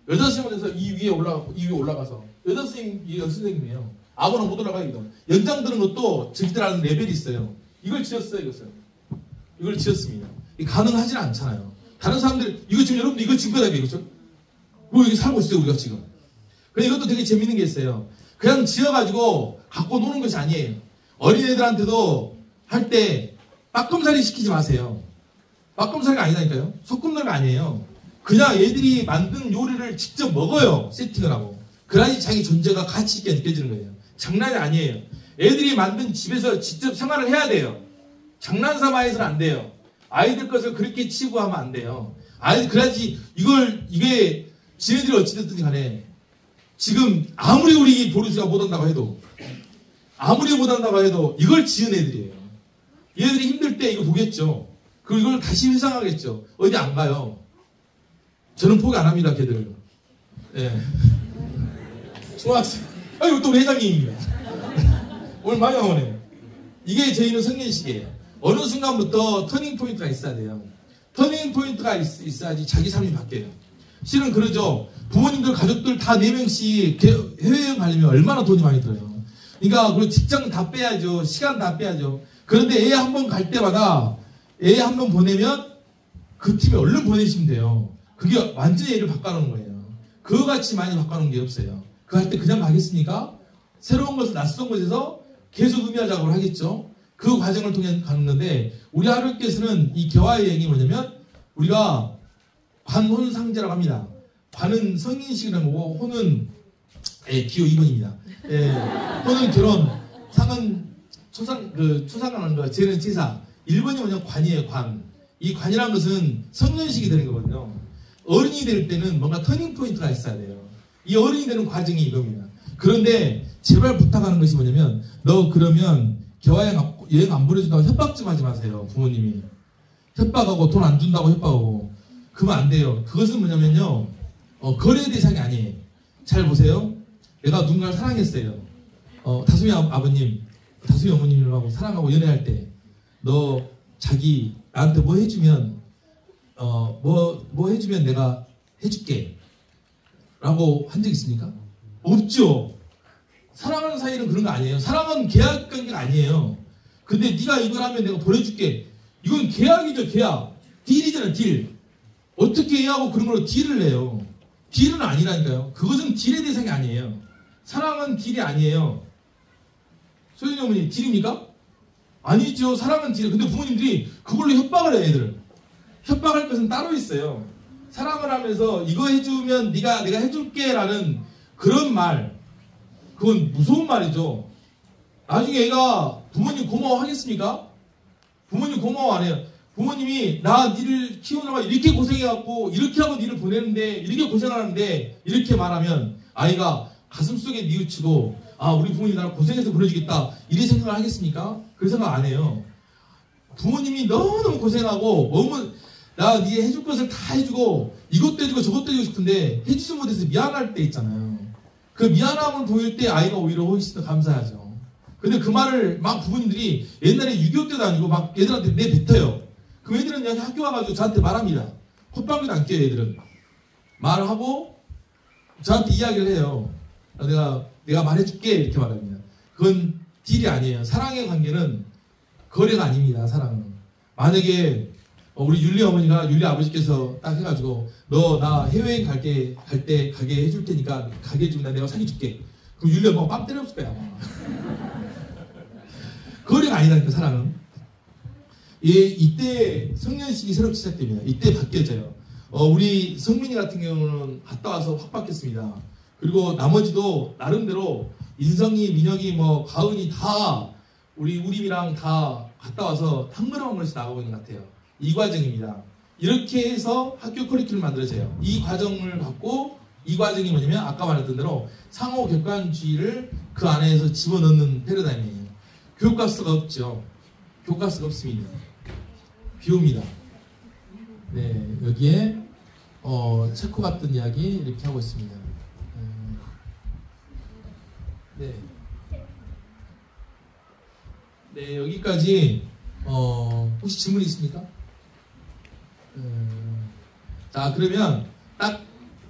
여자 선생님 혼자서 이 위에 올라가서 여자 선생님이에요. 아무나 못 올라가요. 연장 드는 것도 저기들하는 레벨이 있어요. 이걸 지었어요. 이걸 지었습니다. 가능하지는 않잖아요. 다른 사람들 이거 지금 여러분들 이거 증거다 이거죠? 뭐 여기 살고 있어요 우리가 지금. 그래 이것도 되게 재밌는 게 있어요. 그냥 지어가지고 갖고 노는 것이 아니에요. 어린애들한테도 할 때 빠끔살이 시키지 마세요. 빠끔살이가 아니다니까요. 소꿉놀이가 아니에요. 그냥 애들이 만든 요리를 직접 먹어요. 세팅을 하고. 그래야지 자기 존재가 가치 있게 느껴지는 거예요. 장난이 아니에요. 애들이 만든 집에서 직접 생활을 해야 돼요. 장난삼아 해서는 안 돼요. 아이들 것을 그렇게 치고 하면 안 돼요. 아이들 그래야지 이게 지네들이 어찌됐든 간에 지금 아무리 우리 보르스가 못한다고 해도 이걸 지은 애들이에요. 얘들이 힘들 때 이거 보겠죠. 그리고 이걸 다시 회상하겠죠. 어디 안 가요. 저는 포기 안 합니다. 걔들. 예. 중학생. 이거 또 우리 회장님입니다. 오늘 많이 나오네요. 이게 저희는 성년식이에요. 어느 순간부터 터닝 포인트가 있어야 돼요. 터닝 포인트가 있어야지 자기 삶이 바뀌어요. 실은 그러죠. 부모님들 가족들 다 4명씩 해외여행 가려면 얼마나 돈이 많이 들어요. 그러니까 그리고 직장 다 빼야죠. 시간 다 빼야죠. 그런데 애 한 번 갈 때마다 애 한 번 보내면 그 팀에 얼른 보내시면 돼요. 그게 완전히 애를 바꿔놓은 거예요. 그거 같이 많이 바꿔놓은 게 없어요. 그거 할 때 그냥 가겠습니까? 새로운 것을 낯선 곳에서 계속 의미화 작업을 하겠죠. 그 과정을 통해 가는 건데 우리 하루께서는 이 개화여행이 뭐냐면 우리가 관혼상제라고 합니다. 관은 성인식이라는 거고 혼은 기호 2번입니다. 혼은 결혼, 상은 초상하는 거, 제는 제사. 1번이 뭐냐면 관이에요. 관. 이 관이라는 것은 성년식이 되는 거거든요. 어른이 될 때는 뭔가 터닝 포인트가 있어야 돼요. 이 어른이 되는 과정이 이겁니다. 그런데 제발 부탁하는 것이 뭐냐면 너 그러면 여행 안 보내준다고 협박 좀 하지 마세요. 부모님이. 협박하고 돈 안 준다고 협박하고. 그러면 안 돼요. 그것은 뭐냐면요. 거래 대상이 아니에요. 잘 보세요. 내가 누군가를 사랑했어요. 다솜이 아버님, 다솜이 어머님하고 사랑하고 연애할 때 너 자기 나한테 뭐 해주면 뭐 해주면 내가 해줄게 라고 한 적 있습니까? 없죠. 사랑하는 사이는 그런 거 아니에요. 사랑은 계약 관계가 아니에요. 근데 네가 이걸 하면 내가 보내줄게. 이건 계약이죠. 계약. 딜이잖아요. 딜. 어떻게 얘하고 그런 걸로 딜을 해요. 딜은 아니라니까요. 그것은 딜의 대상이 아니에요. 사랑은 딜이 아니에요. 소연이 어머니 딜입니까? 아니죠. 사랑은 딜. 근데 부모님들이 그걸로 협박을 해요. 애들. 협박할 것은 따로 있어요. 사랑을 하면서 이거 해주면 내가 해줄게 라는 그런 말. 그건 무서운 말이죠. 나중에 애가 부모님 고마워하겠습니까? 부모님 고마워 안 해요. 부모님이 나 니를 키우느라 이렇게 고생해갖고 이렇게 하고 니를 보내는데 이렇게 고생하는데 이렇게 말하면 아이가 가슴속에 뉘우치고 우리 부모님이 나를 고생해서 보내주겠다 이런 생각을 하겠습니까? 그 생각 안 해요. 부모님이 너무너무 고생하고 나 니 해줄 것을 다 해주고 이것도 해주고 저것도 해주고 싶은데 해주지 못해서 미안할 때 있잖아요. 그 미안함을 보일 때 아이가 오히려 훨씬 더 감사하죠. 근데 그 말을 막 부모님들이 옛날에 6.25 때도 아니고 막 애들한테 내뱉어요. 그럼 애들은 그냥 학교 와가지고 저한테 말합니다. 콧방귀도 안 껴요, 애들은. 말을 하고 저한테 이야기를 해요. 내가 말해줄게 이렇게 말합니다. 그건 딜이 아니에요. 사랑의 관계는 거래가 아닙니다. 사랑은. 만약에 우리 율리 어머니가 율리 아버지께서 딱 해가지고 너 나 해외여행 갈 때 가게 해줄 테니까 가게 해주면 내가 사귀줄게. 그럼 율리 엄마가 빵 때려줄 거야. 거리가 아니라니까 사랑은. 예, 이때 성년식이 새롭게 시작됩니다. 이때 바뀌어져요. 우리 성민이 같은 경우는 갔다 와서 확 바뀌었습니다. 그리고 나머지도 나름대로 인성이, 민혁이, 뭐 가은이 다 우리 우림이랑 다 갔다 와서 한 걸음 한 걸음씩 나가고 있는 것 같아요. 이 과정입니다. 이렇게 해서 학교 커리큘럼 만들어져요. 이 과정을 갖고 이 과정이 뭐냐면 아까 말했던 대로 상호 객관주의를 그 안에서 집어넣는 패러다임이에요. 교과서가 없죠. 교과서가 없습니다. 비옵니다. 네, 여기에 체코 같은 이야기 이렇게 하고 있습니다. 네. 네, 여기까지 혹시 질문 있습니까? 자, 그러면 딱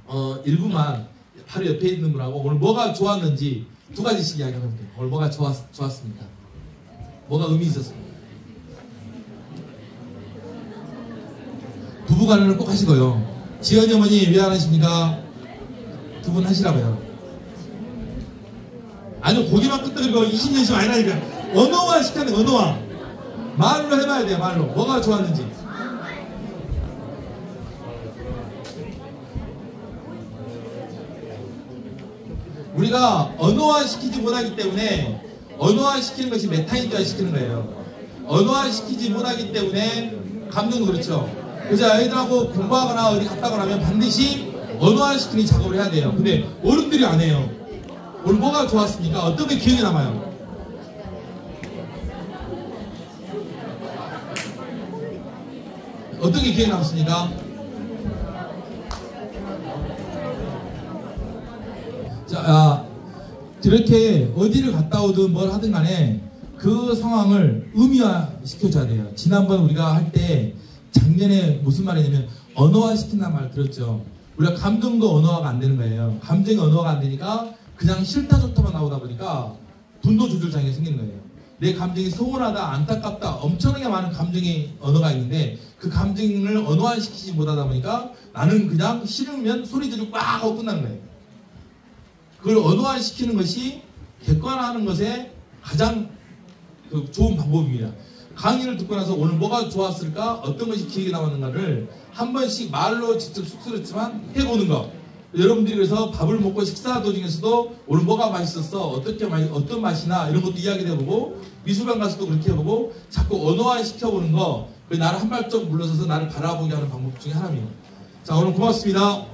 1분만 바로 옆에 있는 분하고 오늘 뭐가 좋았는지 두 가지씩 이야기하면 돼요. 오늘 뭐가 좋았습니까? 뭐가 의미 있었습니까? 부부간에는 꼭 하시고요. 지연이 어머니 왜 안 하십니까? 두 분 하시라고요. 아니요, 고기만 끄떡이고 20년씩 아니라니까. 언어화 시켜야 돼, 언어화. 말로 해봐야 돼요, 말로. 뭐가 좋았는지. 우리가 언어화 시키지 못하기 때문에 언어화 시키는 것이 메타인지화 시키는 거예요. 언어화 시키지 못하기 때문에 감정도 그렇죠. 그래서 아이들하고 공부하거나 어디 갔다 가면 반드시 언어화 시키는 작업을 해야 돼요. 근데 어른들이 안 해요. 오늘 뭐가 좋았습니까? 어떤 게 기억에 남아요? 어떤 게 기억에 남습니까? 자, 저렇게 어디를 갔다 오든 뭘 하든 간에 그 상황을 의미화 시켜줘야 돼요. 지난번 우리가 할 때 작년에 무슨 말이냐면 언어화 시킨다는 말 들었죠. 우리가 감정도 언어화가 안 되는 거예요. 감정이 언어화가 안 되니까 그냥 싫다 좋다만 나오다 보니까 분노 조절 장애가 생기는 거예요. 내 감정이 서운하다, 안타깝다, 엄청나게 많은 감정의 언어가 있는데 그 감정을 언어화 시키지 못하다 보니까 나는 그냥 싫으면 소리 지르고 꽉 하고 끝나는 거예요. 그걸 언어화 시키는 것이 객관화하는 것에 가장 좋은 방법입니다. 강의를 듣고 나서 오늘 뭐가 좋았을까? 어떤 것이 기억에 남았는가를 한 번씩 말로 직접 쑥스럽지만 해보는 거. 여러분들이 그래서 밥을 먹고 식사 도중에서도 오늘 뭐가 맛있었어? 어떤 맛이나 이런 것도 이야기를 해보고 미술관 가서도 그렇게 해보고 자꾸 언어화 시켜보는 거. 나를 한 발짝 물러서서 나를 바라보게 하는 방법 중에 하나입니다. 자, 오늘 고맙습니다.